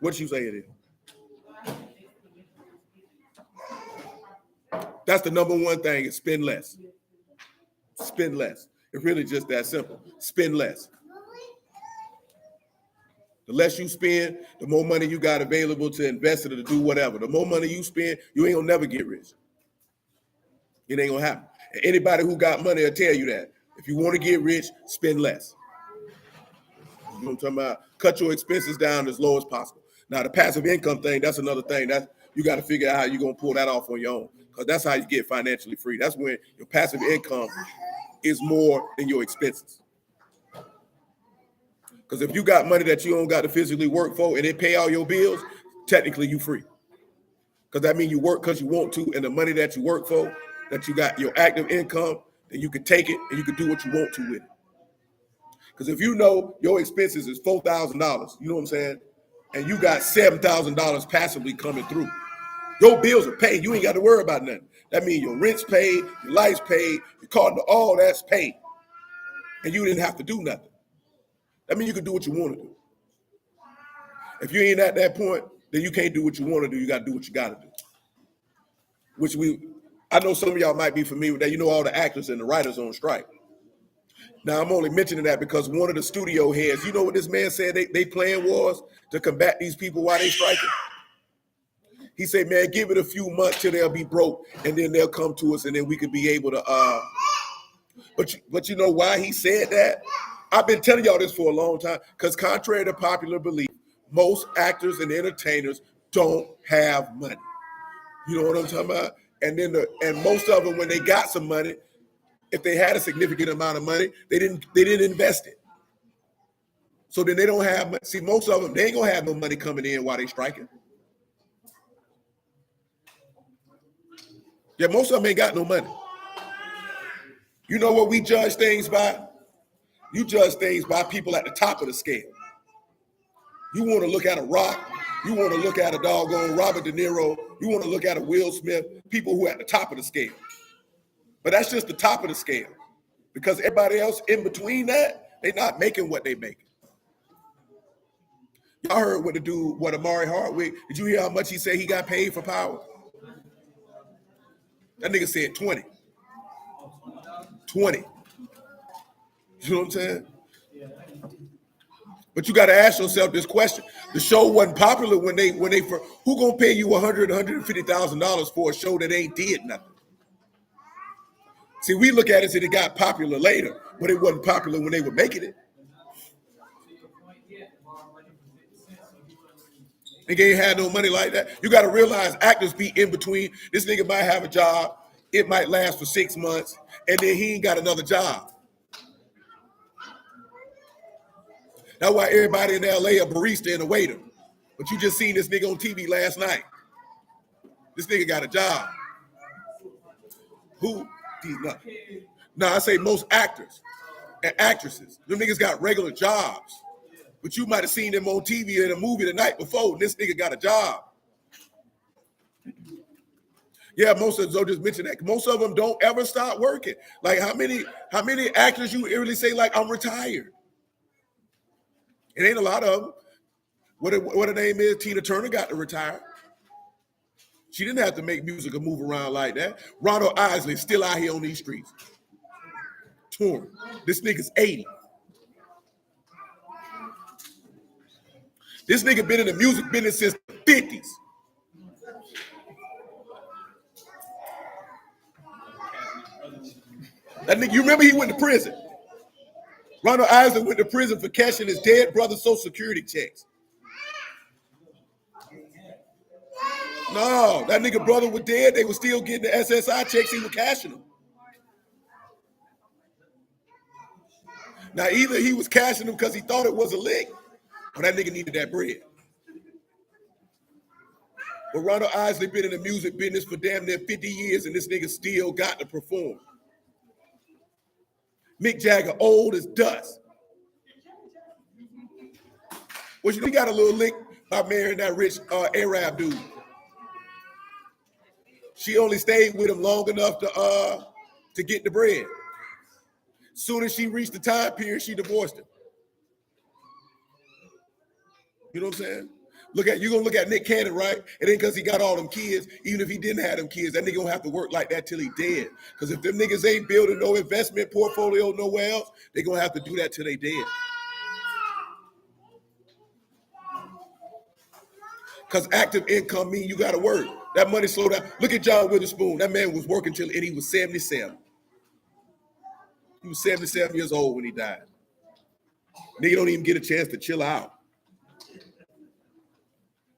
Speaker 1: What you say it is? That's the number one thing is spend less. Spend less. It's really just that simple. Spend less. The less you spend, the more money you got available to invest it or to do whatever. The more money you spend, you ain't gonna never get rich. It ain't gonna happen. And anybody who got money will tell you that. If you want to get rich, spend less. You know what I'm talking about? Cut your expenses down as low as possible. Now, the passive income thing, that's another thing. That you got to figure out how you're going to pull that off on your own. Because that's how you get financially free. That's when your passive income is more than your expenses. Because if you got money that you don't got to physically work for and it pay all your bills, technically you free. Because that means you work because you want to, and the money that you work for, that you got your active income, then you can take it and you can do what you want to with it. Because if you know your expenses is $4,000, you know what I'm saying, and you got $7,000 passively coming through, your bills are paid. You ain't got to worry about nothing. That means your rent's paid, your light's paid, your car, all that's paid, and you didn't have to do nothing. That means you can do what you want to do. If you ain't at that point, then you can't do what you want to do. You got to do what you got to do. I know some of y'all might be familiar with that. You know all the actors and the writers on strike. Now, I'm only mentioning that because one of the studio heads, you know what this man said they plan was to combat these people while they striking? He said, man, give it a few months till they'll be broke, and then they'll come to us, and then we could be able to, but you know why he said that? I've been telling y'all this for a long time, because contrary to popular belief, most actors and entertainers don't have money. You know what I'm talking about? And then most of them, when they got some money, if they had a significant amount of money, they didn't invest it. So then they don't have money. See, most of them, they ain't gonna have no money coming in while they striking. Yeah, most of them ain't got no money. You know what we judge things by? You judge things by people at the top of the scale. You want to look at a Rock, you want to look at a doggone Robert De Niro, you want to look at a Will Smith, people who are at the top of the scale. But that's just the top of the scale. Because everybody else in between that, they're not making what they make. Y'all heard what Amari Hardwick, did you hear how much he said he got paid for Power? That nigga said 20. 20. You know what I'm saying? But you got to ask yourself this question: the show wasn't popular when they who gonna pay you $150,000 for a show that ain't did nothing? See, we look at it and it got popular later, but it wasn't popular when they were making it. Nigga ain't had no money like that. You got to realize actors be in between. This nigga might have a job. It might last for 6 months, and then he ain't got another job. That's why everybody in LA a barista and a waiter. But you just seen this nigga on TV last night. This nigga got a job. Who? No, I say most actors and actresses. Them niggas got regular jobs. But you might have seen them on TV in a movie the night before, and this nigga got a job. Yeah, most of them, so just mention that. Most of them don't ever stop working. Like how many actors you really say like I'm retired? It ain't a lot of them. What her name is? Tina Turner got to retire. She didn't have to make music or move around like that. Ronald Isley still out here on these streets. Touring. This nigga's 80. This nigga been in the music business since the 50s. That nigga, you remember he went to prison? Ronald Isley went to prison for cashing his dead brother's Social Security checks. No, that nigga brother was dead. They were still getting the SSI checks. He was cashing them. Now, either he was cashing them because he thought it was a lick, or that nigga needed that bread. But Ronald Isley been in the music business for damn near 50 years, and this nigga still got to perform. Mick Jagger, old as dust. Well, he got a little lick by marrying that rich Arab dude. She only stayed with him long enough to get the bread. Soon as she reached the time period, she divorced him. You know what I'm saying? You're gonna look at Nick Cannon, right? It ain't because he got all them kids. Even if he didn't have them kids, that nigga gonna have to work like that till he dead. Because if them niggas ain't building no investment portfolio nowhere else, they gonna have to do that till they dead. Because active income mean you gotta work. That money slow down. Look at John Witherspoon. That man was working till he was 77. He was 77 years old when he died. Nigga don't even get a chance to chill out.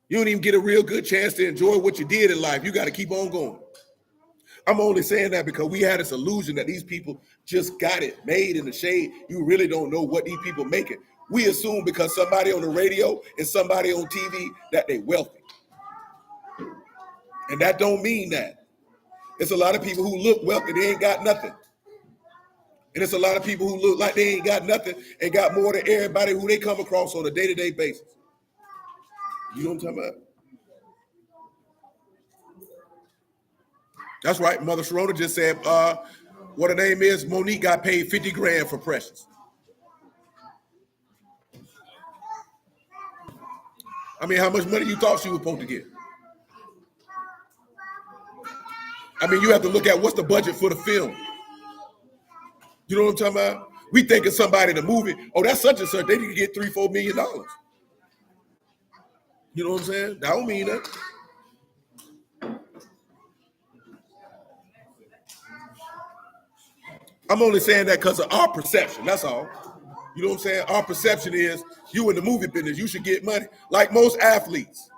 Speaker 1: You don't even get a real good chance to enjoy what you did in life. You got to keep on going. I'm only saying that because we had this illusion that these people just got it made in the shade. You really don't know what these people making. We assume because somebody on the radio and somebody on TV that they wealthy. And that don't mean that. It's a lot of people who look wealthy, they ain't got nothing. And it's a lot of people who look like they ain't got nothing and got more than everybody who they come across on a day-to-day basis. You know what I'm talking about? That's right. Mother Sharona just said, what her name is, Monique got paid 50 grand for Precious. I mean, how much money you thought she was supposed to get? I mean, you have to look at what's the budget for the film. You know what I'm talking about? We think of somebody in the movie, oh, that's such and such, they need to get $3-4 million. You know what I'm saying? That don't mean that. I'm only saying that because of our perception. That's all. You know what I'm saying? Our perception is you in the movie business, you should get money. Like most athletes,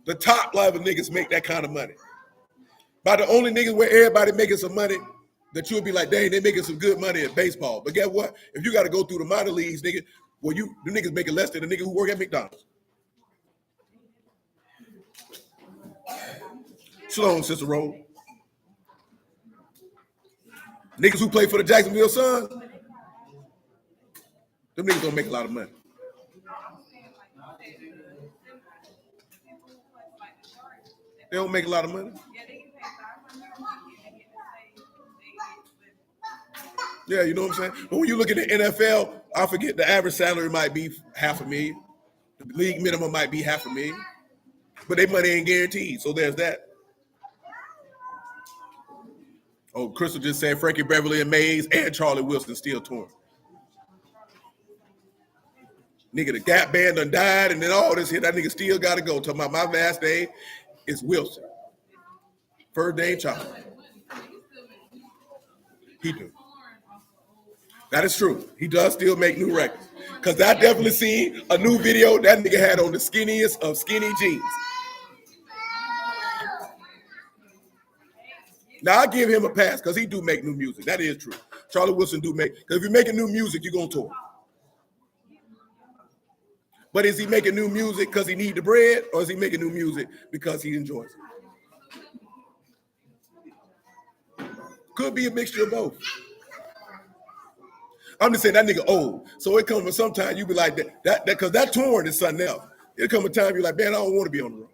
Speaker 1: the top level niggas make that kind of money. By the only niggas where everybody making some money that you'll be like, dang, they making some good money at baseball. But guess what? If you got to go through the minor leagues, nigga, well, the niggas making less than the nigga who work at McDonald's. Shalom, Sister Rose. Niggas who play for the Jacksonville Suns, them niggas don't make a lot of money. They don't make a lot of money. Yeah, you know what I'm saying? But when you look at the NFL, I forget the average salary might be $500,000. The league minimum might be $500,000. But their money ain't guaranteed, so there's that. Oh, Crystal just said Frankie Beverly and Mays and Charlie Wilson still touring. Nigga, the Gap Band done died, and then all this here, that nigga still got to go. Talking about my last name is Wilson. First name Chocolate. He do. That is true. He does still make new records. Because I definitely seen a new video that nigga had on the skinniest of skinny jeans. Now, I give him a pass because he do make new music. That is true. Charlie Wilson do make, because if you're making new music, you're going to tour. But is he making new music because he need the bread, or is he making new music because he enjoys it? Could be a mixture of both. I'm just saying that nigga old. So it comes from sometimes you be like that because that touring is something else. It'll come a time you're like, man, I don't want to be on the road.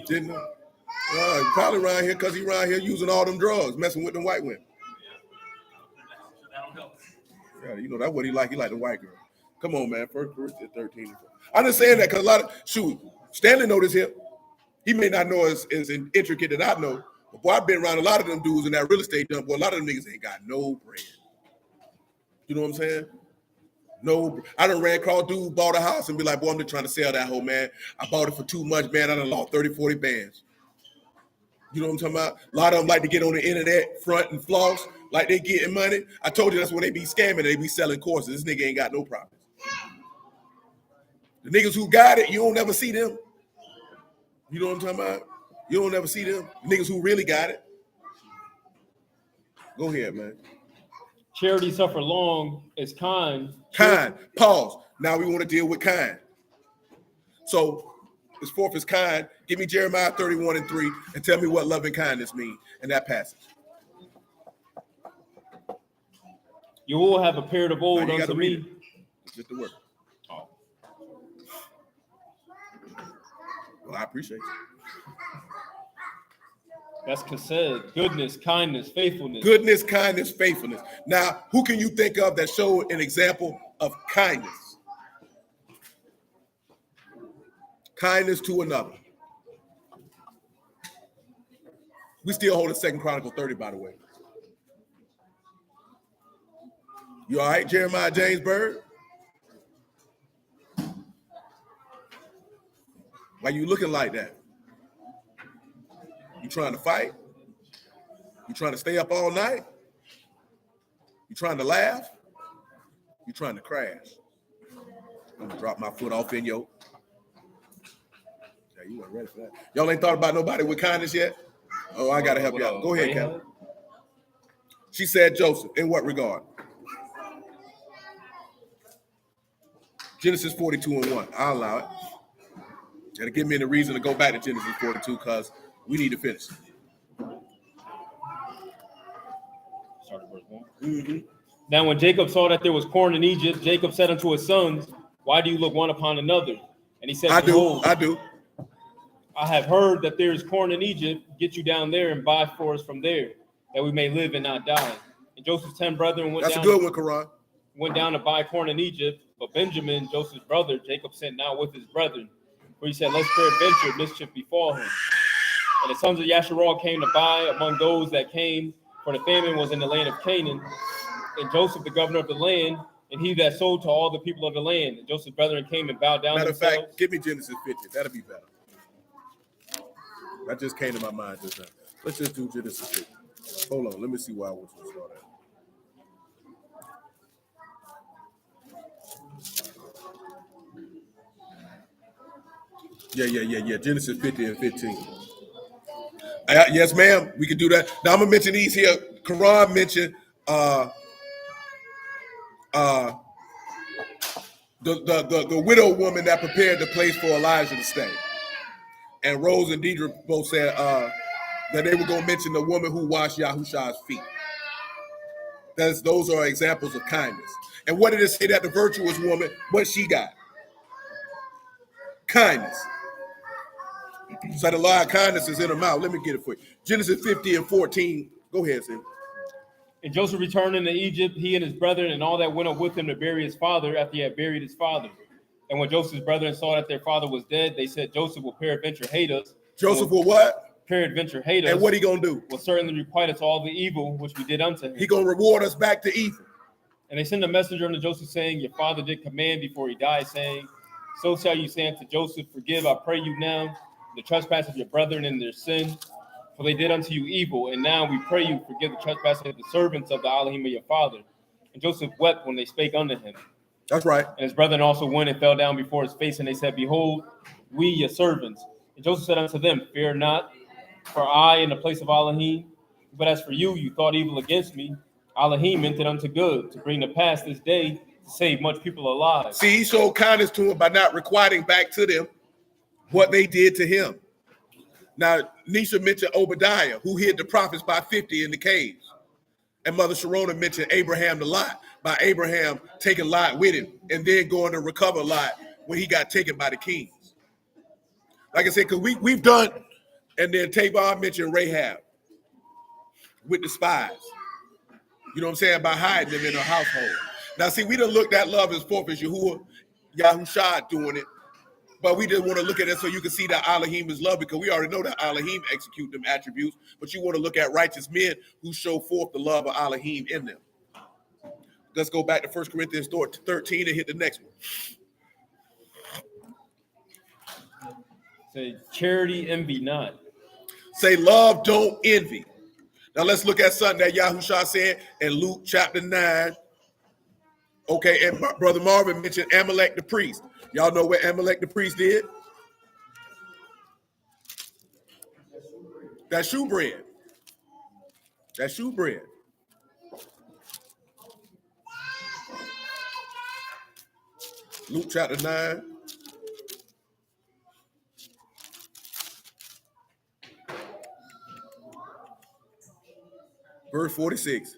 Speaker 1: Didn't know. Probably around here because he around here using all them drugs, messing with them white women. Yeah, you know that's what he like. He like the white girl. Come on, man. First 13. I'm just saying that because a lot of Stanley know this here. He may not know as intricate as I know, but boy, I've been around a lot of them dudes in that real estate dump. Boy, a lot of them niggas ain't got no bread. You know what I'm saying? No, I done ran across dude, bought a house and be like, boy, I'm just trying to sell that whole man. I bought it for too much, man. I done lost 30, 40 bands. You know what I'm talking about? A lot of them like to get on the internet, front and floss, like they getting money. I told you that's when they be scamming, they be selling courses. This nigga ain't got no profits. The niggas who got it, you don't never see them. You know what I'm talking about? You don't ever see them. The niggas who really got it. Go ahead, man.
Speaker 2: Charity suffer long is kind.
Speaker 1: Kind. Pause. Now we want to deal with kind. So, as fourth is kind. Give me Jeremiah 31:3 and tell me what love and kindness mean in that passage.
Speaker 2: You will have a period of old unto me.
Speaker 1: Just the word. Oh. Well, I appreciate you.
Speaker 2: That's said. Goodness, kindness, faithfulness.
Speaker 1: Goodness, kindness, faithfulness. Now, who can you think of that showed an example of kindness? Kindness to another. We still hold a 2 Chronicles 30, by the way. You all right, Jeremiah James Bird? Why you looking like that? You trying to fight? You trying to stay up all night? You trying to laugh? You trying to crash? I'm gonna drop my foot off in yo. Yeah, you weren't ready for that. Y'all ain't thought about nobody with kindness yet? Oh, I gotta help y'all. Go ahead, Kelly. She said Joseph. In what regard? Genesis 42:1. I'll allow it. That'll give me the reason to go back to Genesis 42 because we need to finish.
Speaker 2: Start at verse 1. Mm-hmm. Now, when Jacob saw that there was corn in Egypt, Jacob said unto his sons, why do you look one upon another? And he said, I do. I have heard that there is corn in Egypt. Get you down there and buy for us from there, that we may live and not die. And Joseph's 10 brethren went
Speaker 1: down. That's a good one, Quran.
Speaker 2: Went down to buy corn in Egypt. But Benjamin, Joseph's brother, Jacob sent now with his brethren. For he said, lest peradventure mischief befall him. And the sons of Yasharal came to buy among those that came, for the famine was in the land of Canaan. And Joseph, the governor of the land, and he that sold to all the people of the land. And Joseph's brethren came and bowed down themselves.
Speaker 1: Matter of fact, give me Genesis 50. That'll be better. That just came to my mind just now. Let's just do Genesis 50. Hold on. Let me see why I want to start at. Yeah. Genesis 50 and 15. Yes, ma'am. We can do that. Now I'm gonna mention these here. Quran mentioned the widow woman that prepared the place for Elijah to stay. And Rose and Deidre both said that they were gonna mention the woman who washed Yahusha's feet. Those are examples of kindness. And what did it say that the virtuous woman, what she got? Kindness. So the law of kindness is in her mouth. Let me get it for you. Genesis 50 and 14. Go ahead, Sam.
Speaker 2: And Joseph returned into Egypt, he and his brethren, and all that went up with him to bury his father after he had buried his father. And when Joseph's brethren saw that their father was dead, they said, Joseph will peradventure hate us.
Speaker 1: Joseph will what?
Speaker 2: peradventure hate us,
Speaker 1: And what he gonna do?
Speaker 2: will certainly requite us all the evil which we did unto him.
Speaker 1: He gonna reward us back to evil.
Speaker 2: And they sent a messenger unto Joseph, saying, your father did command before he died, saying, so shall you say unto Joseph, forgive, I pray you now, the trespass of your brethren and their sin, for they did unto you evil. And now we pray you, forgive the trespass of the servants of the Elohim of your father. And Joseph wept when they spake unto him.
Speaker 1: That's right.
Speaker 2: And his brethren also went and fell down before his face, and they said, behold, we your servants. And Joseph said unto them, fear not, for I in the place of Elohim. But as for you, you thought evil against me. Elohim meant it unto good, to bring to pass this day, to save much people alive.
Speaker 1: See, he showed kindness to him by not requiting back to them what they did to him. Now, Nisha mentioned Obadiah, who hid the prophets by 50 in the caves. And Mother Sharona mentioned Abraham to Lot, by Abraham taking Lot with him and then going to recover Lot when he got taken by the kings. Like I said, because we've done, and then Tabor mentioned Rahab with the spies. You know what I'm saying? By hiding them in her household. Now, see, we done looked at love as forth as Yahushua doing it, but we didn't want to look at it so you can see that Elohim is love, because we already know that Elohim execute them attributes, but you want to look at righteous men who show forth the love of Elohim in them. Let's go back to 1 Corinthians 13 and hit the next one.
Speaker 2: Say, charity envy not.
Speaker 1: Say, love don't envy. Now let's look at something that Yahushua said in Luke chapter 9. Okay, and Brother Marvin mentioned Amalek the priest. Y'all know what Amalek the priest did? That shoe bread. That shoe bread. Luke chapter 9. Verse 46.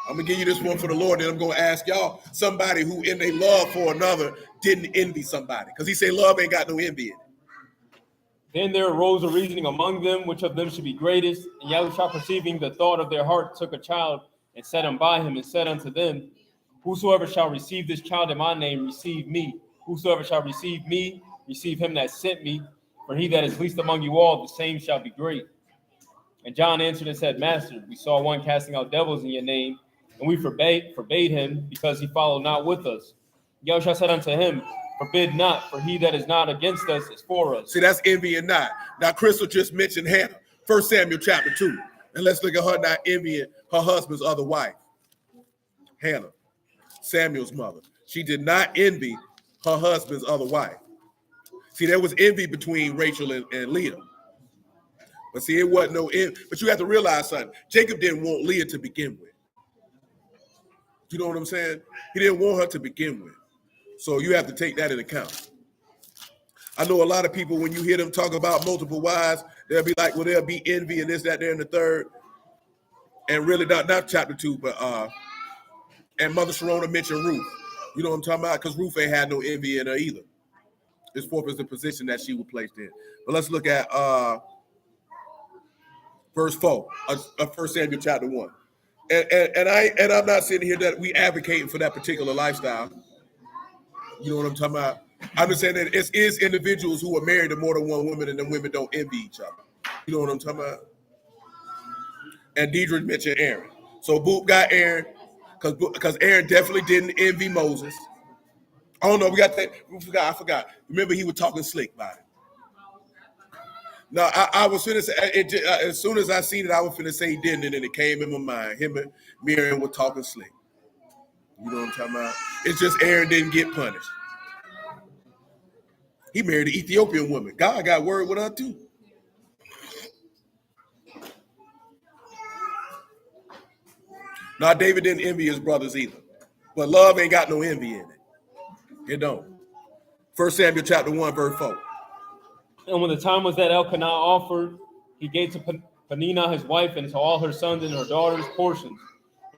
Speaker 1: I'm going to give you this one for the Lord, and I'm going to ask y'all, somebody who in their love for another didn't envy somebody. Because he said love ain't got no envy in it.
Speaker 2: Then there arose a reasoning among them, which of them should be greatest. And Yahushua, perceiving the thought of their heart, took a child and set him by him, and said unto them, whosoever shall receive this child in my name, receive me. Whosoever shall receive me, receive him that sent me. For he that is least among you all, the same shall be great. And John answered and said, Master, we saw one casting out devils in your name, and we forbade him, because he followed not with us. Yahushua said unto him, forbid not, for he that is not against us is for us.
Speaker 1: See, that's envy and not. Now, Crystal just mentioned Hannah, 1 Samuel chapter 2. And let's look at her not envying her husband's other wife. Hannah, Samuel's mother. She did not envy her husband's other wife. See, there was envy between Rachel and Leah. But see, it wasn't no envy. But you have to realize something. Jacob didn't want Leah to begin with. You know what I'm saying? He didn't want her to begin with. So you have to take that into account. I know a lot of people, when you hear them talk about multiple wives, they'll be like, well, there'll be envy and this, that, there, and the third. And really not chapter 2, but and Mother Sharona mentioned Ruth. You know what I'm talking about? Because Ruth ain't had no envy in her either. This forth is the position that she was placed in. But let's look at verse 4 of 1 Samuel chapter 1. And I'm not sitting here that we advocating for that particular lifestyle. You know what I'm talking about? I'm just saying that it is individuals who are married to more than one woman, and the women don't envy each other. You know what I'm talking about? And Deidre mentioned Aaron. So Boop got Aaron, because Aaron definitely didn't envy Moses. I don't know. We got that. I forgot. Remember, he was talking slick about it. No, I was finna say, as soon as I seen it, I was finna say he didn't, and then it came in my mind. Him and Miriam were talking slick. You know what I'm talking about? It's just Aaron didn't get punished. He married an Ethiopian woman. God got word with her too. Now, David didn't envy his brothers either. But love ain't got no envy in it. It don't. 1 Samuel chapter 1, verse 4.
Speaker 2: And when the time was that Elkanah offered, he gave to Peninnah his wife and to all her sons and her daughters portions.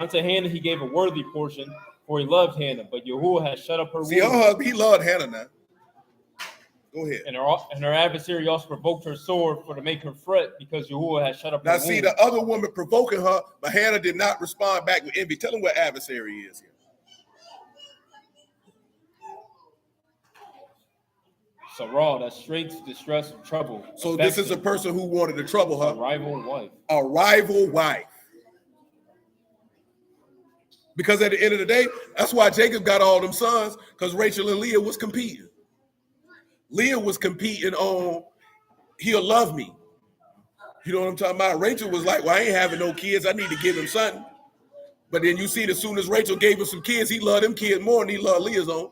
Speaker 2: Unto Hannah he gave a worthy portion, for he loved Hannah. But Yahuwah had shut up her
Speaker 1: See, her
Speaker 2: womb.
Speaker 1: husband, he loved Hannah now. Go ahead.
Speaker 2: And her adversary also provoked her sore for to make her fret, because Yahuwah had shut up her
Speaker 1: Now,
Speaker 2: womb.
Speaker 1: see, the other woman provoking her, but Hannah did not respond back with envy. Tell him what adversary is here.
Speaker 2: Sarah, that's straits, distress, trouble.
Speaker 1: So this is a
Speaker 2: affection,
Speaker 1: person who wanted to trouble
Speaker 2: a
Speaker 1: her.
Speaker 2: rival wife.
Speaker 1: A rival wife. Because at the end of the day, that's why Jacob got all them sons, because Rachel and Leah was competing. Leah was competing on, he'll love me. You know what I'm talking about? Rachel was like, well, I ain't having no kids. I need to give him something. But then you see, as soon as Rachel gave him some kids, he loved them kids more than he loved Leah's own.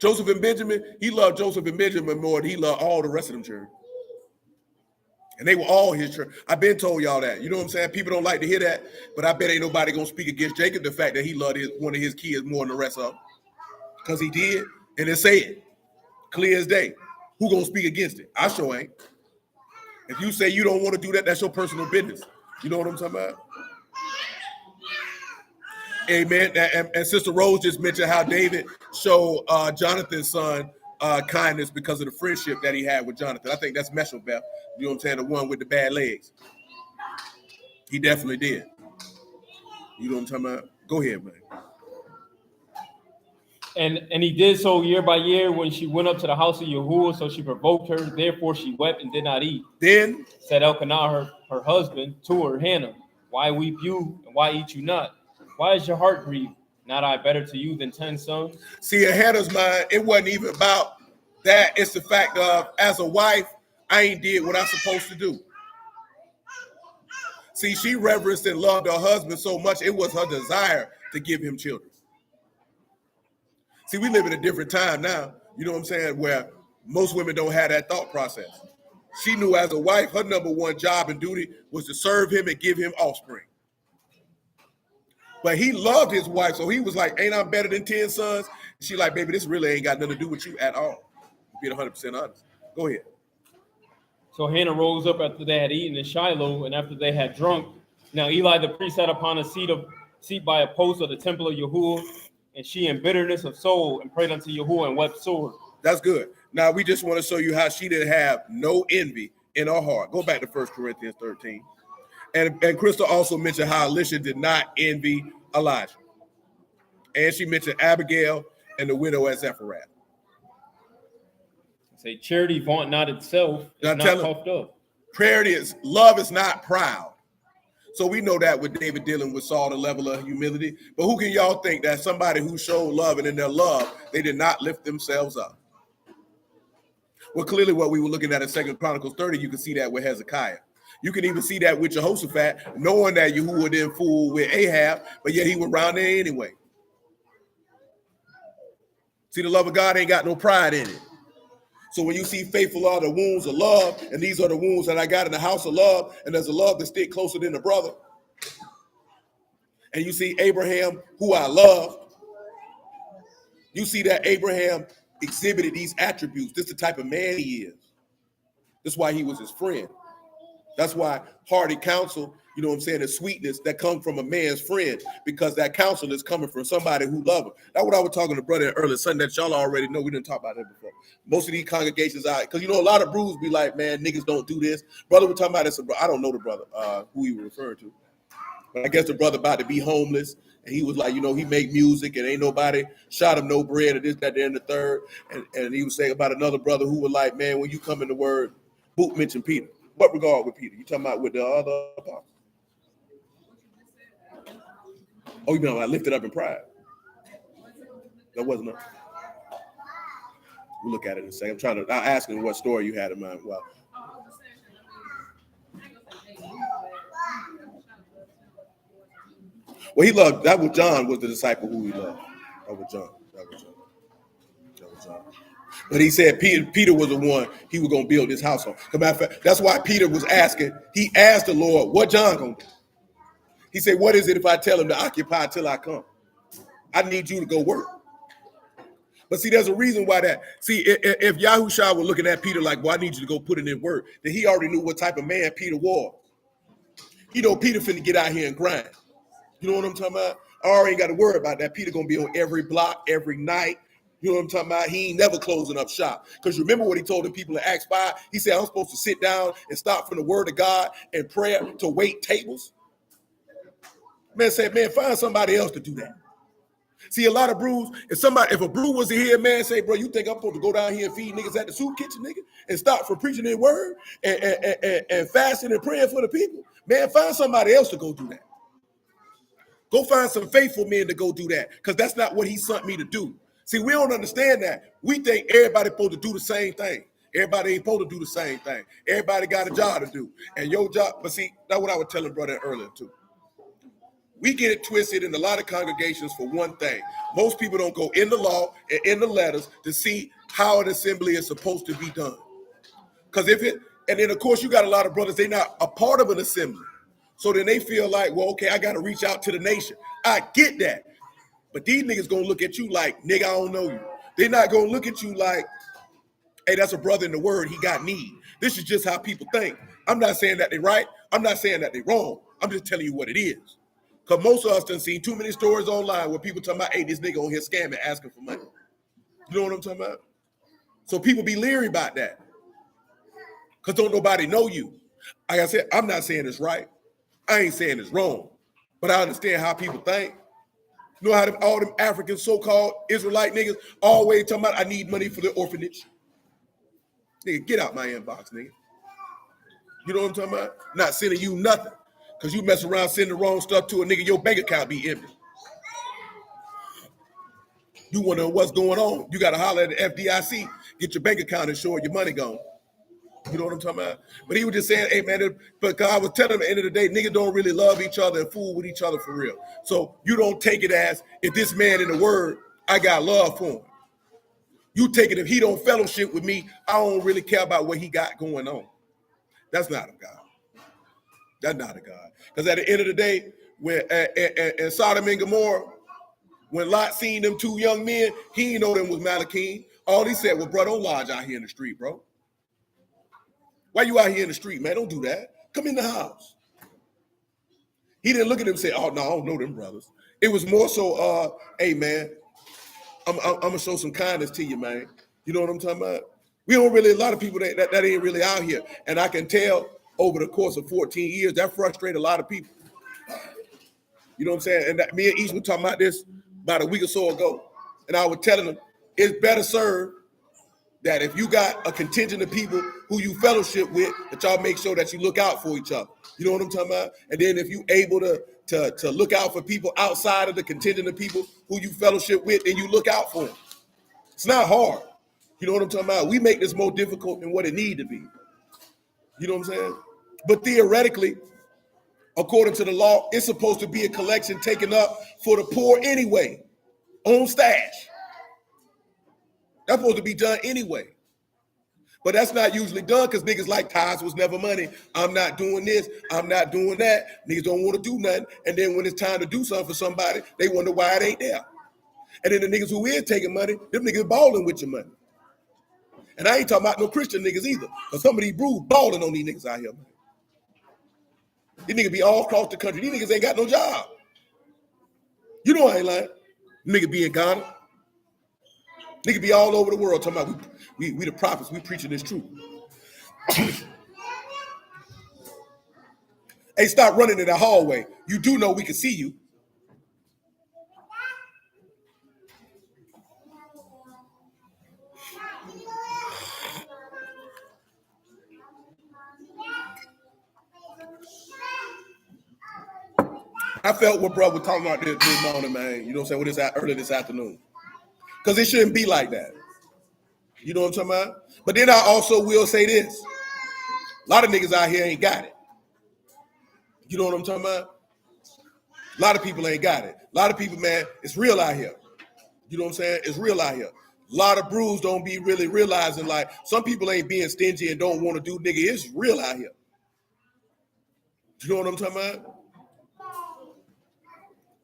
Speaker 1: Joseph and Benjamin, he loved Joseph and Benjamin more than he loved all the rest of them children. And they were all his children. I've been told y'all that. You know what I'm saying? People don't like to hear that, but I bet ain't nobody gonna speak against Jacob, the fact that he loved one of his kids more than the rest of them. Because he did, and it say it. Clear as day. Who gonna speak against it? I sure ain't. If you say you don't want to do that, that's your personal business. You know what I'm talking about? Amen. And Sister Rose just mentioned how David showed Jonathan's son kindness because of the friendship that he had with Jonathan. I think that's Meshelbeth. You know what I'm saying? The one with the bad legs. He definitely did. You know what I'm talking about? Go ahead, man.
Speaker 2: And he did so year by year when she went up to the house of Yahuwah, so she provoked her. Therefore she wept and did not eat.
Speaker 1: Then
Speaker 2: said Elkanah, her husband, to her, Hannah, why weep you and why eat you not? Why is your heart grieved? Not I better to you than 10 sons?
Speaker 1: See, in Hannah's mind, it wasn't even about that. It's the fact of, as a wife, I ain't did what I'm supposed to do. See, she reverenced and loved her husband so much, it was her desire to give him children. See, we live in a different time now, you know what I'm saying, where most women don't have that thought process. She knew as a wife, her number one job and duty was to serve him and give him offspring. But he loved his wife, so he was like, ain't I better than 10 sons? She like, baby, this really ain't got nothing to do with you at all. Being 100% honest. Go ahead.
Speaker 2: So Hannah rose up after they had eaten in Shiloh, and after they had drunk. Now Eli the priest sat upon a seat by a post of the temple of Yahuwah, and she in bitterness of soul and prayed unto Yahuwah and wept sore.
Speaker 1: That's good. Now we just want to show you how she didn't have no envy in her heart. Go back to 1 Corinthians 13. And Crystal also mentioned how Elisha did not envy Elijah. And she mentioned Abigail and the widow at Zephyrath.
Speaker 2: Say charity vaunt not itself, it's not puffed up.
Speaker 1: Love is not proud. So we know that with David dealing with Saul, the level of humility. But who can y'all think that somebody who showed love and in their love, they did not lift themselves up? Well, clearly what we were looking at in 2 Chronicles 30, you can see that with Hezekiah. You can even see that with Jehoshaphat, knowing that Yahuwah didn't fool with Ahab, but yet he was around there anyway. See, the love of God ain't got no pride in it. So when you see faithful are the wounds of love, and these are the wounds that I got in the house of love, and there's a love that stick closer than a brother. And you see Abraham, who I love, you see that Abraham exhibited these attributes. This is the type of man he is. That's why he was his friend. That's why hearty counsel, you know what I'm saying, the sweetness that comes from a man's friend, because that counsel is coming from somebody who loves him. That's what I was talking to brother earlier Sunday that y'all already know. We didn't talk about that before. Most of these congregations out, because you know a lot of brews be like, man, niggas don't do this. Brother, we're talking about this. I don't know the brother who he was referring to. But I guess the brother about to be homeless, and he was like, you know, he make music and ain't nobody shot him no bread or this, that, and the third. And he was saying about another brother who was like, man, when you come in the word, Boot mentioned Peter. What regard with Peter? You talking about with the other apostles? Oh, you know, I lifted up in pride. That wasn't enough. We'll look at it in a second. I'm asking what story you had in mind. Well, he loved, that was John was the disciple who he loved. That was John. But he said Peter was the one he was going to build his house on. As a matter of fact, that's why Peter was asking. He asked the Lord, what John going to do? He said, what is it if I tell him to occupy till I come? I need you to go work. But see, there's a reason why that. See, if Yahushua was looking at Peter like, well, I need you to go put it in work, then he already knew what type of man Peter was. You know, Peter finna get out here and grind. You know what I'm talking about? I already ain't got to worry about that. Peter going to be on every block, every night. You know what I'm talking about? He ain't never closing up shop. Because remember what he told the people in Acts 5? He said, I'm supposed to sit down and stop from the word of God and prayer to wait tables. Man said, man, find somebody else to do that. See, a lot of brews, if a brew was to hear a man say, bro, you think I'm supposed to go down here and feed niggas at the soup kitchen, nigga, and stop from preaching their word and fasting and praying for the people? Man, find somebody else to go do that. Go find some faithful men to go do that, because that's not what he sent me to do. See, we don't understand that. We think everybody's supposed to do the same thing. Everybody ain't supposed to do the same thing. Everybody got a job to do. And your job, but see, that's what I was telling brother earlier too. We get it twisted in a lot of congregations for one thing. Most people don't go in the law and in the letters to see how an assembly is supposed to be done. Because and then of course you got a lot of brothers, they're not a part of an assembly. So then they feel like, well, okay, I got to reach out to the nation. I get that. But these niggas going to look at you like, nigga, I don't know you. They're not going to look at you like, hey, that's a brother in the word. He got need. This is just how people think. I'm not saying that they're right. I'm not saying that they're wrong. I'm just telling you what it is. Because most of us done seen too many stories online where people talking about, hey, this nigga on here scamming, asking for money. You know what I'm talking about? So people be leery about that. Because don't nobody know you. Like I said, I'm not saying it's right. I ain't saying it's wrong. But I understand how people think. You know how all them African so-called Israelite niggas always talking about, I need money for the orphanage. Nigga, get out my inbox, nigga. You know what I'm talking about? Not sending you nothing. Because you mess around sending the wrong stuff to a nigga, your bank account be empty. You wonder what's going on. You got to holler at the FDIC, get your bank account and show your money gone. You know what I'm talking about? But he was just saying, hey, man, because I was telling him at the end of the day, niggas don't really love each other and fool with each other for real. So you don't take it as, if this man in the word, I got love for him. You take it, if he don't fellowship with me, I don't really care about what he got going on. That's not a God. That's not a God. Because at the end of the day, when in Sodom and Gomorrah, when Lot seen them two young men, he didn't know them was Malachim. All he said was, bro, don't lodge out here in the street, bro. Why you out here in the street, man? Don't do that. Come in the house. He didn't look at him and say, oh, no, I don't know them brothers. It was more so, hey, man, I'm going to show some kindness to you, man. You know what I'm talking about? We don't really, a lot of people that ain't really out here. And I can tell over the course of 14 years, that frustrated a lot of people. You know what I'm saying? And me and East were talking about this about a week or so ago. And I was telling them, it's better served that if you got a contingent of people who you fellowship with, that y'all make sure that you look out for each other. You know what I'm talking about? And then if you able to look out for people outside of the contingent of people who you fellowship with, then you look out for them. It's not hard. You know what I'm talking about? We make this more difficult than what it need to be. You know what I'm saying? But theoretically, according to the law, it's supposed to be a collection taken up for the poor anyway, on stash. That's supposed to be done anyway. But that's not usually done because niggas like tithes was never money. I'm not doing this. I'm not doing that. Niggas don't want to do nothing. And then when it's time to do something for somebody, they wonder why it ain't there. And then the niggas who is taking money, them niggas balling with your money. And I ain't talking about no Christian niggas either. Because some of these brews balling on these niggas out here, man. These niggas be all across the country. These niggas ain't got no job. You know I ain't lying. Nigga be in Ghana. Nigga be all over the world talking about we the prophets, we preaching this truth. Hey, stop running in the hallway. You do know we can see you. I felt what brother was talking about this morning, man. You know what I'm saying? Early this afternoon. Because it shouldn't be like that. You know what I'm talking about? But then I also will say this. A lot of niggas out here ain't got it. You know what I'm talking about? A lot of people ain't got it. A lot of people, man, it's real out here. You know what I'm saying? It's real out here. A lot of brews don't be really realizing, like, some people ain't being stingy and don't want to do, nigga. It's real out here. You know what I'm talking about?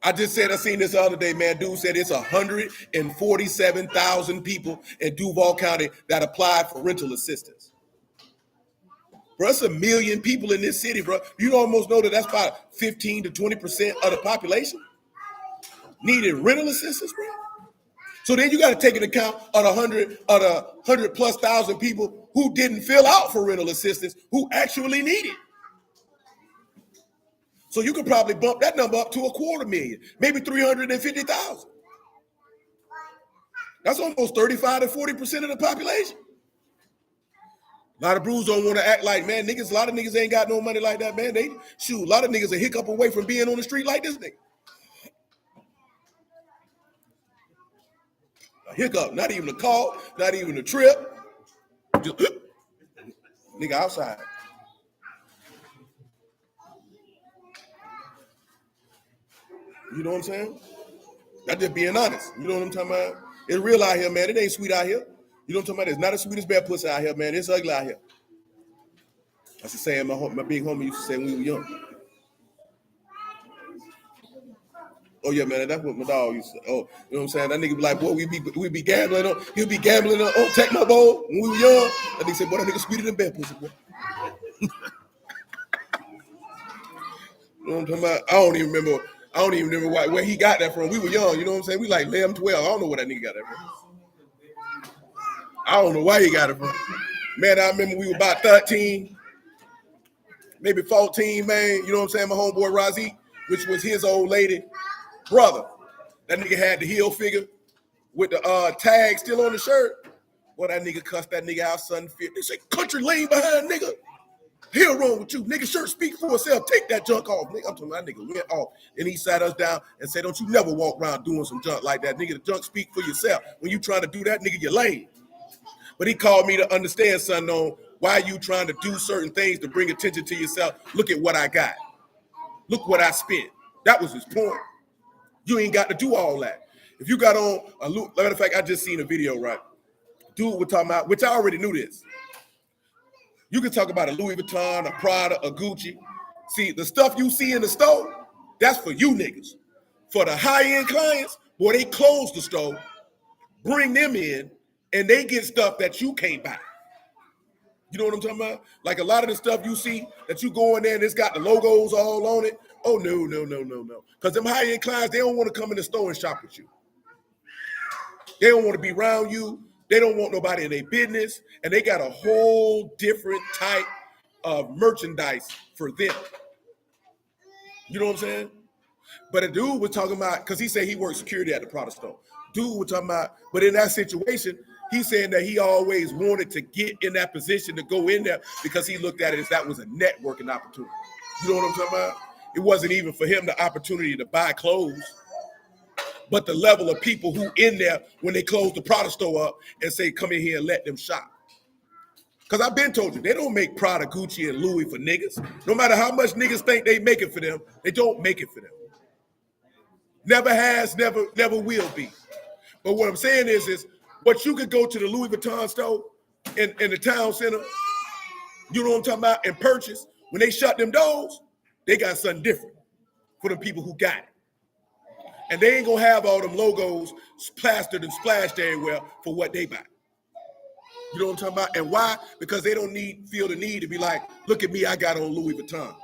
Speaker 1: I just said, I seen this the other day, man. Dude said it's 147,000 people in Duval County that applied for rental assistance. Bro, it's 1 million people in this city, bro. You almost know that that's about 15 to 20% of the population needed rental assistance, bro. So then you got to take into account of the 100 plus thousand people who didn't fill out for rental assistance, who actually need it. So you could probably bump that number up to 250,000, maybe 350,000. That's almost 35 to 40% of the population. A lot of brews don't want to act like, man, niggas, a lot of niggas ain't got no money like that, man. A lot of niggas a hiccup away from being on the street like this nigga. A hiccup, not even a call, not even a trip. Just nigga outside. You know what I'm saying? I'm just being honest. You know what I'm talking about? It's real out here, man. It ain't sweet out here. You know what I'm talking about? It's not as sweet as bad pussy out here, man. It's ugly out here. That's the saying my big homie used to say when we were young. Oh yeah, man, that's what my dog used to say. Oh, you know what I'm saying? That nigga be like, boy, we be gambling on, he'll be gambling on Techno Bowl when we were young. That nigga said, boy, that nigga sweeter than bad pussy, boy. You know what I'm talking about? I don't even remember where he got that from. We were young, you know what I'm saying? We like 11, 12. I don't know where that nigga got that from. I don't know why he got it from. Man, I remember we were about 13, maybe 14, man. You know what I'm saying? My homeboy Razi, which was his old lady brother. That nigga had the heel figure with the tag still on the shirt. Boy, that nigga cussed that nigga out, son. They say, country lane behind, nigga. Hell wrong with you. Nigga, shirt speak for itself. Take that junk off. Nigga, I'm talking about that nigga went off. And he sat us down and said, don't you never walk around doing some junk like that. Nigga, the junk speak for yourself. When you trying to do that, nigga, you're lame. But he called me to understand, son, on why you trying to do certain things to bring attention to yourself. Look at what I got. Look what I spent. That was his point. You ain't got to do all that. If you got on a matter of fact, I just seen a video, right? Dude was talking about, which I already knew this. You can talk about a Louis Vuitton, a Prada, a Gucci. See, the stuff you see in the store, that's for you niggas. For the high-end clients, boy, they close the store, bring them in, and they get stuff that you can't buy. You know what I'm talking about? Like a lot of the stuff you see that you go in there and it's got the logos all on it. Oh, no. Because them high-end clients, they don't want to come in the store and shop with you. They don't want to be around you. They don't want nobody in their business. And they got a whole different type of merchandise for them. You know what I'm saying? But a dude was talking about, because he said he worked security at the Prada store. Dude was talking about, but in that situation, he's saying that he always wanted to get in that position to go in there because he looked at it as that was a networking opportunity. You know what I'm talking about? It wasn't even for him the opportunity to buy clothes, but the level of people who in there when they close the Prada store up and say, come in here and let them shop. Because I've been told you, they don't make Prada, Gucci, and Louis for niggas. No matter how much niggas think they make it for them, they don't make it for them. Never has, never will be. But what I'm saying is what you could go to the Louis Vuitton store in the town center, you know what I'm talking about, and purchase. When they shut them doors, they got something different for the people who got it. And they ain't gonna have all them logos plastered and splashed everywhere for what they buy. You know what I'm talking about? And why? Because they don't feel the need to be like, look at me, I got on Louis Vuitton.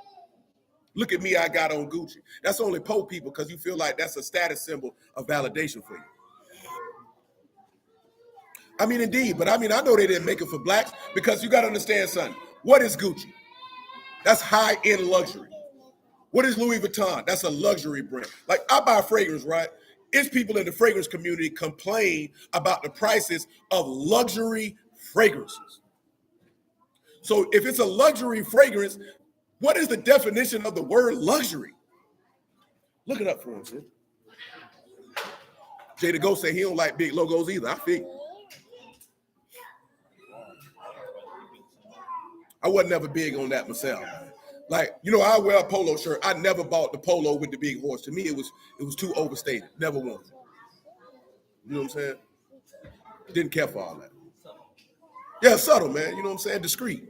Speaker 1: Look at me, I got on Gucci. That's only poor people because you feel like that's a status symbol of validation for you. I mean, indeed, but I know they didn't make it for blacks because you got to understand something. What is Gucci? That's high-end luxury. What is Louis Vuitton? That's a luxury brand. Like, I buy fragrance, right? It's people in the fragrance community complain about the prices of luxury fragrances. So if it's a luxury fragrance, what is the definition of the word luxury? Look it up for him, sis. Jay the Ghost say he don't like big logos either. I think. I wasn't never big on that myself. Like, you know, I wear a polo shirt. I never bought the polo with the big horse. To me, it was too overstated. Never wanted it. You know what I'm saying? Didn't care for all that. Yeah, subtle, man. You know what I'm saying? Discreet.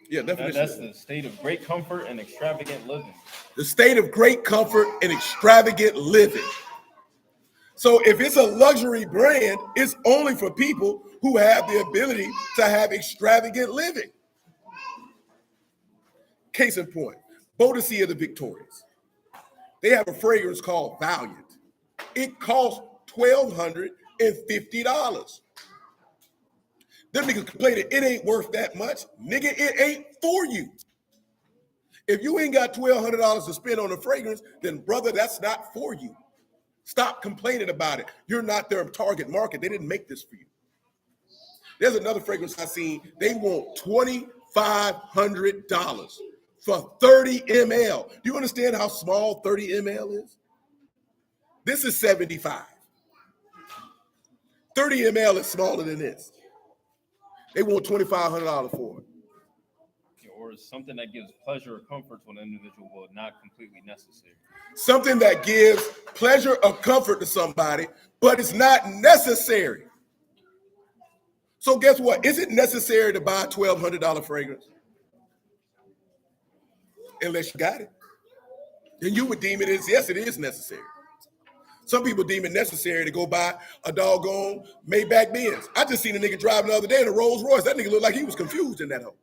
Speaker 1: Yeah, definition.
Speaker 2: That's the state of great comfort and extravagant living.
Speaker 1: The state of great comfort and extravagant living. So if it's a luxury brand, it's only for people who have the ability to have extravagant living. Case in point, Bodicea of the Victorians. They have a fragrance called Valiant. It costs $1,250. Them niggas complain that it ain't worth that much. Nigga, it ain't for you. If you ain't got $1,200 to spend on a fragrance, then brother, that's not for you. Stop complaining about it. You're not their target market. They didn't make this for you. There's another fragrance I seen. They want $2,500 for 30 ml. Do you understand how small 30 ml is? This is 75. 30 ml is smaller than this. They want $2,500 for it.
Speaker 2: Or something that gives pleasure or comfort to an individual, but not completely necessary.
Speaker 1: Something that gives pleasure or comfort to somebody, but it's not necessary. So guess what? Is it necessary to buy a $1,200 fragrance? Unless you got it. Then you would deem it as, yes, it is necessary. Some people deem it necessary to go buy a doggone Maybach Benz. I just seen a nigga driving the other day in a Rolls Royce. That nigga looked like he was confused in that hole.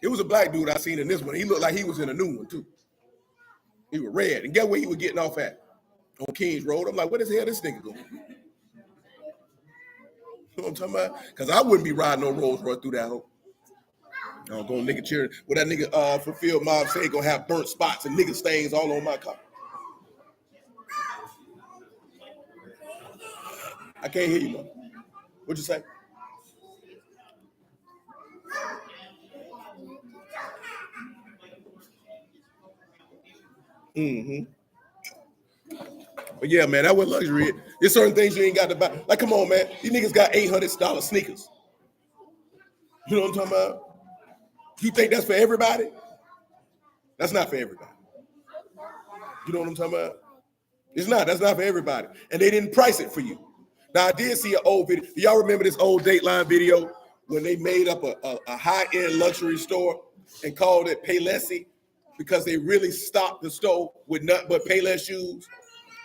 Speaker 1: It was a black dude I seen in this one. He looked like he was in a new one too. He was red. And guess where he was getting off at? On Kings Road. I'm like, what the hell this nigga going? You know what I'm talking about? Because I wouldn't be riding no Rolls Royce through that hole. I'm going nigga cheering. What that nigga Fulfilled Mob say gonna have burnt spots and nigga stains all on my car. I can't hear you, man. What'd you say? But yeah, man, that was luxury. There's certain things you ain't got to buy. Like, come on, man. These niggas got $800 sneakers. You know what I'm talking about? You think that's for everybody? That's not for everybody. You know what I'm talking about? It's not. That's not for everybody. And they didn't price it for you. Now, I did see an old video. Do y'all remember this old Dateline video when they made up a high-end luxury store and called it Payless because they really stocked the store with nothing but Payless shoes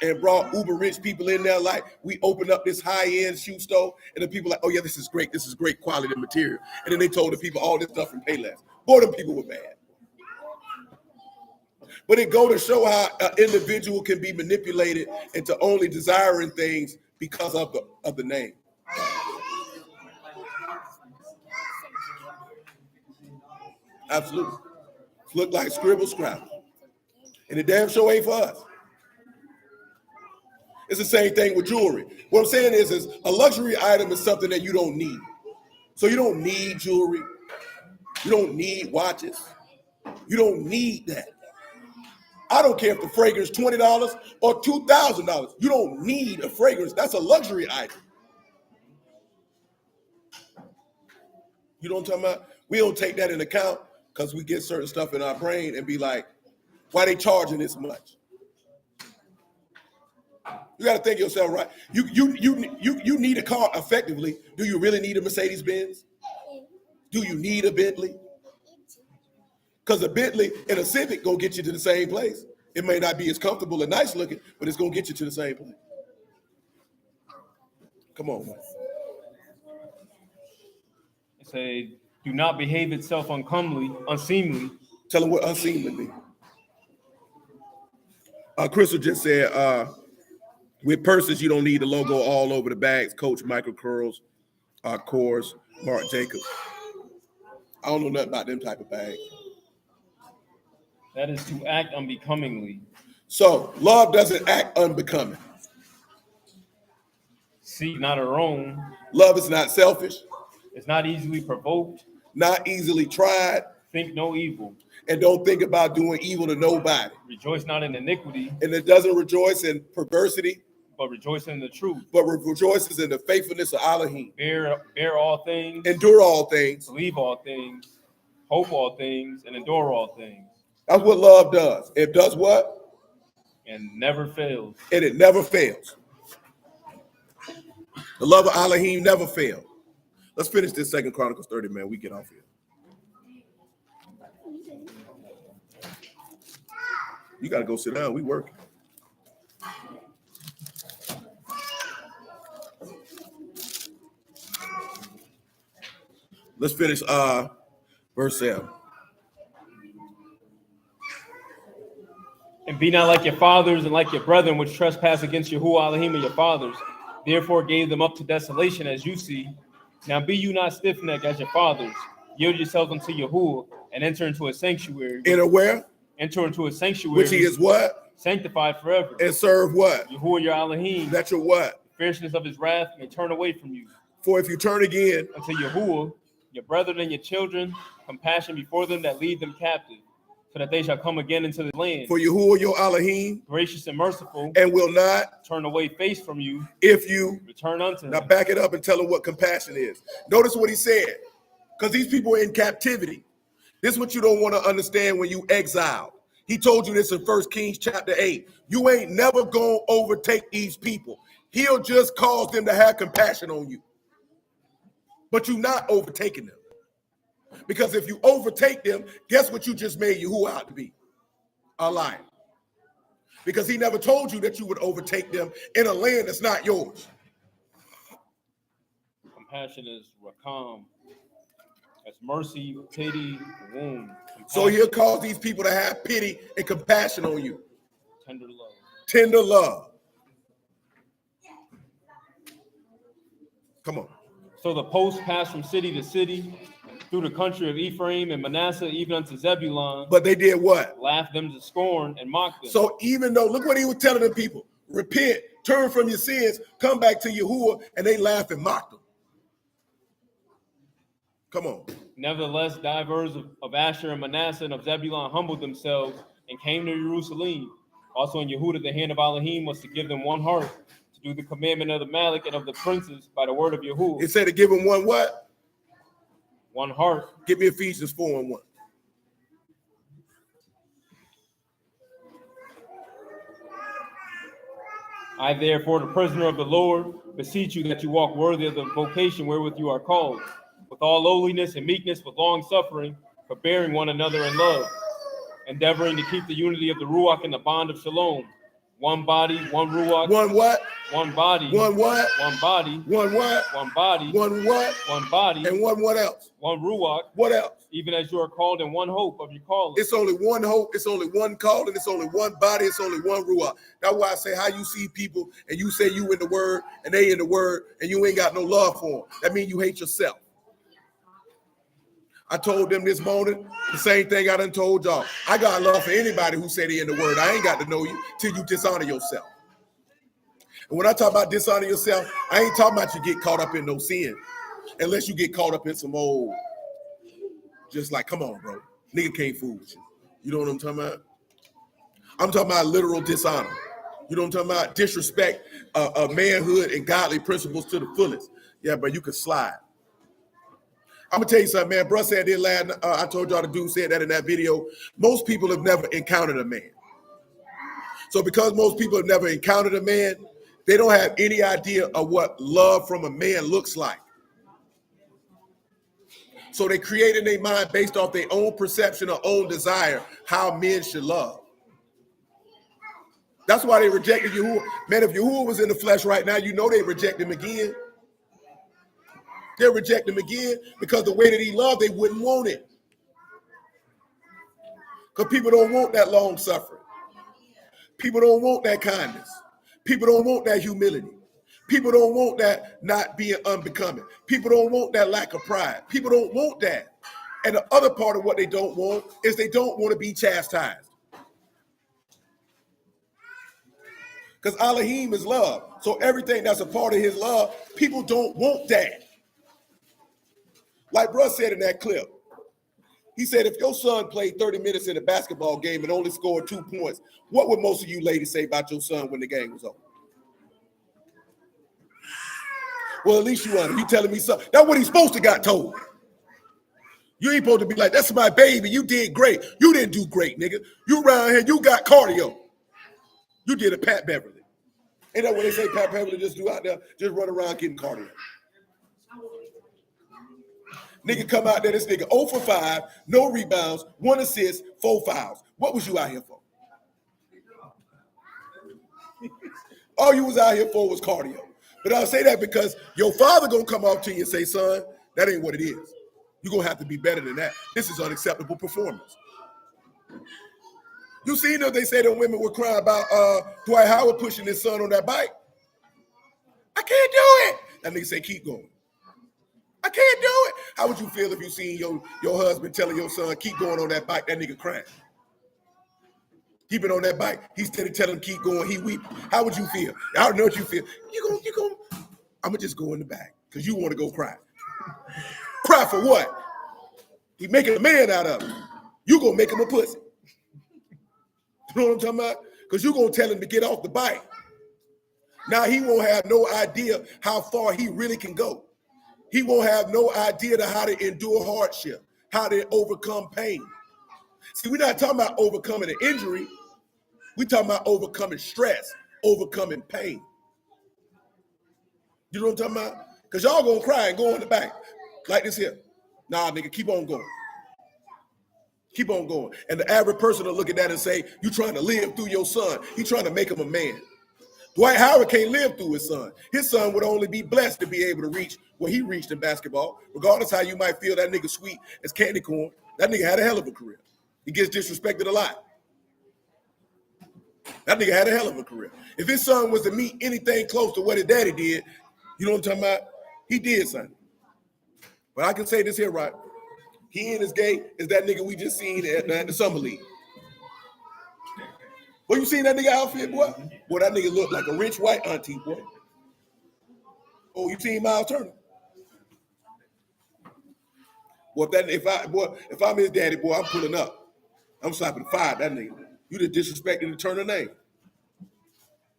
Speaker 1: and brought uber rich people in there like, we opened up this high-end shoe store, and the people like, oh yeah, this is great quality material. And then they told the people all this stuff from Payless. Boy, them people were bad. But it go to show how an individual can be manipulated into only desiring things because of the name. Absolutely. Look like scribble scrabble. And the damn show ain't for us. It's the same thing with jewelry. What I'm saying is a luxury item is something that you don't need. So you don't need jewelry. You don't need watches. You don't need that. I don't care if the fragrance is $20 or $2,000. You don't need a fragrance. That's a luxury item. You know what I'm talking about? We don't take that into account because we get certain stuff in our brain and be like, why they charging this much? You got to think yourself right. You need a car effectively. Do you really need a Mercedes Benz? Do you need a Bentley? Because a Bentley and a Civic gonna get you to the same place. It may not be as comfortable and nice looking, but it's gonna get you to the same place. Come on, man.
Speaker 2: It say, do not behave itself unseemly.
Speaker 1: Tell them what unseemly means. Crystal just said, with purses, you don't need the logo all over the bags. Coach, Michael Curls, Kors, Marc Jacobs. I don't know nothing about them type of bags.
Speaker 2: That is to act unbecomingly.
Speaker 1: So love doesn't act unbecoming.
Speaker 2: Seek not her own.
Speaker 1: Love is not selfish.
Speaker 2: It's not easily provoked.
Speaker 1: Not easily tried.
Speaker 2: Think no evil.
Speaker 1: And don't think about doing evil to nobody.
Speaker 2: Rejoice not in iniquity.
Speaker 1: And it doesn't rejoice in perversity.
Speaker 2: But rejoice in the truth.
Speaker 1: But rejoices in the faithfulness of Elohim.
Speaker 2: Bear all things.
Speaker 1: Endure all things.
Speaker 2: Believe all things. Hope all things. And endure all things.
Speaker 1: That's what love does. It does what?
Speaker 2: And never fails. And
Speaker 1: it never fails. The love of Elohim never fails. Let's finish this 2 Chronicles 30, man. We get off here. You got to go sit down. We working. Let's finish verse 7.
Speaker 2: And be not like your fathers and like your brethren, which trespass against Yahuwah Elohim and your fathers. Therefore gave them up to desolation, as you see. Now be you not stiff-necked as your fathers. Yield yourselves unto Yahuwah and enter into a sanctuary.
Speaker 1: Enter where?
Speaker 2: Enter into a sanctuary.
Speaker 1: Which he is what?
Speaker 2: Sanctified forever.
Speaker 1: And serve what?
Speaker 2: Yahuwah your Elohim.
Speaker 1: That your what?
Speaker 2: The fierceness of his wrath may turn away from you.
Speaker 1: For if you turn again
Speaker 2: unto Yahuwah, your brethren and your children, compassion before them that lead them captive, so that they shall come again into the land.
Speaker 1: For Yahuwah your Elohim,
Speaker 2: gracious and merciful,
Speaker 1: and will not
Speaker 2: turn away face from you,
Speaker 1: if you
Speaker 2: return unto him.
Speaker 1: Now back it up and tell them what compassion is. Notice what he said, because these people are in captivity. This is what you don't want to understand when you exiled. He told you this in 1 Kings chapter 8. You ain't never going to overtake these people. He'll just cause them to have compassion on you. But you're not overtaking them. Because if you overtake them, guess what you just made Yahuwah out to be? A liar. Because he never told you that you would overtake them in a land that's not yours.
Speaker 2: Compassion is rakam. That's mercy, pity, womb.
Speaker 1: So he'll cause these people to have pity and compassion on you.
Speaker 2: Tender love.
Speaker 1: Tender love. Come on.
Speaker 2: So the post passed from city to city, through the country of Ephraim and Manasseh, even unto Zebulun.
Speaker 1: But they did what?
Speaker 2: Laughed them to scorn and mocked them.
Speaker 1: So even though, look what he was telling the people, repent, turn from your sins, come back to Yahuwah, and they laughed and mocked them. Come on.
Speaker 2: Nevertheless, divers of Asher and Manasseh and of Zebulun humbled themselves and came to Jerusalem. Also in Yehuda, the hand of Elohim was to give them one heart, to do the commandment of the Malik and of the princes by the word of Yahuwah.
Speaker 1: It said to give them one what?
Speaker 2: One heart.
Speaker 1: Give me Ephesians 4:1.
Speaker 2: I therefore, the prisoner of the Lord, beseech you that you walk worthy of the vocation wherewith you are called, with all lowliness and meekness, with long suffering, forbearing one another in love, endeavoring to keep the unity of the Ruach in the bond of Shalom. One body, one Ruach.
Speaker 1: One what?
Speaker 2: One body.
Speaker 1: One what?
Speaker 2: One body.
Speaker 1: One what?
Speaker 2: One body.
Speaker 1: One what?
Speaker 2: One body.
Speaker 1: And one what else?
Speaker 2: One Ruach.
Speaker 1: What else?
Speaker 2: Even as you are called in one hope of your calling.
Speaker 1: It's only one hope, it's only one calling, it's only one body, it's only one Ruach. That's why I say how you see people and you say you in the word and they in the word and you ain't got no love for them. That means you hate yourself. I told them this morning the same thing I done told y'all. I got love for anybody who say they in the word. I ain't got to know you till you dishonor yourself. And when I talk about dishonor yourself, I ain't talking about you get caught up in no sin. Unless you get caught up in some old, just like, come on, bro. Nigga can't fool with you. You know what I'm talking about? I'm talking about literal dishonor. You know what I'm talking about? Disrespect of manhood and godly principles to the fullest. Yeah, but you can slide. I'm gonna tell you something, man. Bruh said this last. I told y'all the dude said that in that video. Most people have never encountered a man. So because most people have never encountered a man, they don't have any idea of what love from a man looks like. So they create in their mind based off their own perception or own desire how men should love. That's why they rejected Yahuwah. Man, if Yahuwah was in the flesh right now, you know they reject him again. They'll reject him again because the way that he loved, they wouldn't want it. Because people don't want that long suffering. People don't want that kindness. People don't want that humility. People don't want that not being unbecoming. People don't want that lack of pride. People don't want that. And the other part of what they don't want is they don't want to be chastised. Because Elohim is love. So everything that's a part of his love, people don't want that. Like Bruh said in that clip, he said, if your son played 30 minutes in a basketball game and only scored 2 points, what would most of you ladies say about your son when the game was over? Well, at least you are. You telling me something. That's what he's supposed to got told. You ain't supposed to be like, that's my baby. You did great. You didn't do great, nigga. You around here, you got cardio. You did a Pat Beverly. Ain't that what they say Pat Beverly just do out there? Just run around getting cardio. Nigga come out there, this nigga 0 for 5, no rebounds, 1 assist, 4 fouls. What was you out here for? All you was out here for was cardio. But I'll say that because your father gonna come up to you and say, son, that ain't what it is. You're gonna have to be better than that. This is unacceptable performance. You seen that they say that women were crying about Dwight Howard pushing his son on that bike? I can't do it. That nigga say, keep going. I can't do it. How would you feel if you seen your husband telling your son, keep going on that bike, that nigga crying? He been on that bike. He steady telling him keep going. He weep. How would you feel? I don't know what you feel. You going. I'm gonna just go in the back because you want to go cry. Cry for what? He making a man out of him. You gonna make him a pussy. You know what I'm talking about? Because you gonna tell him to get off the bike. Now he won't have no idea how far he really can go. He won't have no idea to how to endure hardship, how to overcome pain. See, we're not talking about overcoming an injury. We're talking about overcoming stress, overcoming pain. You know what I'm talking about? Because y'all gonna cry and go in the back like this here. Nah, nigga, keep on going. Keep on going. And the average person will look at that and say, you trying to live through your son. He trying to make him a man. Dwight Howard can't live through his son. His son would only be blessed to be able to reach where he reached in basketball. Regardless how you might feel that nigga sweet as candy corn, that nigga had a hell of a career. He gets disrespected a lot. That nigga had a hell of a career. If his son was to meet anything close to what his daddy did, you know what I'm talking about? He did something. But I can say this here, right? He ain't as gay as that nigga we just seen at the Summer League. Well, you seen that nigga outfit, boy? Boy, that nigga look like a rich white auntie, boy. Oh, you seen Miles Turner? Boy, if I'm his daddy, boy, I'm pulling up. I'm slapping 5, that nigga. You just disrespecting the Turner name.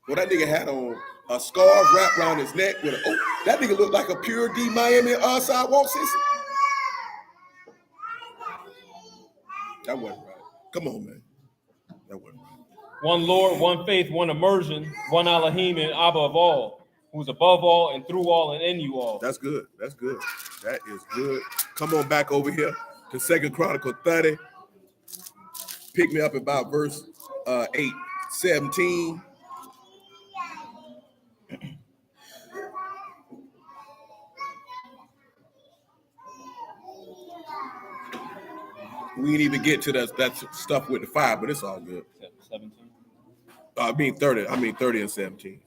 Speaker 1: Well, that nigga had on a scarf wrapped around his neck with that nigga looked like a pure D Miami sidewalk sissy. That wasn't right. Come on, man. That wasn't right.
Speaker 2: One Lord, one faith, one immersion, one Elohim and Abba of all, who's above all and through all and in you all.
Speaker 1: That's good. That's good. That is good. Come on back over here to 2 Chronicles 30. Pick me up about verse 8:17. We didn't even get to that stuff with the 5, but it's all good.
Speaker 2: 17.
Speaker 1: I mean 30 and 17.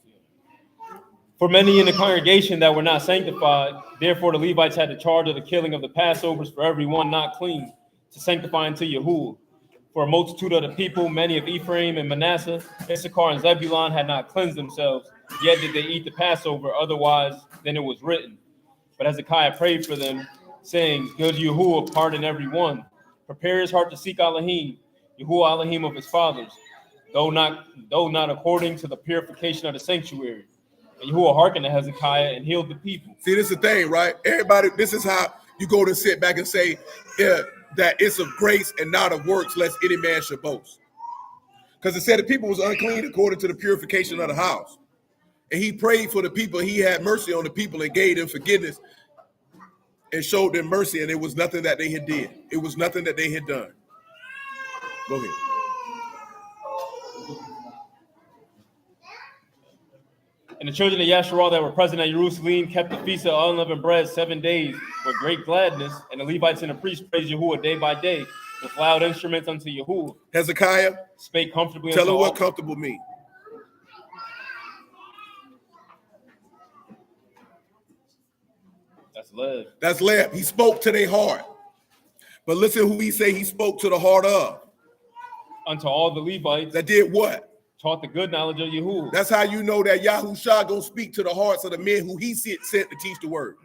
Speaker 2: For many in the congregation that were not sanctified, therefore the Levites had the charge of the killing of the Passovers for everyone not clean, to sanctify unto Yahuwah. For a multitude of the people, many of Ephraim and Manasseh, Issachar and Zebulun had not cleansed themselves, yet did they eat the Passover, otherwise than it was written. But Hezekiah prayed for them, saying, Good Yahuwah, pardon every one. Prepare his heart to seek Elohim, Yahuwah Elohim of his fathers, though not according to the purification of the sanctuary. And Yahuwah hearkened to Hezekiah and healed the people.
Speaker 1: See, this is the thing, right? Everybody, this is how you go to sit back and say that it's of grace and not of works, lest any man should boast. Because it said the people was unclean according to the purification of the house. And he prayed for the people. He had mercy on the people and gave them forgiveness and showed them mercy. And it was nothing that they had did. It was nothing that they had done. Go ahead.
Speaker 2: And the children of Yasharah that were present at Jerusalem kept the feast of unleavened bread 7 days with great gladness. And the Levites and the priests praised Yahuwah day by day with loud instruments unto Yahuwah.
Speaker 1: Hezekiah,
Speaker 2: spake comfortably.
Speaker 1: Tell them what comfortable means.
Speaker 2: That's love.
Speaker 1: That's love. He spoke to their heart. But listen who he say he spoke to the heart of.
Speaker 2: Unto all the Levites.
Speaker 1: That did what?
Speaker 2: Taught the good knowledge of Yahuwah.
Speaker 1: That's how you know that Yahushua gonna speak to the hearts of the men who he sent to teach the word.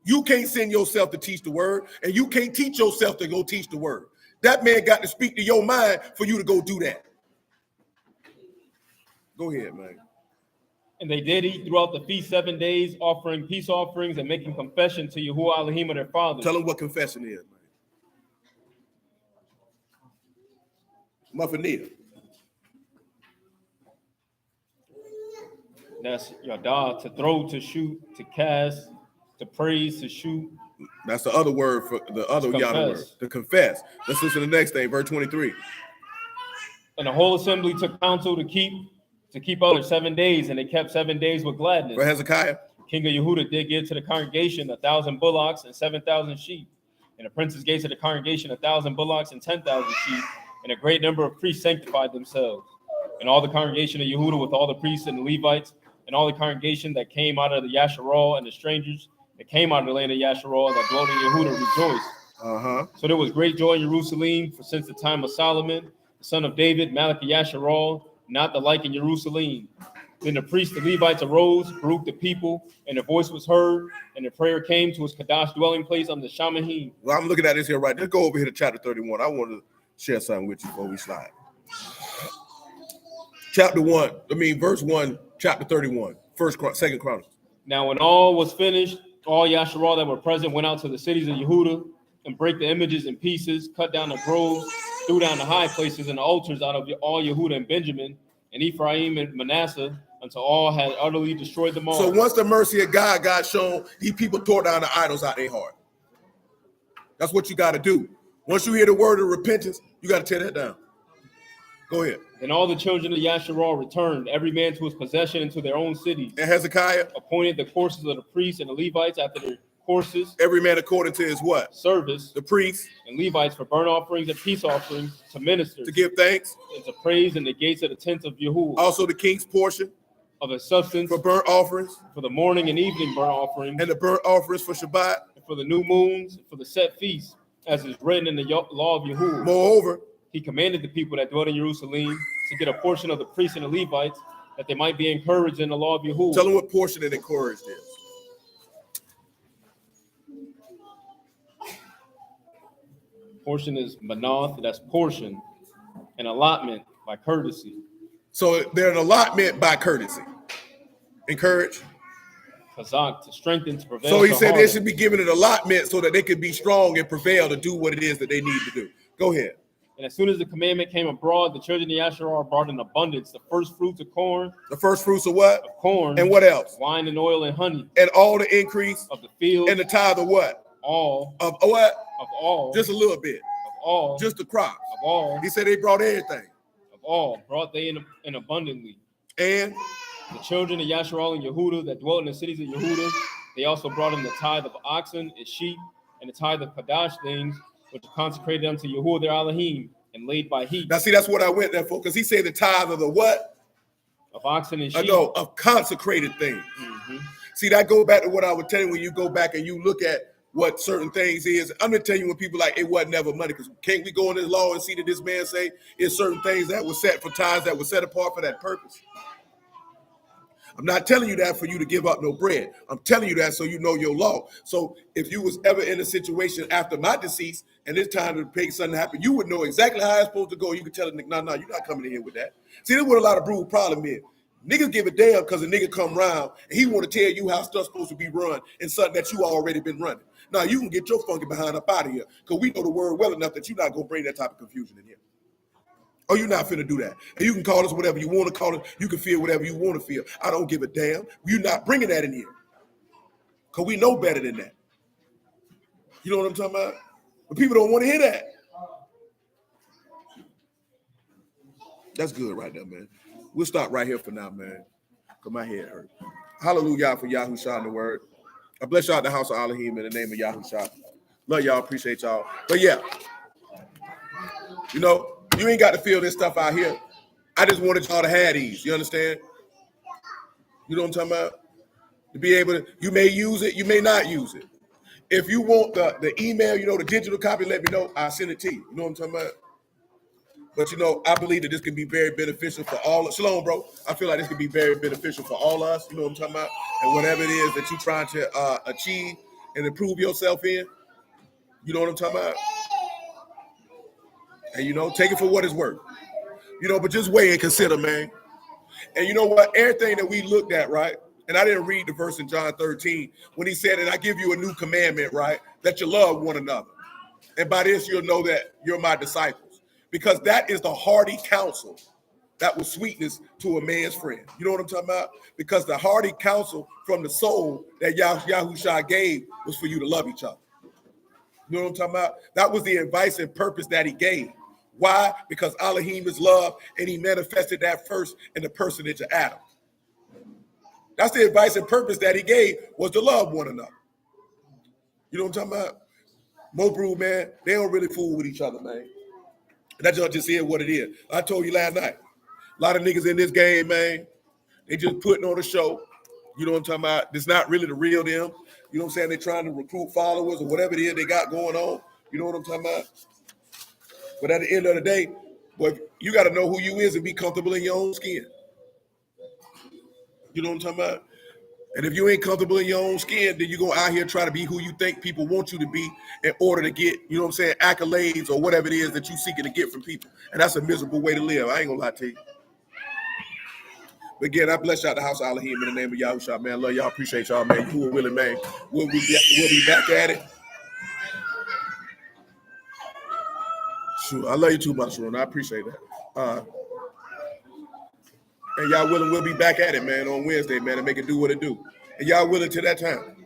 Speaker 1: You can't send yourself to teach the word, and you can't teach yourself to go teach the word. That man got to speak to your mind for you to go do that. Go ahead, man.
Speaker 2: And they did eat throughout the feast 7 days, offering peace offerings and making confession to Yahuwah Elohim of their fathers.
Speaker 1: Tell them what confession is, man. Muffaneer.
Speaker 2: That's yada, to throw, to shoot, to cast, to praise, to shoot.
Speaker 1: That's the other word for the other yada word. To confess. Let's listen to the next thing, verse 23.
Speaker 2: And the whole assembly took counsel to keep other 7 days, and they kept 7 days with gladness.
Speaker 1: For Hezekiah.
Speaker 2: King of Yehuda did give to the congregation 1,000 bullocks and 7,000 sheep. And the princes gave to the congregation 1,000 bullocks and 10,000 sheep. And a great number of priests sanctified themselves. And all the congregation of Yehuda with all the priests and the Levites, and all the congregation that came out of the Yasharah and the strangers that came out of the land of Yasharah that dwelt in Yehuda rejoiced. So there was great joy in Jerusalem for since the time of Solomon, the son of David, Malach Yasharal, not the like in Jerusalem. Then the priests, the Levites arose, grouped the people, and their voice was heard, and the prayer came to his Kadash dwelling place on the Shamahim.
Speaker 1: Well, I'm looking at this here right. Let's go over here to chapter 31. I want to share something with you before we slide. Verse 1, chapter 31, Second Chronicles.
Speaker 2: Now, when all was finished, all Yasharal that were present went out to the cities of Yehuda and break the images in pieces, cut down the groves, threw down the high places and the altars out of all Yehuda and Benjamin, and Ephraim and Manasseh, until all had utterly destroyed them all.
Speaker 1: So once the mercy of God got shown, these people tore down the idols out their heart. That's what you got to do. Once you hear the word of repentance, you got to tear that down. Go ahead.
Speaker 2: And all the children of Yasharal returned, every man to his possession and to their own cities.
Speaker 1: And Hezekiah
Speaker 2: appointed the courses of the priests and the Levites after their courses.
Speaker 1: Every man according to his what?
Speaker 2: Service.
Speaker 1: The priests.
Speaker 2: And Levites for burnt offerings and peace offerings to ministers.
Speaker 1: To give thanks.
Speaker 2: And to praise in the gates of the tents of Yahuwah.
Speaker 1: Also the king's portion.
Speaker 2: Of the substance.
Speaker 1: For burnt offerings.
Speaker 2: For the morning and evening burnt offerings.
Speaker 1: And the burnt offerings for Shabbat.
Speaker 2: And for the new moons. For the set feasts, as is written in the law of Yahuwah.
Speaker 1: Moreover,
Speaker 2: he commanded the people that dwelt in Jerusalem to get a portion of the priests and the Levites, that they might be encouraged in the law of Yahuwah.
Speaker 1: Tell them what portion and encouraged is.
Speaker 2: Portion is manath, that's portion, an allotment by courtesy.
Speaker 1: So they're an allotment by courtesy. Encourage.
Speaker 2: Kazak, to strengthen, to prevail.
Speaker 1: So he said they should be given an allotment so that they could be strong and prevail to do what it is that they need to do. Go ahead.
Speaker 2: And as soon as the commandment came abroad, the children of Yasharal brought in abundance the first fruits of corn.
Speaker 1: The first fruits of what?
Speaker 2: Of corn.
Speaker 1: And what else?
Speaker 2: Wine and oil and honey.
Speaker 1: And all the increase
Speaker 2: of the field.
Speaker 1: And the tithe of what?
Speaker 2: All.
Speaker 1: Of what?
Speaker 2: Of all.
Speaker 1: Just a little bit.
Speaker 2: Of all.
Speaker 1: Just the crops.
Speaker 2: Of all.
Speaker 1: He said they brought everything.
Speaker 2: Of all. Brought they in abundantly.
Speaker 1: And
Speaker 2: the children of Yasharal and Yehuda that dwelt in the cities of Yehuda, they also brought in the tithe of oxen and sheep, and the tithe of Kadash things, which are consecrated unto Yahuwah their Elohim, and laid by heat.
Speaker 1: Now see, that's what I went there for, because he said the tithe of the what?
Speaker 2: Of oxen and sheep.
Speaker 1: No, of consecrated things.
Speaker 2: Mm-hmm.
Speaker 1: See, that go back to what I was telling you when you go back and you look at what certain things is. I'm gonna tell you when people like it wasn't never money, because can't we go in this law and see that this man say it's certain things that were set for tithes that were set apart for that purpose? I'm not telling you that for you to give up no bread. I'm telling you that so you know your law. So if you was ever in a situation after my decease and it's time to pay something happen, you would know exactly how it's supposed to go. You could tell a nigga, no, you're not coming in here with that. See, this is what a lot of brood problem is. Niggas give a damn because a nigga come around and he want to tell you how stuff's supposed to be run and something that you already been running. Now you can get your funky behind up out of here because we know the word well enough that you're not going to bring that type of confusion in here. Oh, you're not finna do that. And you can call us whatever you want to call it. You can feel whatever you want to feel. I don't give a damn. You're not bringing that in here. Because we know better than that. You know what I'm talking about? But people don't want to hear that. That's good right there, man. We'll stop right here for now, man. Because my head hurts. Hallelujah for Yahushua in the word. I bless y'all at the house of Elohim in the name of Yahushua. Love y'all. Appreciate y'all. But yeah. You know, you ain't got to feel this stuff out here. I just wanted y'all to have these. You understand? You know what I'm talking about? To be able to, you may use it, you may not use it. If you want the email, you know, the digital copy, let me know. I'll send it to you. You know what I'm talking about? But, you know, I believe that this can be very beneficial for all. Shalom, bro. I feel like this can be very beneficial for all of us. You know what I'm talking about? And whatever it is that you're trying to achieve and improve yourself in. You know what I'm talking about? And, you know, take it for what it's worth. You know, but just weigh and consider, man. And you know what? Everything that we looked at, right? And I didn't read the verse in John 13 when he said, and I give you a new commandment, right? That you love one another. And by this, you'll know that you're my disciples. Because that is the hearty counsel that was sweetness to a man's friend. You know what I'm talking about? Because the hearty counsel from the soul that Yahushua gave was for you to love each other. You know what I'm talking about? That was the advice and purpose that he gave. Why? Because Elohim is love, and he manifested that first in the personage of Adam. That's the advice and purpose that he gave, was to love one another. You know what I'm talking about? Mo Brew, man, they don't really fool with each other, man. And that's just here what it is. I told you last night, a lot of niggas in this game, man, they just putting on a show. You know what I'm talking about? It's not really the real them. You know what I'm saying? They're trying to recruit followers or whatever it is they got going on. You know what I'm talking about? But at the end of the day, But you got to know who you is and be comfortable in your own skin. You know what I'm talking about? And if you ain't comfortable in your own skin, then you're going to out here try to be who you think people want you to be in order to get, you know what I'm saying, accolades or whatever it is that you seeking to get from people. And that's a miserable way to live. I ain't going to lie to you. But again, I bless y'all the house of Elohim in the name of Yahushua, man. Love y'all. Appreciate y'all, man. You who are willing, man. We'll be back at it. Sure. I love you too much, Ron. I appreciate that. And y'all willing, we'll be back at it, man, on Wednesday, man, and make it do what it do. And y'all willing to that time.